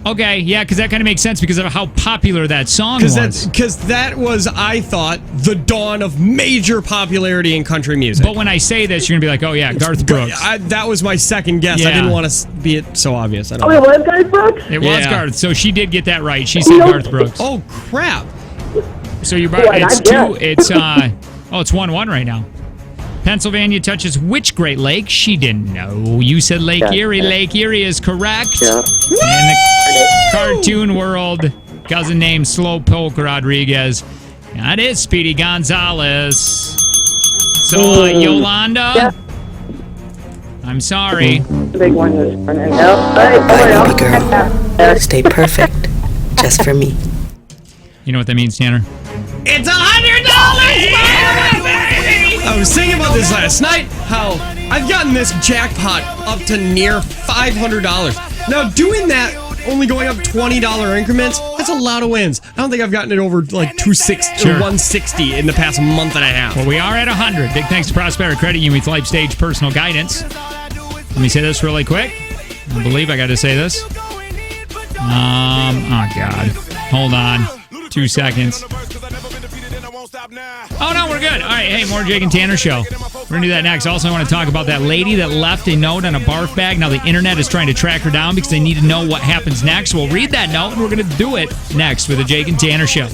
Okay, yeah, because that kind of makes sense because of how popular that song was. Because that was, I thought, the dawn of major popularity in country music. But when I say this, you're going to be like, oh, yeah, Garth Brooks. That was my second guess. Yeah. I didn't want to be it so obvious. It was Garth Brooks? It was Garth, so she did get that right. She said Garth Brooks. Oh, crap. So you're it's 1-1 right now. Pennsylvania touches which Great Lake? She didn't know. You said Lake Erie. Lake Erie is correct. Yeah. In the cartoon world, cousin named Slowpoke Rodriguez. That is Speedy Gonzalez. So, Yolanda, Yeah. I'm sorry. The big one was running. Bye, girl. Stay perfect. Just for me. You know what that means, Tanner? It's $100! I was thinking about this last night, how I've gotten this jackpot up to near $500. Now, doing that, only going up $20 increments, that's a lot of wins. I don't think I've gotten it over like 260 or 160 in the past month and a half. Well, we are at 100. Big thanks to Prosperity Credit Union with Life Stage Personal Guidance. Let me say this really quick. I believe I got to say this. Oh, God. Hold on. 2 seconds. Oh, no, we're good. All right, hey, more Jake and Tanner show. We're going to do that next. Also, I want to talk about that lady that left a note on a barf bag. Now, the internet is trying to track her down because they need to know what happens next. We'll read that note, and we're going to do it next with the Jake and Tanner show.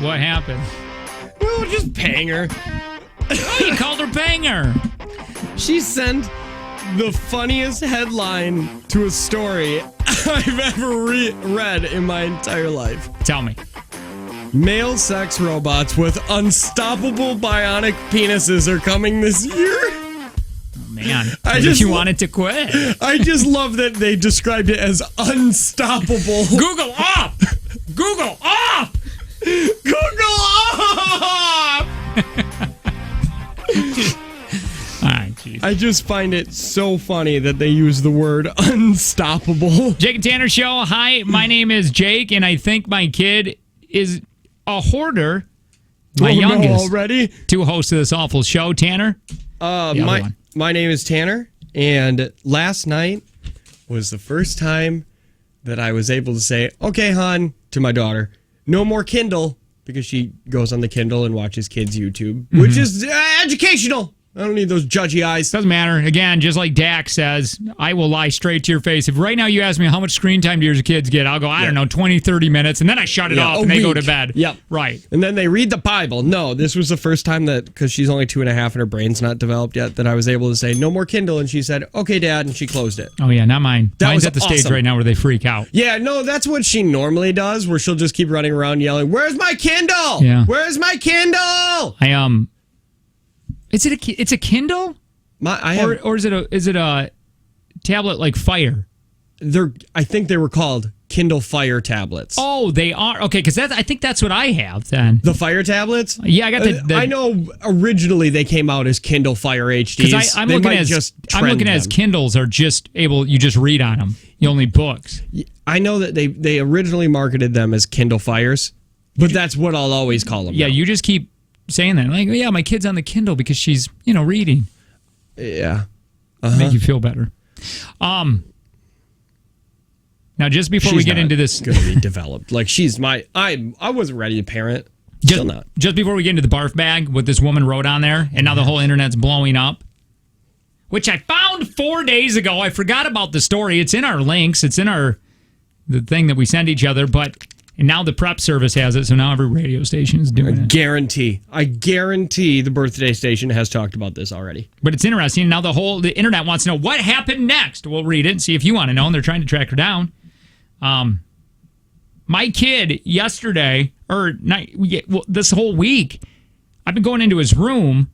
What happened? Well, just paying her. Oh, you called her banger. She sent the funniest headline to a story I've ever read in my entire life. Tell me. Male sex robots with unstoppable bionic penises are coming this year. Oh, man, you wanted to quit. I just love that they described it as unstoppable. Google off! Google off! Google off! All right, geez. I just find it so funny that they use the word unstoppable. Jake and Tanner Show. Hi, my name is Jake, and I think my kid is a hoarder. My youngest. No, already? To host of this awful show, Tanner. My name is Tanner, and last night was the first time that I was able to say, okay, hon, to my daughter, no more Kindle, because she goes on the Kindle and watches kids' YouTube, which is educational. I don't need those judgy eyes. Doesn't matter. Again, just like Dak says, I will lie straight to your face. If right now you ask me how much screen time do your kids get, I'll go, I don't know, 20, 30 minutes, and then I shut it off and they go to bed. Yep. Right. And then they read the Bible. No, this was the first time that, because she's only 2.5 and her brain's not developed yet, that I was able to say, no more Kindle. And she said, okay, Dad, and she closed it. Oh, yeah, not mine. That Mine's was at the awesome. stage right now where they freak out. Yeah, no, that's what she normally does, where she'll just keep running around yelling, where's my Kindle? Yeah. Where's my Kindle? It's a Kindle? Or is it a tablet like Fire? I think they were called Kindle Fire tablets. Oh, they are. Okay, because I think that's what I have then. The Fire tablets? Yeah, I got the I know originally they came out as Kindle Fire HDs. Because I'm looking at as Kindles are just you just read on them. You only books. I know that they originally marketed them as Kindle Fires, but that's what I'll always call them. Yeah, you just keep saying that. Like, yeah, my kid's on the Kindle because she's, reading. Yeah. Make you feel better. Now, just before we get into this, going to be developed. Like I wasn't ready to parent. Still not. Just before we get into the barf bag, what this woman wrote on there, and now the whole internet's blowing up, which I found 4 days ago. I forgot about the story. It's in our links. It's in the thing that we send each other, and now the prep service has it, so now every radio station is doing it. I guarantee the birthday station has talked about this already. But it's interesting. Now the internet wants to know what happened next. We'll read it and see if you want to know, and they're trying to track her down. My kid yesterday, this whole week, I've been going into his room,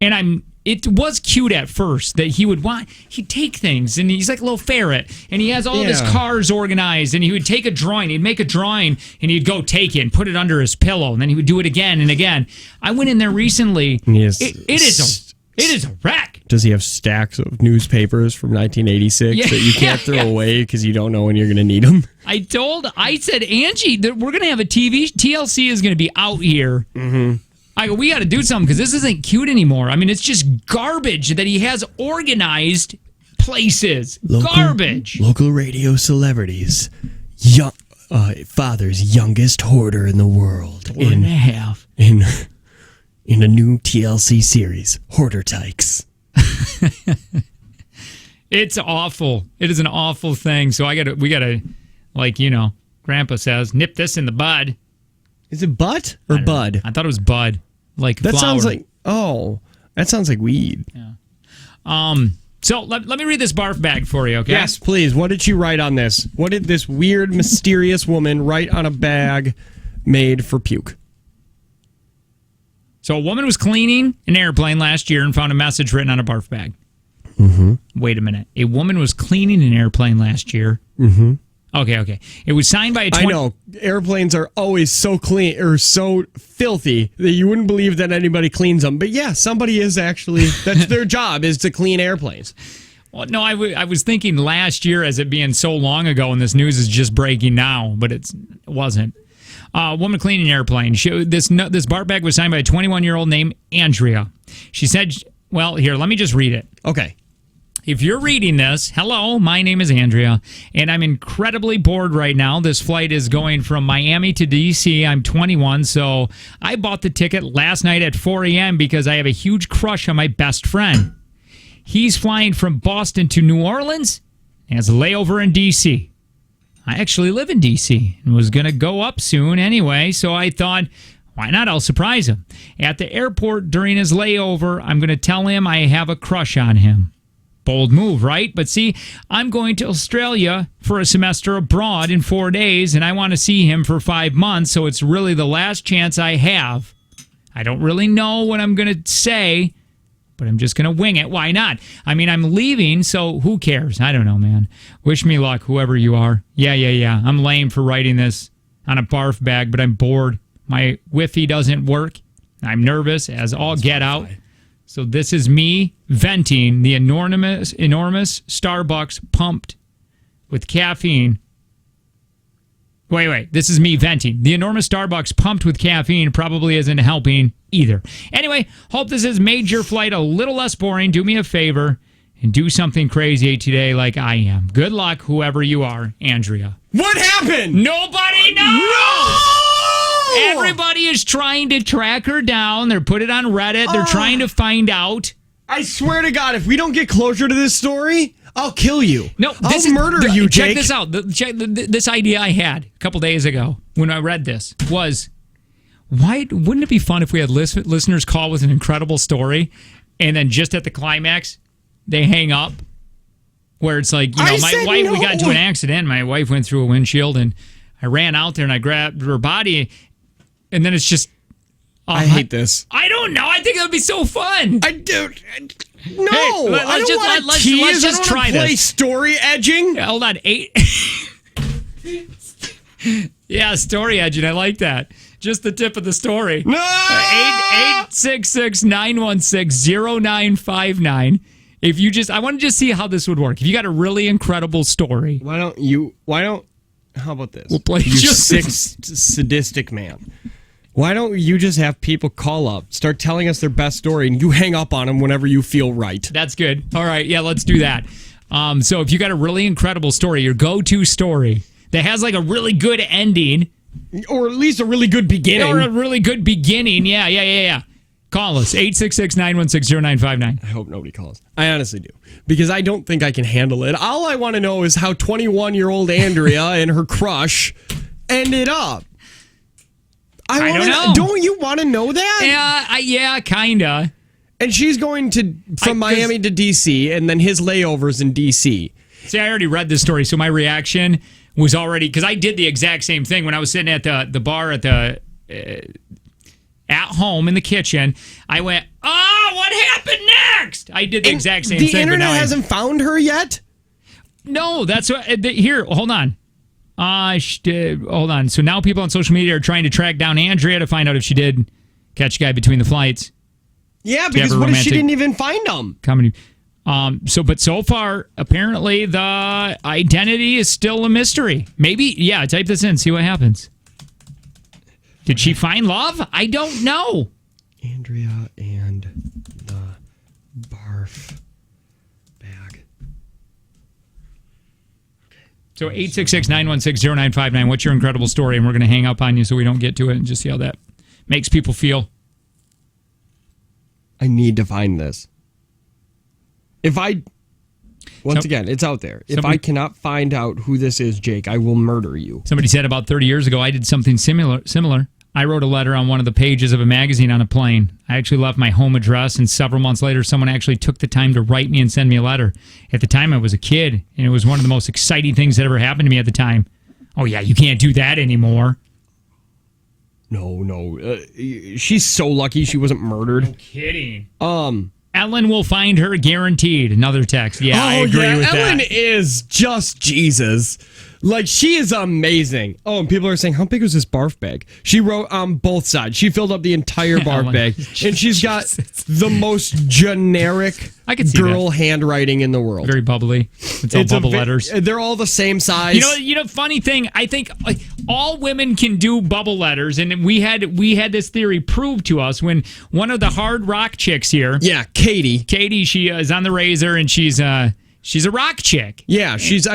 and it was cute at first that he'd take things, and he's like a little ferret, and he has all of his cars organized, and he would take a drawing, he'd make a drawing, and he'd go take it and put it under his pillow, and then he would do it again and again. I went in there recently. It is a wreck. Does he have stacks of newspapers from 1986 that you can't throw away because you don't know when you're going to need them? I said, Angie, that we're going to have a TLC is going to be out here. Mm-hmm. I go, we got to do something because this isn't cute anymore. I mean, it's just garbage that he has organized places. Garbage. Local radio celebrities. Father's youngest hoarder in the world. 4.5. In a new TLC series, Hoarder Tykes. It's awful. It is an awful thing. So we gotta, Grandpa says, nip this in the bud. Is it butt or bud? I thought it was bud. Like that flower. That sounds like weed. Yeah. So let me read this barf bag for you, okay? Yes, please. What did she write on this? What did this weird, mysterious woman write on a bag made for puke? So a woman was cleaning an airplane last year and found a message written on a barf bag. Mm-hmm. Wait a minute. A woman was cleaning an airplane last year. Mm-hmm. Okay. It was signed by I know. Airplanes are always so clean or so filthy that you wouldn't believe that anybody cleans them. But yeah, somebody is actually, that's their job, is to clean airplanes. Well, no, I was thinking last year as it being so long ago, and this news is just breaking now, but it wasn't. Woman cleaning an airplane. This barf bag was signed by a 21-year-old named Andrea. She said, well, here, let me just read it. Okay. If you're reading this, hello, my name is Andrea, and I'm incredibly bored right now. This flight is going from Miami to D.C. I'm 21, so I bought the ticket last night at 4 a.m. because I have a huge crush on my best friend. He's flying from Boston to New Orleans and has a layover in D.C. I actually live in D.C. and was going to go up soon anyway, so I thought, why not? I'll surprise him. At the airport during his layover, I'm going to tell him I have a crush on him. Bold move, right? But see, I'm going to Australia for a semester abroad in 4 days, and I want to see him for 5 months, so it's really the last chance I have. I don't really know what I'm going to say, but I'm just going to wing it. Why not? I mean, I'm leaving, so who cares? I don't know, man. Wish me luck, whoever you are. Yeah. I'm lame for writing this on a barf bag, but I'm bored. My Wi-Fi doesn't work. I'm nervous as all get out. So this is me venting the enormous Starbucks pumped with caffeine. Wait. This is me venting. The enormous Starbucks pumped with caffeine probably isn't helping either. Anyway, hope this has made your flight a little less boring. Do me a favor and do something crazy today like I am. Good luck, whoever you are, Andrea. What happened? Nobody knows! No! Everybody is trying to track her down. They're put it on Reddit. They're trying to find out. I swear to God, if we don't get closure to this story, I'll kill you. No, I'll murder you, Jake. Check this out. This idea I had a couple days ago when I read this was, wouldn't it be fun if we had listeners call with an incredible story and then just at the climax, they hang up? Where it's like, my wife, we got into an accident. My wife went through a windshield and I ran out there and I grabbed her body. And then it's just... I hate this. I don't know. I think that would be so fun. I do. No, hey, let's just try this. Play story edging. Yeah, hold on. 8. Yeah, story edging. I like that. Just the tip of the story. No! 866-916-0959. If you just... I want to just see how this would work. If you got a really incredible story. How about this? We'll play you sick, sadistic man. Why don't you just have people call up, start telling us their best story, and you hang up on them whenever you feel right? That's good. All right, yeah, let's do that. So if you got a really incredible story, your go-to story that has like a really good ending, or at least a really good beginning, yeah. Call us, 866-916-0959. I hope nobody calls. I honestly do. Because I don't think I can handle it. All I want to know is how 21-year-old Andrea and her crush ended up. I don't know. Don't you want to know that? Yeah, kinda. And she's going from Miami to D.C., and then his layover's in D.C. See, I already read this story, so my reaction was already... Because I did the exact same thing when I was sitting at the bar at the... at home in the kitchen, I went, what happened next? I did the exact same thing. The internet hasn't found her yet? No, that's what... Here, hold on. Hold on. So now people on social media are trying to track down Andrea to find out if she did catch a guy between the flights. Yeah, because what if she didn't even find him? Comedy. But so far, apparently the identity is still a mystery. Maybe, type this in, see what happens. Did she find love? I don't know. Andrea and the barf bag. So 866-916-0959. What's your incredible story? And we're going to hang up on you so we don't get to it and just see how that makes people feel. I need to find this. Again, it's out there. If I cannot find out who this is, Jake, I will murder you. Somebody said about 30 years ago, I did something similar. I wrote a letter on one of the pages of a magazine on a plane. I actually left my home address, and several months later, someone actually took the time to write me and send me a letter. At the time, I was a kid, and it was one of the most exciting things that ever happened to me at the time. Oh, yeah, you can't do that anymore. No. She's so lucky she wasn't murdered. No kidding. Ellen will find her guaranteed. Another text. Yeah, I agree with Ellen that. is just Jesus. Like, she is amazing. Oh, and people are saying, how big was this barf bag? She wrote on both sides. She filled up the entire barf bag. And she's got the most generic girl handwriting in the world. Very bubbly. It's all bubble letters. They're all the same size. You know, funny thing, I think all women can do bubble letters. And we had this theory proved to us when one of the hard rock chicks here. Yeah, Katie. She is on the Razor, and she's a rock chick. Yeah, she's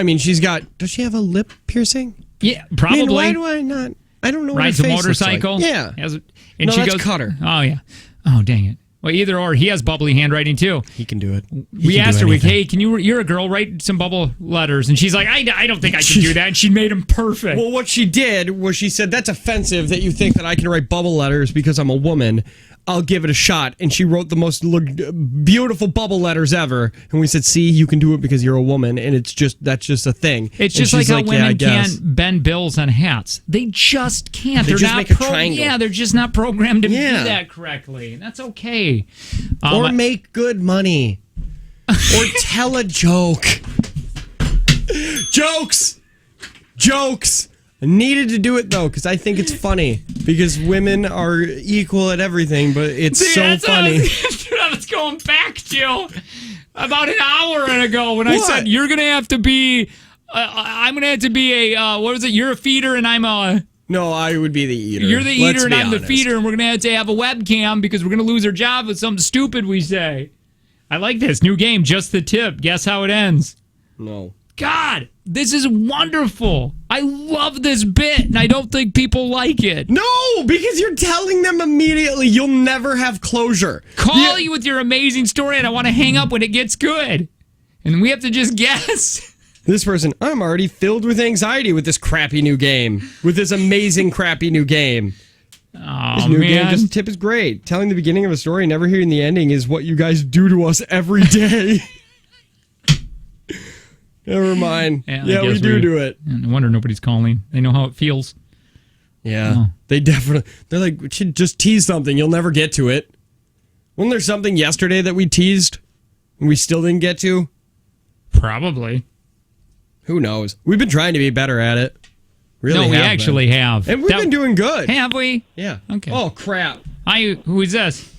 got... Does she have a lip piercing? Yeah, probably. I mean, why do I not? I don't know Rides what her a face motorcycle. looks like. Yeah. And she goes, Cutter. Oh, yeah. Oh, dang it. Well, either or. He has bubbly handwriting too. He can do it. We asked her, hey, you're a girl, write some bubble letters. And she's like, I don't think I can do that. And she made them perfect. Well, what she did was she said, that's offensive that you think that I can write bubble letters because I'm a woman. I'll give it a shot. And she wrote the most beautiful bubble letters ever. And we said, see, you can do it because you're a woman. And that's just a thing. It's just like how women can't bend bills on hats. They just can't. They're just not make a triangle. Yeah, they're just not programmed to do that correctly. That's okay. Or make good money. Or tell a joke. Jokes. I needed to do it, though, because I think it's funny. Because women are equal at everything, but it's so funny. That's what I was going back to about an hour ago when I said, you're going to have to be, I'm going to have to be a, what was it? You're a feeder and I'm a... No, I would be the eater. You're the eater and I'm the feeder, and we're going to have a webcam because we're going to lose our job with something stupid we say. I like this. New game, just the tip. Guess how it ends? No. God, this is wonderful. I love this bit, and I don't think people like it. No, because you're telling them immediately you'll never have closure. Call you with your amazing story, and I want to hang up when it gets good. And we have to just guess. This person, I'm already filled with anxiety with this crappy new game. With this amazing crappy new game. Oh, this new man. game, just tip is great. Telling the beginning of a story, never hearing the ending is what you guys do to us every day. Never mind. Yeah, we do it. No wonder nobody's calling. They know how it feels. Yeah, they're like, we should just tease something. You'll never get to it. Wasn't there something yesterday that we teased and we still didn't get to? Probably. Who knows? We've been trying to be better at it. Really? No, we actually have. And we've been doing good. Have we? Yeah. Okay. Oh, crap. Hi, who is this?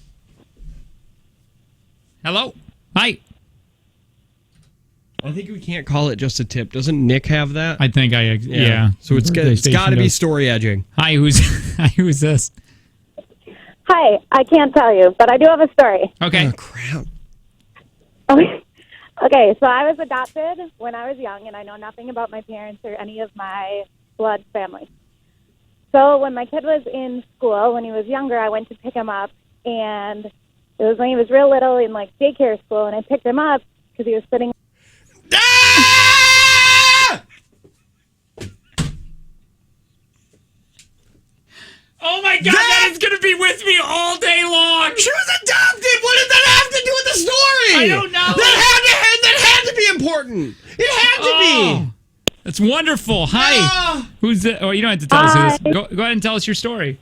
Hello? Hi. I think we can't call it just a tip. Doesn't Nick have that? I think yeah. So it's got to be story edging. Hi, who is this? Hi, I can't tell you, but I do have a story. Okay. Oh, crap. Okay, so I was adopted when I was young, and I know nothing about my parents or any of my blood family. So when my kid was in school, when he was younger, I went to pick him up, and it was when he was real little in like daycare school, and I picked him up because he was sitting. Oh my God, that is going to be with me all day long. She was adopted. What did that have to do with the story? I don't know. That had to be important. It had to be. That's wonderful. Hi. Who's the? Oh, you don't have to tell us who this. Go ahead and tell us your story.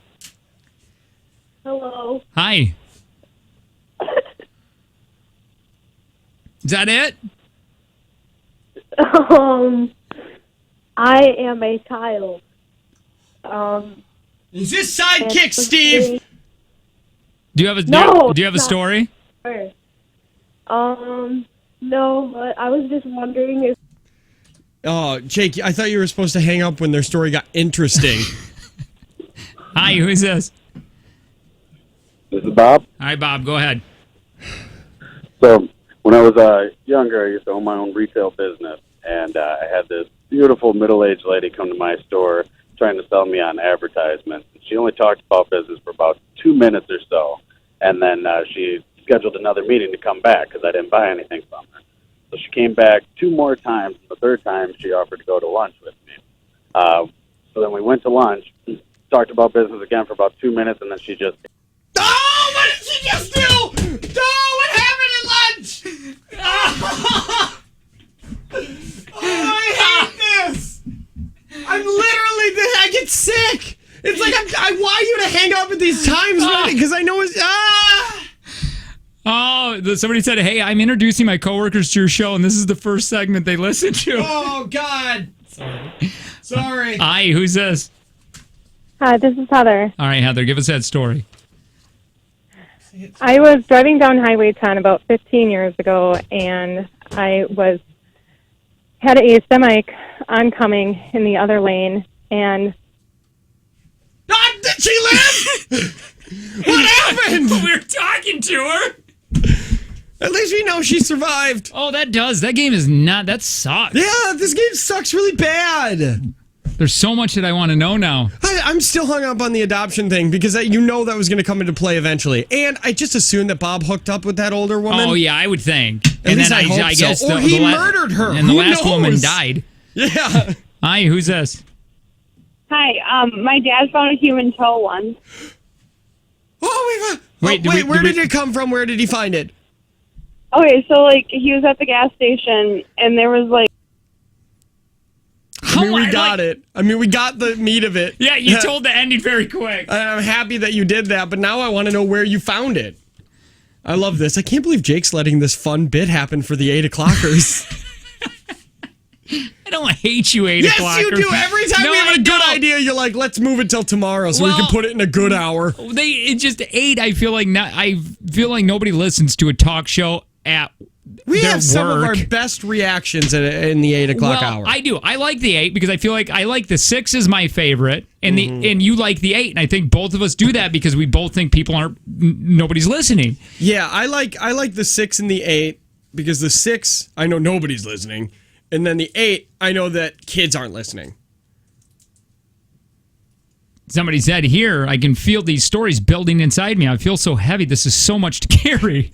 Hello. Hi. Is that it? I am a child. Is this sidekick, Steve? Do you have a story? No, but I was just wondering if. Oh, Jake, I thought you were supposed to hang up when their story got interesting. Hi, who is this? This is Bob. Hi, Bob. Go ahead. So, when I was younger, I used to own my own retail business, and I had this beautiful middle-aged lady come to my store trying to sell me on advertisements. She only talked about business for about 2 minutes or so, and then she scheduled another meeting to come back because I didn't buy anything from her. So she came back 2 more times. The third time, she offered to go to lunch with me. So then we went to lunch, talked about business again for about 2 minutes, and then she just... Oh, what did she just do? Oh, what happened at lunch? Oh, I hate this. I get sick. It's like I want you to hang up at these times because I know it's... Oh, somebody said, hey, I'm introducing my coworkers to your show, and this is the first segment they listen to. Oh, God. Sorry. Hi, who's this? Hi, this is Heather. All right, Heather, give us that story. I was driving down Highway 10 about 15 years ago, and I had a semi oncoming in the other lane, and... Did she live? What happened? We were talking to her. At least we know she survived. Oh, that does. That game is not... That sucks. Yeah, this game sucks really bad. There's so much that I want to know now. I'm still hung up on the adoption thing because you know that was going to come into play eventually. And I just assumed that Bob hooked up with that older woman. Oh, yeah, I would think. At least I hope so. guess Or he murdered her. And the Who last knows? woman died. Yeah. Hi, who's this? Hi, my dad found a human toe once. Oh, Wait, where did it come from? Where did he find it? Okay, so, like, he was at the gas station, and there was, like... we got it. I mean, we got the meat of it. Yeah, you told the ending very quick. And I'm happy that you did that, but now I want to know where you found it. I love this. I can't believe Jake's letting this fun bit happen for the 8 o'clockers. I don't hate you, 8 o'clockers. Yes, you do. Every time we have a good idea, you're like, let's move it till tomorrow so we can put it in a good hour. It's just 8. I feel like nobody listens to a talk show at We their have some of our work. best reactions in the 8 o'clock hour. I do. I like the 8 because I feel like I like the 6 is my favorite, and and you like the 8, and I think both of us do that because we both think nobody's listening. Yeah, I like the 6 and the 8 because the 6 I know nobody's listening, and then the 8 I know that kids aren't listening. Somebody said here, I can feel these stories building inside me. I feel so heavy. This is so much to carry.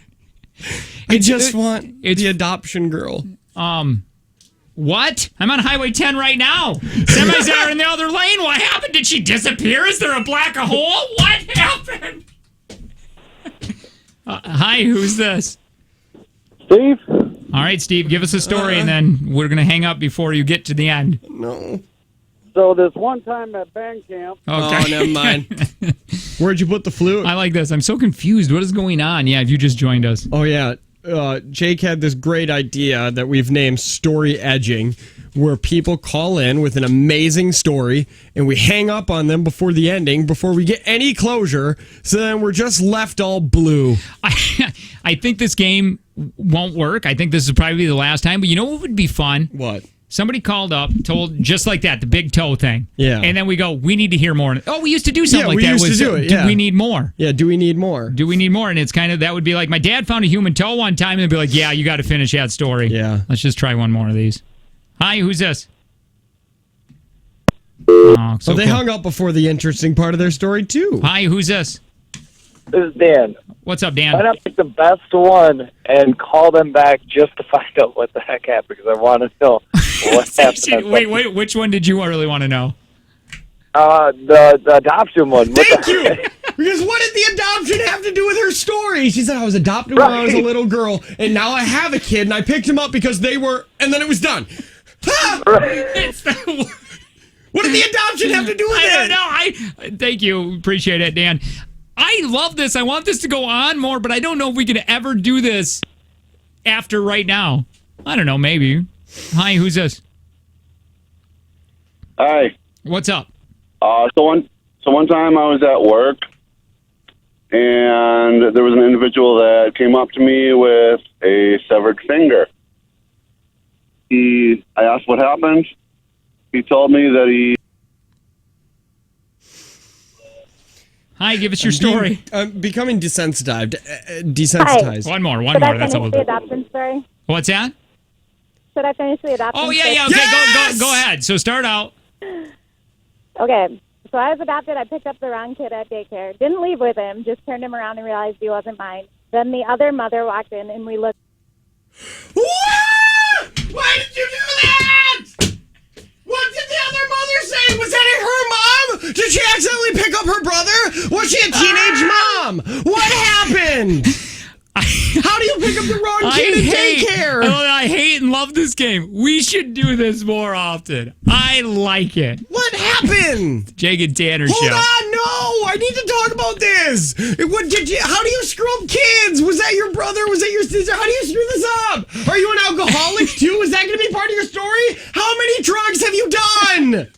I just want the adoption girl. What? I'm on Highway 10 right now. Semis are in the other lane. What happened? Did she disappear? Is there a black hole? What happened? Hi, who's this? Steve. All right, Steve, give us a story, and then we're going to hang up before you get to the end. No. So this one time at band camp. Okay. Oh, never mind. Where'd you put the flute? I like this. I'm so confused. What is going on? Yeah, if you just joined us. Oh, yeah. Jake had this great idea that we've named Story Edging, where people call in with an amazing story, and we hang up on them before the ending, before we get any closure, so then we're just left all blue. I think this game won't work. I think this is probably the last time, but you know what would be fun? What? Somebody called up, told just like that, the big toe thing. Yeah. And then we go, we need to hear more. Oh, we used to do something like that. Yeah, we used to do it. Yeah. Do we need more? Yeah, do we need more? Do we need more? And it's kind of, that would be like, my dad found a human toe one time, and they'd be like, yeah, you got to finish that story. Yeah. Let's just try one more of these. Hi, who's this? Oh, so they cool. hung up before the interesting part of their story, too. Hi, who's this? This is Dan. What's up, Dan? Why not pick the best one and call them back just to find out what the heck happened? Because I want to know what happened. Wait, which one did you really want to know? The adoption one. Thank you! Because what did the adoption have to do with her story? She said, I was adopted when I was a little girl, and now I have a kid, and I picked him up because they were, and then it was done. What did the adoption have to do with it? I don't know. Thank you. Appreciate it, Dan. I love this. I want this to go on more, but I don't know if we can ever do this after right now. I don't know. Maybe. Hi, who's this? Hi. What's up? So one time I was at work, and there was an individual that came up to me with a severed finger. I asked what happened. He told me that he... Hi, give us your story. I'm becoming desensitized. Desensitized. One more. Should I That's finish all. the adoption story? What's that? Should I finish the adoption Oh, story? yeah. Okay, go ahead. So start out. Okay. So I was adopted. I picked up the wrong kid at daycare. Didn't leave with him. Just turned him around and realized he wasn't mine. Then the other mother walked in, and we looked. What? Why did you do that? What did the other mother say? Was that her mom? Did she accidentally pick up her brother? Was she a teenage mom? What happened? How do you pick up the wrong kid in daycare? I hate and love this game. We should do this more often. I like it. What happened? Jake and Tanner Hold show. on, no! I need to talk about this. What did you? How do you screw up kids? Was that your brother? Was that your sister? How do you screw this up? Are you an alcoholic too? Is that going to be part of your story? How many drugs have you done?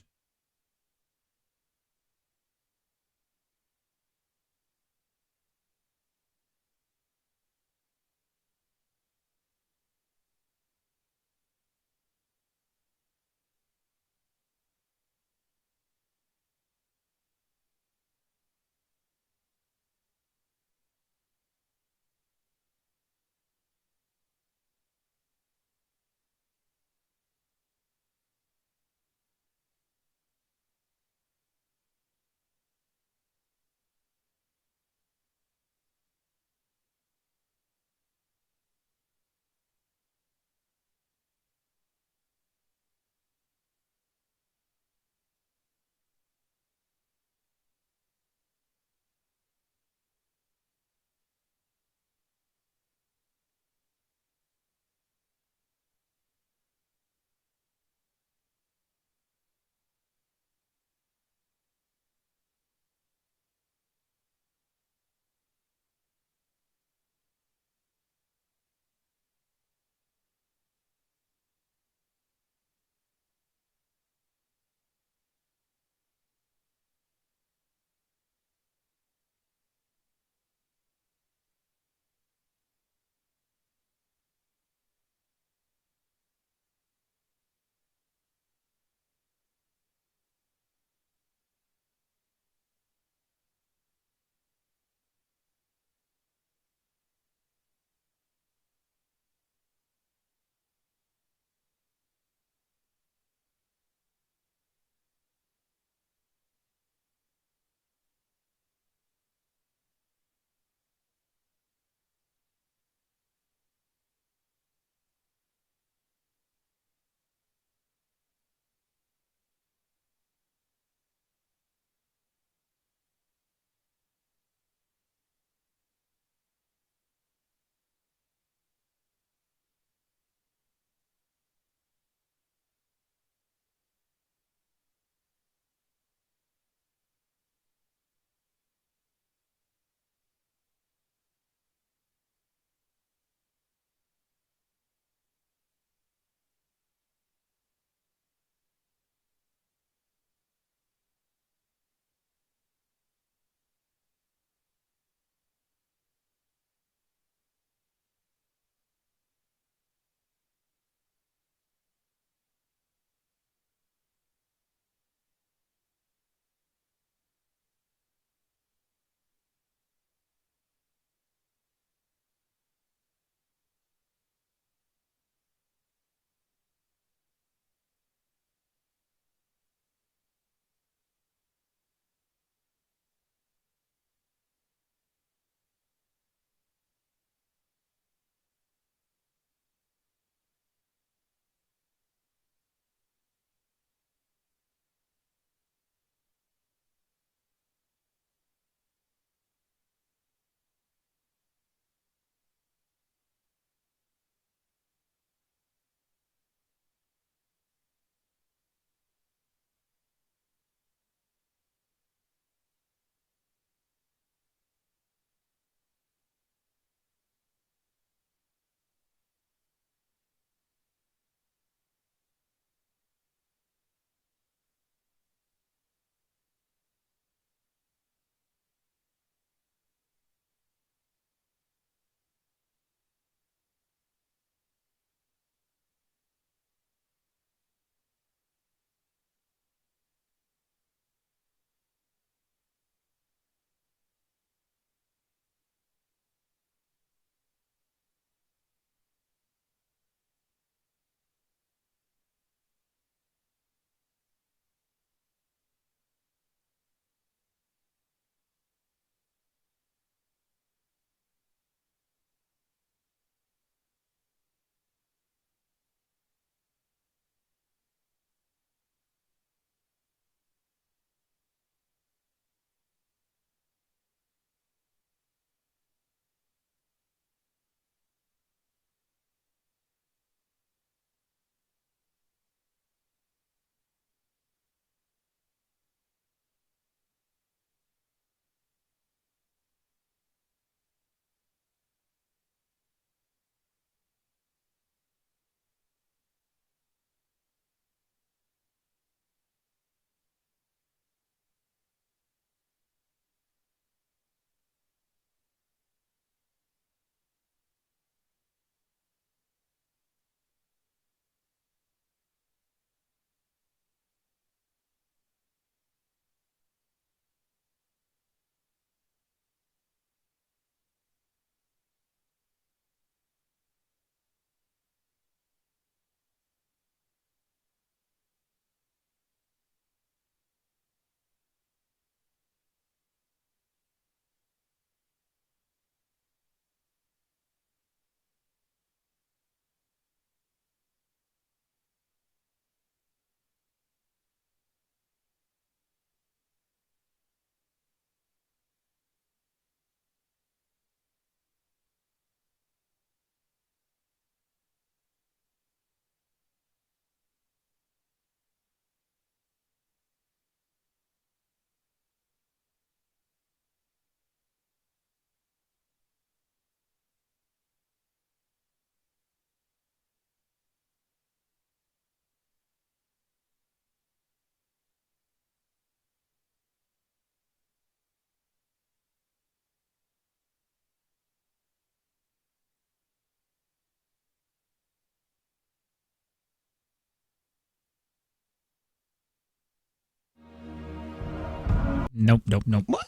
Nope. What?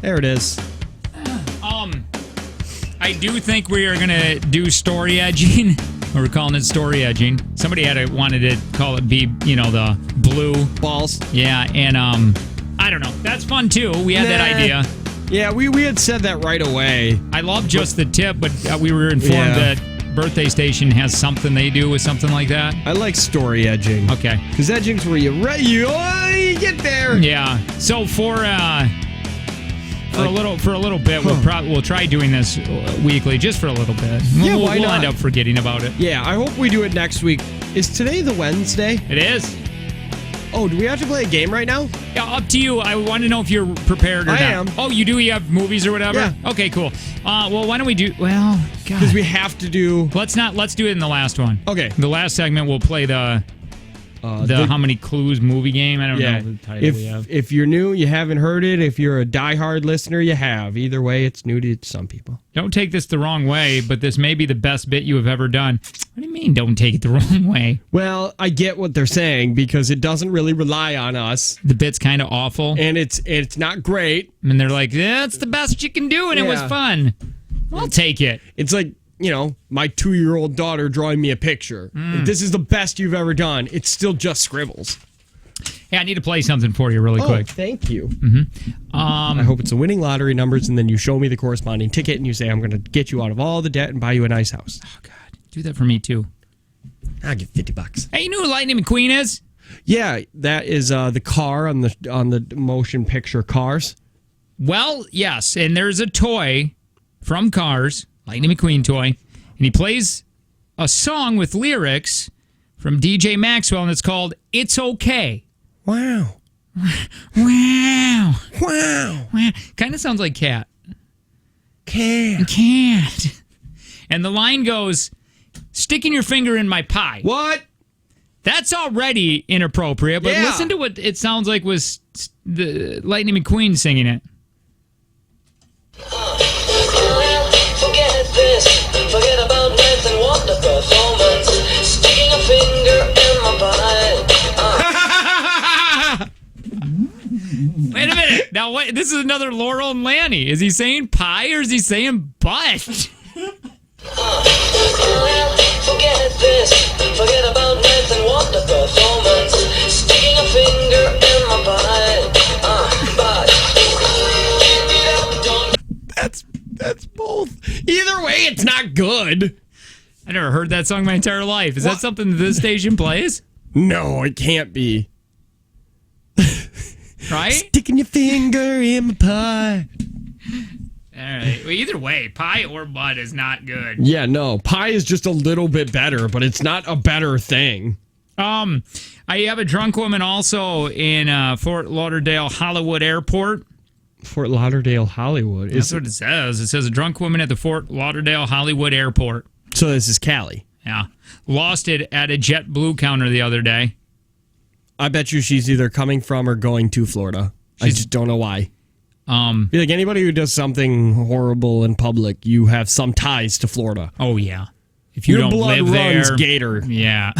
There it is. I do think we are going to do story edging. We're calling it story edging. Somebody wanted to call it be, the blue balls. Yeah, and I don't know. That's fun too. We had that idea. Yeah, we had said that right away. I love just the tip, but we were informed that Birthday Station has something they do with something like that. I like story edging. Okay. Because edging's where you get there. Yeah. So for a little bit, we'll try doing this weekly, just for a little bit. Yeah, we'll why not? end up forgetting about it. Yeah, I hope we do it next week. Is today the Wednesday? It is. Oh, do we have to play a game right now? Yeah, up to you. I want to know if you're prepared or not. I am. Oh, you do? You have movies or whatever? Yeah. Okay, cool. Well, why don't we do... Well, God. Because we have to do... Let's do it in the last one. Okay. The last segment, we'll play the How Many Clues movie game. I don't know the title we have. If you're new, you haven't heard it. If you're a diehard listener, you have. Either way, it's new to some people. Don't take this the wrong way, but this may be the best bit you have ever done. What do you mean, don't take it the wrong way? Well, I get what they're saying because it doesn't really rely on us. The bit's kind of awful. And it's not great. And they're like, that's the best you can do, and it was fun. I'll take it. It's like, my 2-year-old daughter drawing me a picture. If this is the best you've ever done. It's still just scribbles. Hey, I need to play something for you really quick. Thank you. Mm-hmm. I hope it's the winning lottery numbers, and then you show me the corresponding ticket, and you say, I'm going to get you out of all the debt and buy you a nice house. Oh, God. Do that for me, too. I'll give $50. Hey, you know who Lightning McQueen is? Yeah, that is the car on the motion picture Cars. Well, yes, and there's a toy from Cars, Lightning McQueen toy, and he plays a song with lyrics from DJ Maxwell, and it's called It's Okay. Wow. Wow. Wow. Kind of sounds like cat. Cat. And the line goes, sticking your finger in my pie. What? That's already inappropriate, but listen to what it sounds like was the Lightning McQueen singing it. Forget this, forget about nights and what the performance. Sticking a finger in my pie. Wait a minute. Now, wait, this is another Laurel and Lanny. Is he saying pie or is he saying butt? Forget this, forget about nights and what the performance. Sticking a finger in my pie. That's both. Either way, it's not good. I never heard that song my entire life. Is that something that this station plays? No, it can't be. Right? Sticking your finger in my pie. All right. Well, either way, pie or butt is not good. Yeah, no. Pie is just a little bit better, but it's not a better thing. I have a drunk woman also in Fort Lauderdale Hollywood Airport. Fort Lauderdale Hollywood. That's what it says. It says a drunk woman at the Fort Lauderdale Hollywood Airport. So this is Cali. Yeah. Lost it at a JetBlue counter the other day. I bet you she's either coming from or going to Florida. I just don't know why. Be like anybody who does something horrible in public, you have some ties to Florida. Oh, yeah. If you Your don't blood live runs there, Gator. Yeah.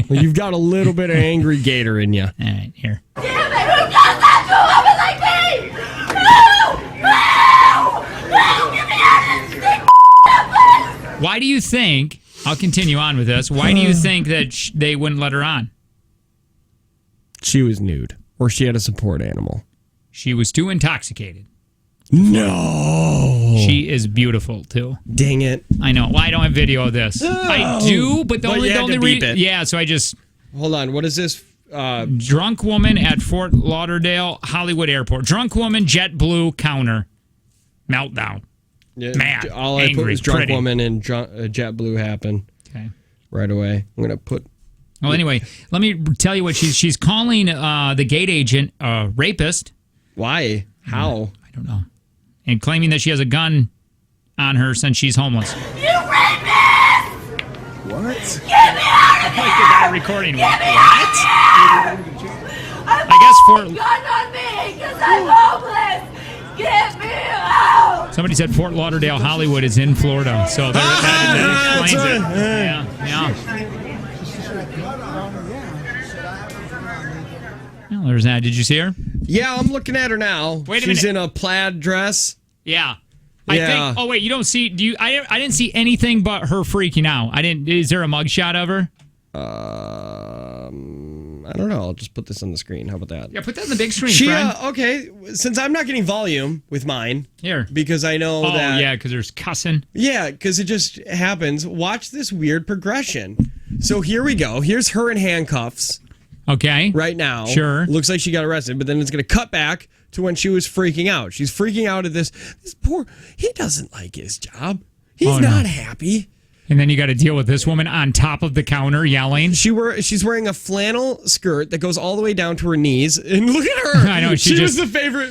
Well, you've got a little bit of angry Gator in you. All right, here. Damn it, who does that to a woman like me? No! Get me out of this thing, please! Why do you think, I'll continue on with this, why do you think that they wouldn't let her on? She was nude. Or she had a support animal. She was too intoxicated. No. She is beautiful, too. Dang it. I know. Well, I don't have video of this. No. I do, but the only beep it. Yeah, so I just... Hold on. What is this? Drunk woman at Fort Lauderdale Hollywood Airport. Drunk woman, JetBlue counter. Meltdown. Yeah, Mad. all I angry, put was drunk pretty. woman and JetBlue happen. Okay. Right away. I'm going to put... Well, anyway, let me tell you what she's calling the gate agent a rapist. Why? How? I don't know. And claiming that she has a gun on her since she's homeless. You rapist! What? Get me out of I here! got a recording. Get me What? out of here! I guess Gun on me, because I'm homeless! Get me out! somebody said Fort Lauderdale Hollywood is in Florida, so that explains it. Yeah. Well, there's that. Did you see her? Yeah, I'm looking at her now. Wait a She's minute. in a plaid dress. Yeah. I think. Oh wait, you don't see? Do you? I didn't see anything but her freaking out. I didn't. Is there a mugshot of her? I don't know. I'll just put this on the screen. How about that? Yeah, put that on the big screen, friend. Okay, since I'm not getting volume with mine. Here. Because I know that. Oh, yeah, because there's cussing. Yeah, because it just happens. Watch this weird progression. So here we go. Here's her in handcuffs. Okay. Right now. Sure. Looks like she got arrested, but then it's going to cut back to when she was freaking out. She's freaking out at this poor, he doesn't like his job. He's not happy. And then you got to deal with this woman on top of the counter yelling. She's wearing a flannel skirt that goes all the way down to her knees. And look at her. I know. She was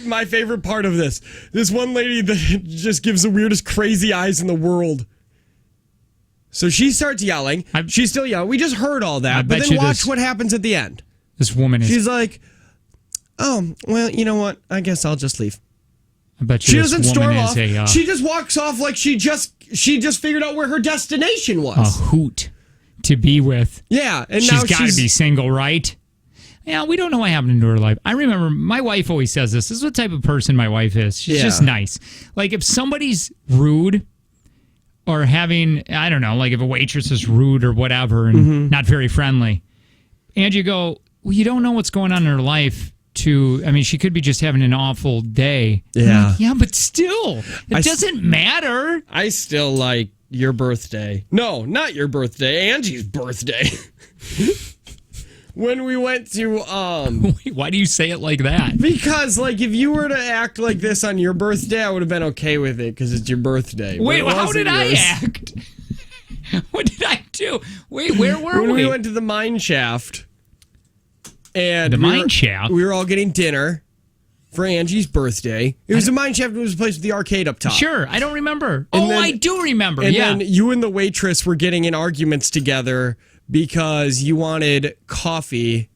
my favorite part of this. This one lady that just gives the weirdest crazy eyes in the world. So she starts yelling. She's still yelling. We just heard all that. But then watch what happens at the end. This woman is... She's like, oh, well, you know what? I guess I'll just leave. I bet you she this doesn't woman storm is off. She just walks off like she just figured out where her destination was. A hoot to be with. Yeah, and she's now got to be single, right? Yeah, we don't know what happened to her life. I remember my wife always says this. This is what type of person my wife is. She's just nice. Like if somebody's rude or having, I don't know, like if a waitress is rude or whatever and not very friendly, and you go, well, you don't know what's going on in her life. She could be just having an awful day. Yeah. Like, yeah, but still, it doesn't matter. I still like your birthday. No, not your birthday. Angie's birthday. When we went to why do you say it like that? Because like if you were to act like this on your birthday, I would have been okay with it because it's your birthday. Wait, how did I act? What did I do? Wait, where were we? When we went to the mine shaft. And the mine shaft? We were all getting dinner for Angie's birthday. It was a mine shaft. It was a place with the arcade up top. Sure, I don't remember. I do remember. And then you and the waitress were getting in arguments together because you wanted coffee.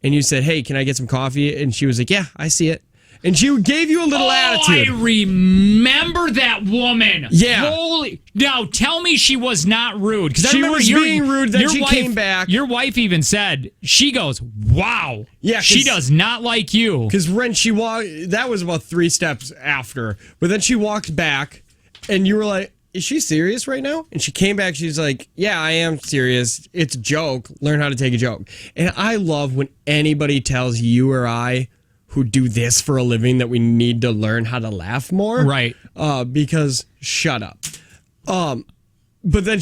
And you said, hey, can I get some coffee? And she was like, yeah, I see it. And she gave you a little attitude. I remember that woman. Yeah. Now, tell me she was not rude. Because she was being rude, then she came back. Your wife even said, she goes, wow. Yeah. She does not like you. Because when she walked, that was about 3 steps after. But then she walked back, and you were like, is she serious right now? And she came back, she's like, yeah, I am serious. It's a joke. Learn how to take a joke. And I love when anybody tells you or I who do this for a living that we need to learn how to laugh more. Right. Because shut up. But then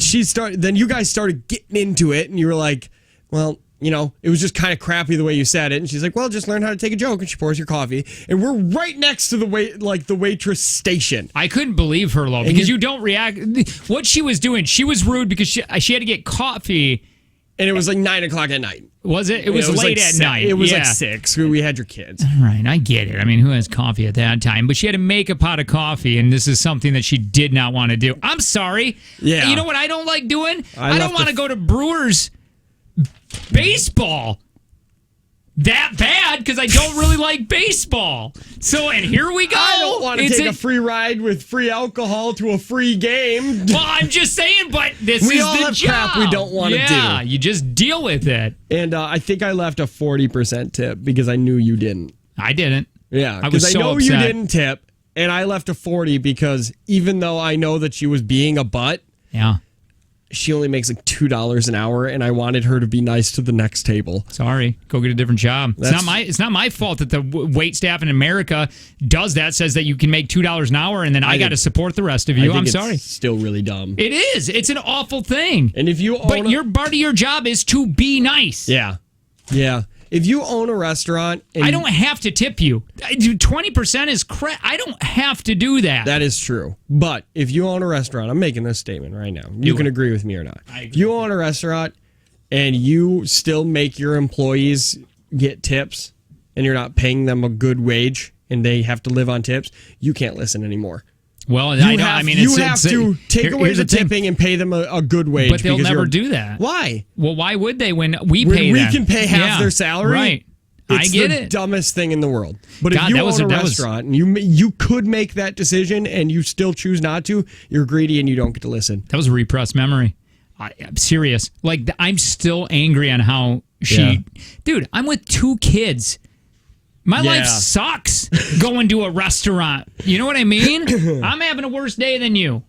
then you guys started getting into it and you were like, well, you know, it was just kind of crappy the way you said it. And she's like, well, just learn how to take a joke. And she pours your coffee. And we're right next to the waitress station. I couldn't believe her, though, because you don't react. What she was doing, she was rude because she had to get coffee. And it was like 9 o'clock at night. Was it? It was late at night. It was like 6. We had your kids. All right, I get it. I mean, who has coffee at that time? But she had to make a pot of coffee, and this is something that she did not want to do. I'm sorry. Yeah. You know what I don't like doing? I don't want to go to Brewers baseball that bad because I don't really like baseball. So, and here we go. I don't want to take a free ride with free alcohol to a free game. Well, I'm just saying, but this is the job. We all have crap we don't want to do. Yeah, you just deal with it. And I think I left a 40% tip because I knew you didn't. I didn't. Yeah, I was because so I know upset. you didn't tip, and I left a 40 because even though I know that she was being a butt, yeah, she only makes like $2 an hour, and I wanted her to be nice to the next table. Sorry, go get a different job. It's not my fault that the wait staff in America does that. Says that you can make $2 an hour, and then I got to support the rest of you. I'm sorry. It's still really dumb. It is. It's an awful thing. And if you but your part of your job is to be nice. Yeah, yeah. If you own a restaurant, and I don't have to tip you. 20% is crap. I don't have to do that. That is true. But if you own a restaurant, I'm making this statement right now. You can agree with me or not. If you own a restaurant and you still make your employees get tips and you're not paying them a good wage and they have to live on tips, you can't listen anymore. Well, I know. I mean, you have to take away the tipping and pay them a good wage. But they'll never do that. Why? Well, why would they when we pay them? We can pay half their salary. Right. It's I get the it. dumbest thing in the world. But God, if you own a restaurant and you could make that decision and you still choose not to, you're greedy and you don't get to listen. That was a repressed memory. I'm serious. Like, I'm still angry on how Dude, I'm with 2 kids. My life sucks going to a restaurant. You know what I mean? I'm having a worse day than you.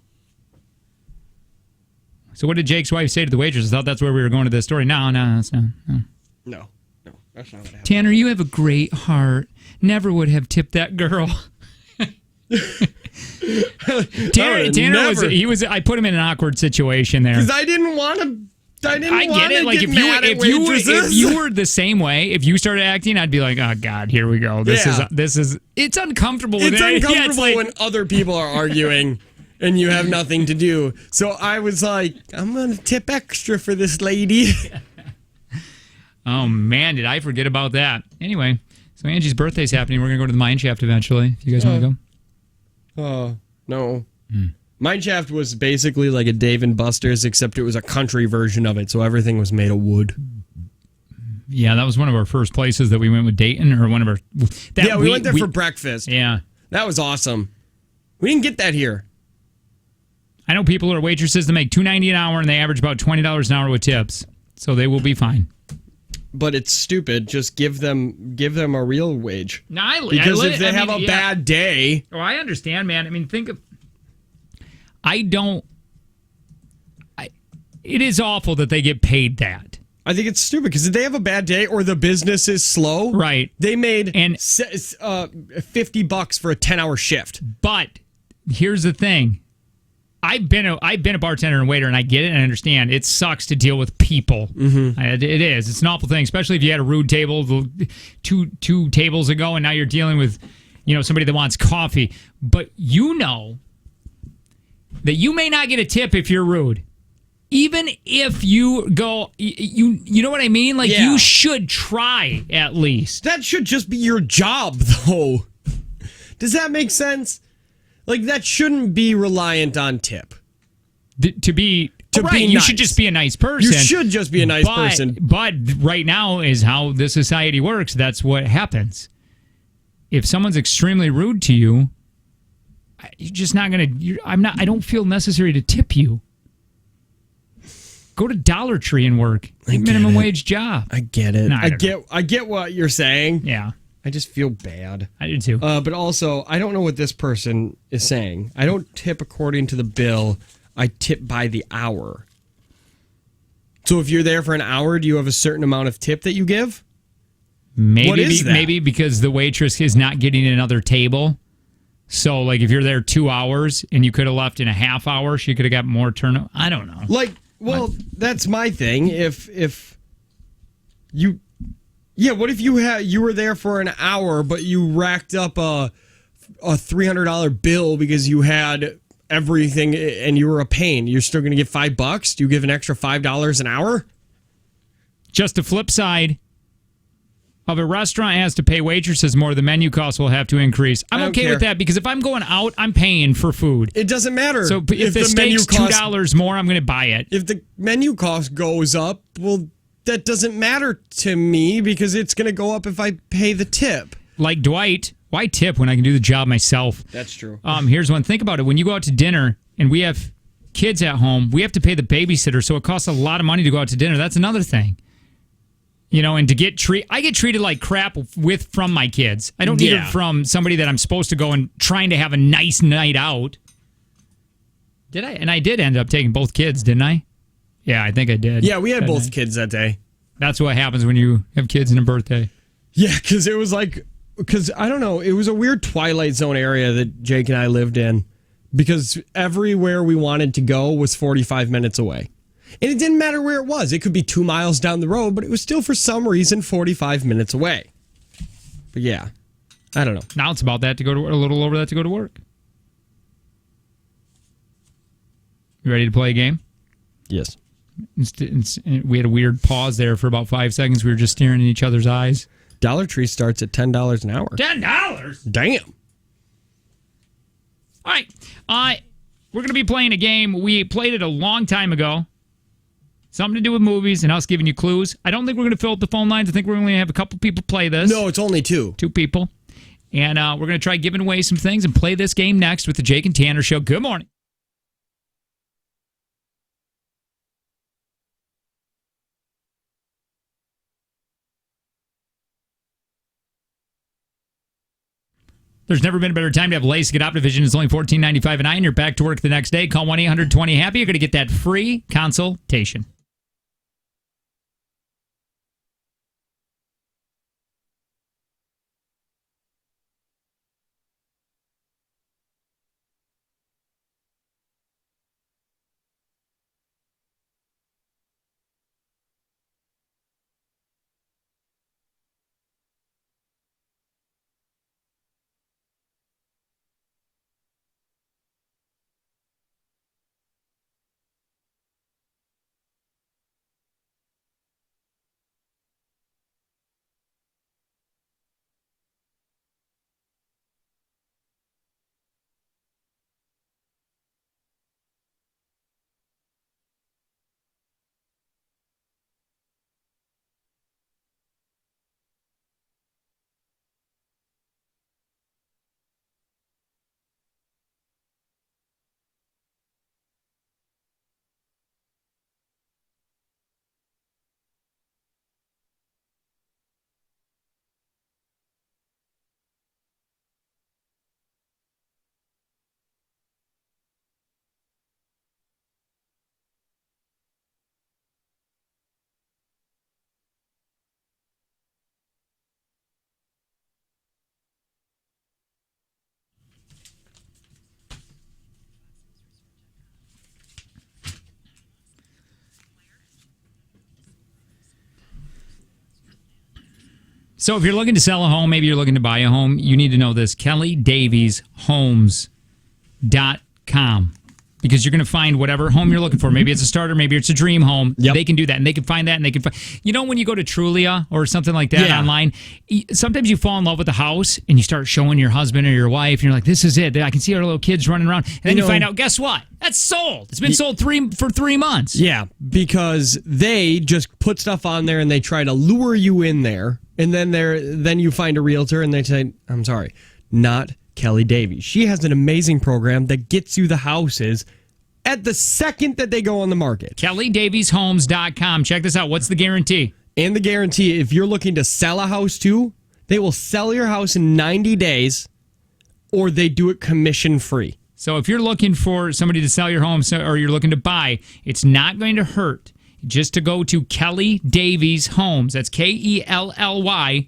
So what did Jake's wife say to the waitress? I thought that's where we were going to this story. No, that's not. No, that's not what happened. Tanner, you have a great heart. Never would have tipped that girl. Tanner was. I put him in an awkward situation there because I didn't want to. I get it. Like if you were the same way, if you started acting, I'd be like, oh God, here we go. This is. It's uncomfortable. It's uncomfortable when other people are arguing and you have nothing to do. So I was like, I'm gonna tip extra for this lady. Oh man, did I forget about that? Anyway, so Angie's birthday's happening. We're gonna go to the mine shaft eventually. If you guys want to go? No. Mineshaft was basically like a Dave and Buster's, except it was a country version of it, so everything was made of wood. Yeah, that was one of our first places that we went with Dayton, or one of our... we went there for breakfast. Yeah. That was awesome. We didn't get that here. I know people who are waitresses that make $2.90 an hour, and they average about $20 an hour with tips, so they will be fine. But it's stupid. Just give them a real wage. No, because if they have a bad day... Oh, I understand, man. I mean, think of... It is awful that they get paid that. I think it's stupid because if they have a bad day or the business is slow, right? They made $50 for a 10-hour shift. But here's the thing: I've been a bartender and waiter, and I get it and I understand. It sucks to deal with people. Mm-hmm. It is. It's an awful thing, especially if you had a rude table two tables ago, and now you're dealing with somebody that wants coffee. But that you may not get a tip if you're rude. Even if you go, you know what I mean? Like, you should try at least. That should just be your job, though. Does that make sense? Like, that shouldn't be reliant on tip. To be nice. You should just be a nice person. You should just be a nice person. But right now is how the society works. That's what happens. If someone's extremely rude to you, you're just not going to... I don't feel necessary to tip you. Go to Dollar Tree and work. Minimum wage job. I get it. No, I get what you're saying. Yeah. I just feel bad. I do too. But also, I don't know what this person is saying. I don't tip according to the bill. I tip by the hour. So if you're there for an hour, do you have a certain amount of tip that you give? Maybe because the waitress is not getting another table. So, like, if you're there 2 hours and you could have left in a half hour, she could have got more turnover. I don't know. That's my thing. If you, what if you were there for an hour, but you racked up a $300 bill because you had everything and you were a pain? You're still going to get $5? Do you give an extra $5 an hour? Just the flip side. If a restaurant has to pay waitresses more, the menu costs will have to increase. I'm okay with that because if I'm going out, I'm paying for food. It doesn't matter. So if the steak's $2 more, I'm going to buy it. If the menu cost goes up, well, that doesn't matter to me because it's going to go up if I pay the tip. Like Dwight, why tip when I can do the job myself? That's true. Here's one. Think about it. When you go out to dinner and we have kids at home, we have to pay the babysitter, so it costs a lot of money to go out to dinner. That's another thing. And to get I get treated like crap from my kids. I don't need it from somebody that I'm supposed to go and trying to have a nice night out. Did I? And I did end up taking both kids, didn't I? Yeah, I think I did. Yeah, we had both kids that day. That's what happens when you have kids in a birthday. Yeah, because it was I don't know, it was a weird Twilight Zone area that Jake and I lived in because everywhere we wanted to go was 45 minutes away. And it didn't matter where it was. It could be 2 miles down the road, but it was still, for some reason, 45 minutes away. But yeah, I don't know. Now it's about that to go to a little over that to go to work. You ready to play a game? Yes. We had a weird pause there for about 5 seconds. We were just staring in each other's eyes. Dollar Tree starts at $10 an hour. $10? Damn. All right. We're going to be playing a game. We played it a long time ago. Something to do with movies and us giving you clues. I don't think we're going to fill up the phone lines. I think we're going to have a couple people play this. No, it's only 2. 2 people. And we're going to try giving away some things and play this game next with the Jake and Tanner Show. Good morning. There's never been a better time to have LASIK at Optivision. It's only $14.95 an eye, and you're back to work the next day. Call 1-800-20-HAPPY. You're going to get that free consultation. So if you're looking to sell a home, maybe you're looking to buy a home, you need to know this. KellyDaviesHomes.com. Because you're going to find whatever home you're looking for. Maybe it's a starter, maybe it's a dream home. Yep. They can do that, and they can find that, and they can find... You know when you go to Trulia or something like that online, sometimes you fall in love with the house, and you start showing your husband or your wife, and you're like, this is it. I can see our little kids running around. And then you find out, guess what? That's sold. It's been sold for 3 months. Yeah, because they just put stuff on there, and they try to lure you in there, and then you find a realtor, and they say, I'm sorry, not Kelly Davies. She has an amazing program that gets you the houses at the second that they go on the market. KellyDaviesHomes.com. Check this out. What's the guarantee? And the guarantee, if you're looking to sell a house too, they will sell your house in 90 days or they do it commission free. So if you're looking for somebody to sell your home or you're looking to buy, it's not going to hurt just to go to Kelly Davies Homes. That's Kelly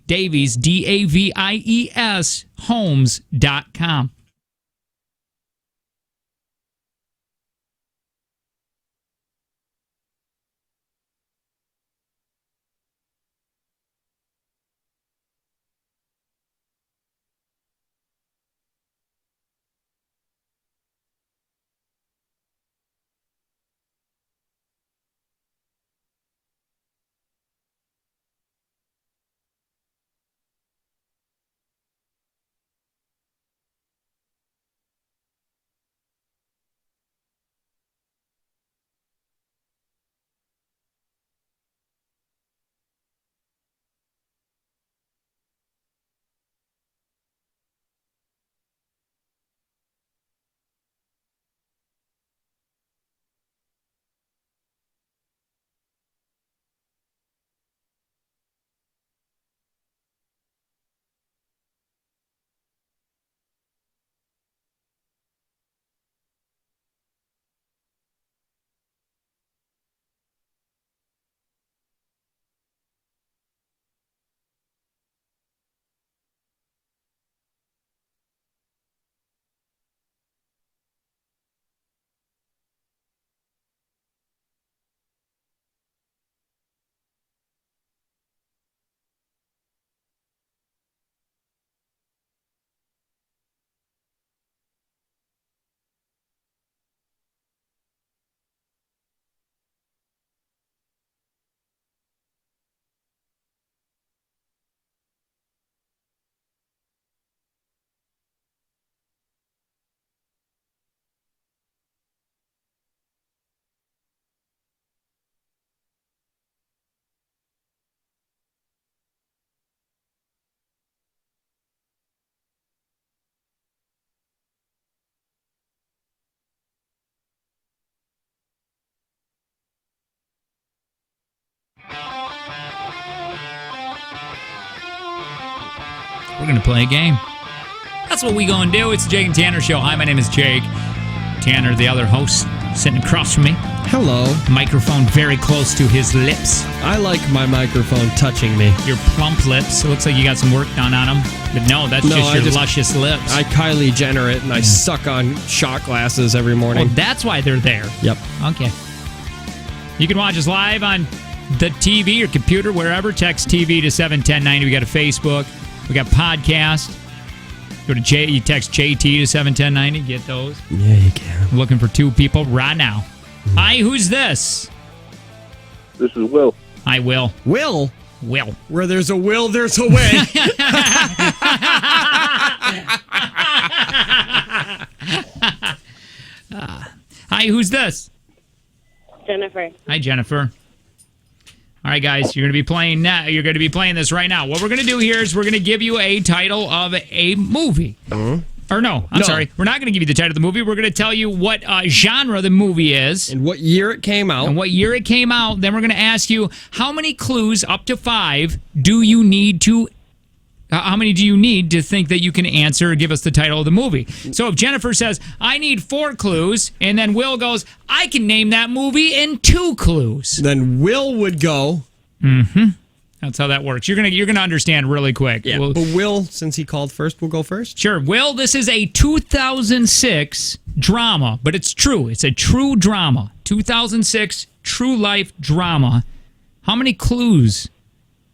Davies, Davies, Homes.com. We're going to play a game. that's what we gonna do. It's the Jake and Tanner Show. Hi, my name is Jake. Tanner, the other host, sitting across from me. Hello. Microphone very close to his lips. I like my microphone touching me. Your plump lips. It looks like you got some work done on them. But no, that's just your luscious lips. I Kylie Jenner it, and I suck on shot glasses every morning. Oh, that's why they're there. Yep. Okay. You can watch us live on the TV or computer, wherever. Text TV to 71090. We got a Facebook. We got podcast. Go to you text JT to 71090. Get those. Yeah, you can. I'm looking for 2 people right now. Hi, who's this? This is Will. Hi, Will. Will? Will. Where there's a will, there's a way. Hi, who's this? Jennifer. Hi, Jennifer. All right, guys, you're going to be playing now. You're going to be playing this right now. What we're going to do here is we're going to give you a title of a movie. Or no, I'm sorry. We're not going to give you the title of the movie. We're going to tell you what genre the movie is. And what year it came out. And what year it came out. Then we're going to ask you how many clues, up to 5, do you need to... how many do you need to think that you can answer or give us the title of the movie? So if Jennifer says, I need 4 clues, and then Will goes, I can name that movie in 2 clues. Then Will would go. Mm-hmm. That's how that works. You're gonna understand really quick. Yeah, but Will, since he called first, will go first? Sure. Will, this is a 2006 drama, but it's true. It's a true drama. 2006 true life drama. How many clues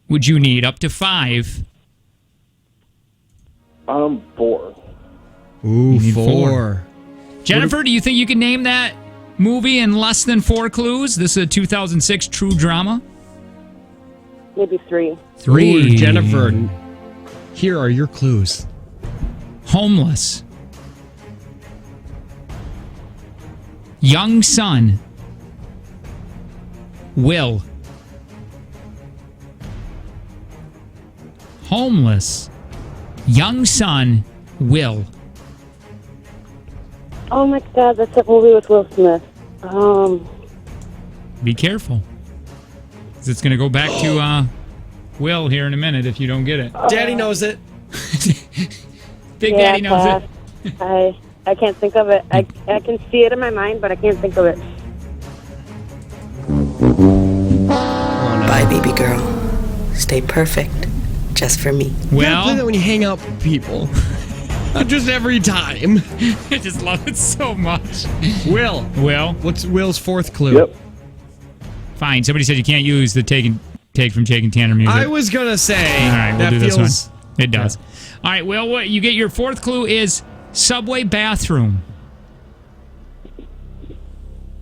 would you need? Up to 5. 4. Ooh, You need 4. Jennifer, do you think you can name that movie in less than 4 clues? This is a 2006 true drama. Maybe 3. 3. Ooh, Jennifer, here are your clues. Homeless. Young son. Will. Homeless. Young son. Will. Oh my God, that's that movie with Will Smith. Be careful. 'Cause it's going to go back to Will here in a minute if you don't get it. Daddy knows it. Big Daddy knows it. I can't think of it. I can see it in my mind, but I can't think of it. Bye, baby girl. Stay perfect, just for me. Well, play that when you hang out with people. Not just every time. I just love it so much. Will. What's Will's 4th clue? Yep. Fine. Somebody said you can't use the take from Jake and Tanner music. I was going to say. All right, we'll do this one. It does. Yeah. All right, Will, what you get your 4th clue is subway bathroom.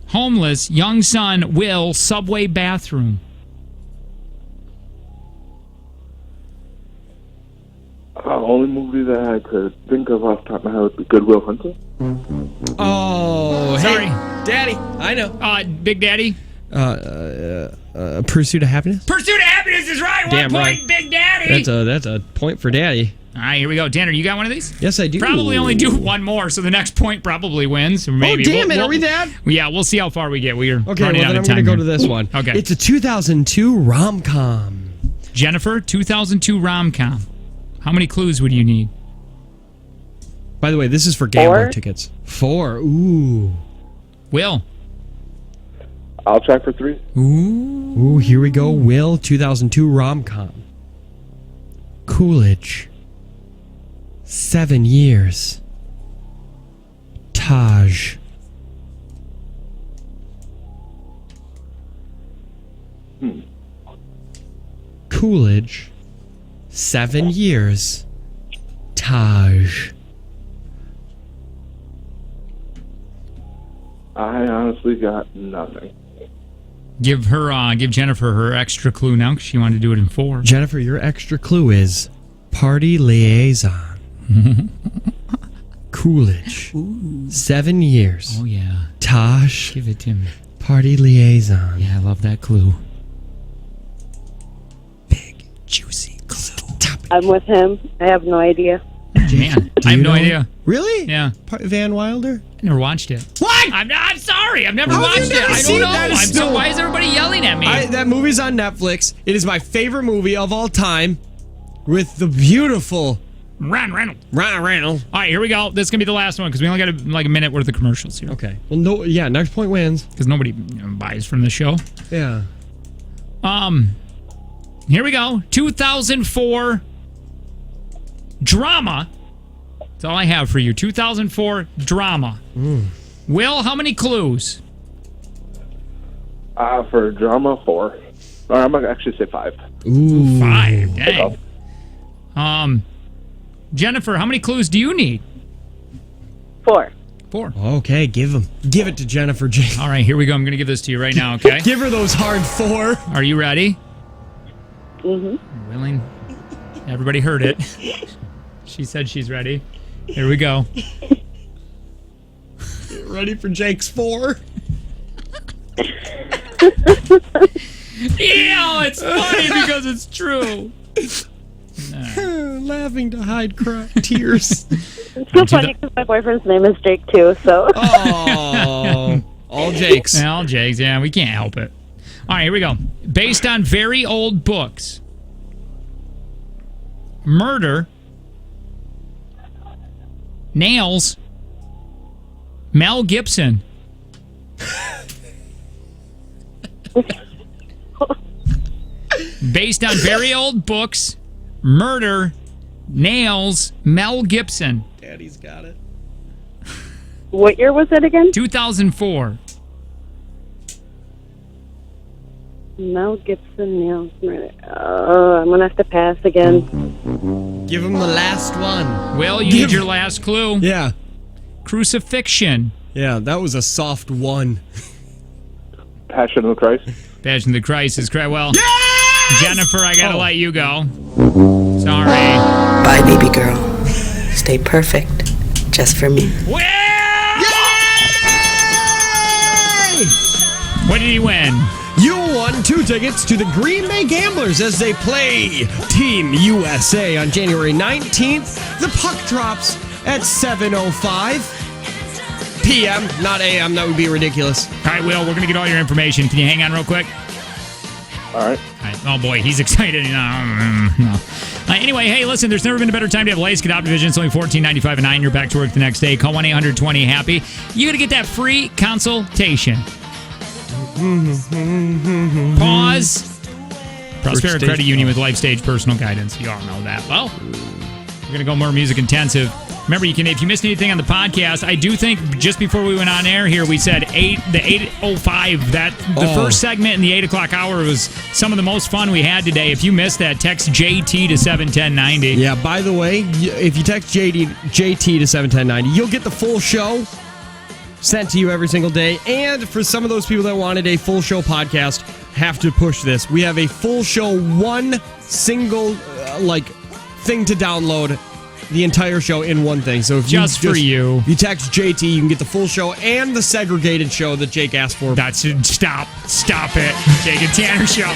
Homeless, young son, Will, subway bathroom. Only movie that I could think of off the top of my head would be Good Will Hunting. Oh, sorry. Hey, Daddy, I know. Big Daddy? Pursuit of Happiness? Pursuit of Happiness is right. Damn 1 right. point, Big Daddy. That's a point for Daddy. All right, here we go. Tanner, you got one of these? Yes, I do. Probably only do 1 more, so the next point probably wins. Or maybe. Oh, damn it. Are we that? Yeah, we'll see how far we get. We're Okay, running well, out then of I'm time going to go here. to this one. Okay. It's a 2002 rom-com. Jennifer, 2002 rom-com. How many clues would you need? By the way, this is for gambling 4? tickets. 4. Ooh. Will. I'll try for 3. Ooh, here we go. Will, 2002 rom-com. Coolidge. 7 years. Taj. Coolidge. 7 years. Taj. I honestly got nothing. Give Jennifer her extra clue now because she wanted to do it in 4. Jennifer, your extra clue is party liaison. Coolidge. Ooh. 7 years. Oh, yeah. Tosh. Give it to me. Party liaison. Yeah, I love that clue. Big, juicy clue. I'm with him. I have no idea. Man, I have no idea. Really? Yeah. Van Wilder? I never watched it. What? I'm sorry. I've never How have you watched never it. I seen don't know. that? It's still- Why is everybody yelling at me? That movie's on Netflix. It is my favorite movie of all time with the beautiful Ryan Reynolds. Ryan Reynolds. All right, here we go. This is going to be the last one because we only got a minute worth of commercials here. Okay. Well, no. Yeah, next point wins. Because nobody buys from the show. Yeah. Here we go. 2004 drama. That's all I have for you. 2004 drama. Will, how many clues? For drama, 4. Or I'm going to actually say 5. Ooh. 5. Dang. Jennifer, how many clues do you need? 4. 4. Okay, give it to Jennifer J. All right, here we go. I'm going to give this to you right now, okay? Give her those hard 4. Are you ready? Mm-hmm. Willing? Everybody heard it. She said she's ready. Here we go. Get ready for Jake's 4. Yeah, it's funny because it's true. Laughing to hide tears. It's so funny because my boyfriend's name is Jake too, so. Oh, all Jakes. All Jakes, yeah, we can't help it. All right, here we go. Based on very old books. Murder. Nails. Mel Gibson. Based on very old books. Murder. Nails. Mel Gibson. Daddy's got it. What year was it again? 2004. Mel Gibson, Nails, Murder. I'm going to have to pass again. Give him the last one. Will, you need your last clue? Yeah. Crucifixion. Yeah, that was a soft 1. Passion of the Christ. Passion of the Christ is correct. Well, yes! Jennifer, I got to let you go. Sorry. Bye, baby girl. Stay perfect. Just for me. Will! Yay! What did he win? You won 2 tickets to the Green Bay Gamblers as they play Team USA on January 19th. The puck drops at 7:05 p.m., not a.m. That would be ridiculous. All right, Will, we're going to get all your information. Can you hang on real quick? All right. Oh, boy, he's excited. No. Anyway, hey, listen, there's never been a better time to have LASIK adoptive vision. It's only $14.95 a night, and you're back to work the next day. Call 1-800-20-HAPPY. You got to get that free consultation. Pause. Prospera Credit Union with Life Stage Personal Guidance. You all know that. Well, we're going to go more music intensive. Remember, you can, if you missed anything on the podcast, I do think just before we went on air here, we said 8:05. That the first segment in the 8 o'clock hour was some of the most fun we had today. If you missed that, text JT to 71090. Yeah, by the way, if you text JT to 71090, you'll get the full show sent to you every single day. And for some of those people that wanted a full show podcast, have to push this. We have a full show, one single thing to download. The entire show in one thing. So if just for you text JT, you can get the full show and the segregated show that Jake asked for. Stop it. Jake and Tanner show.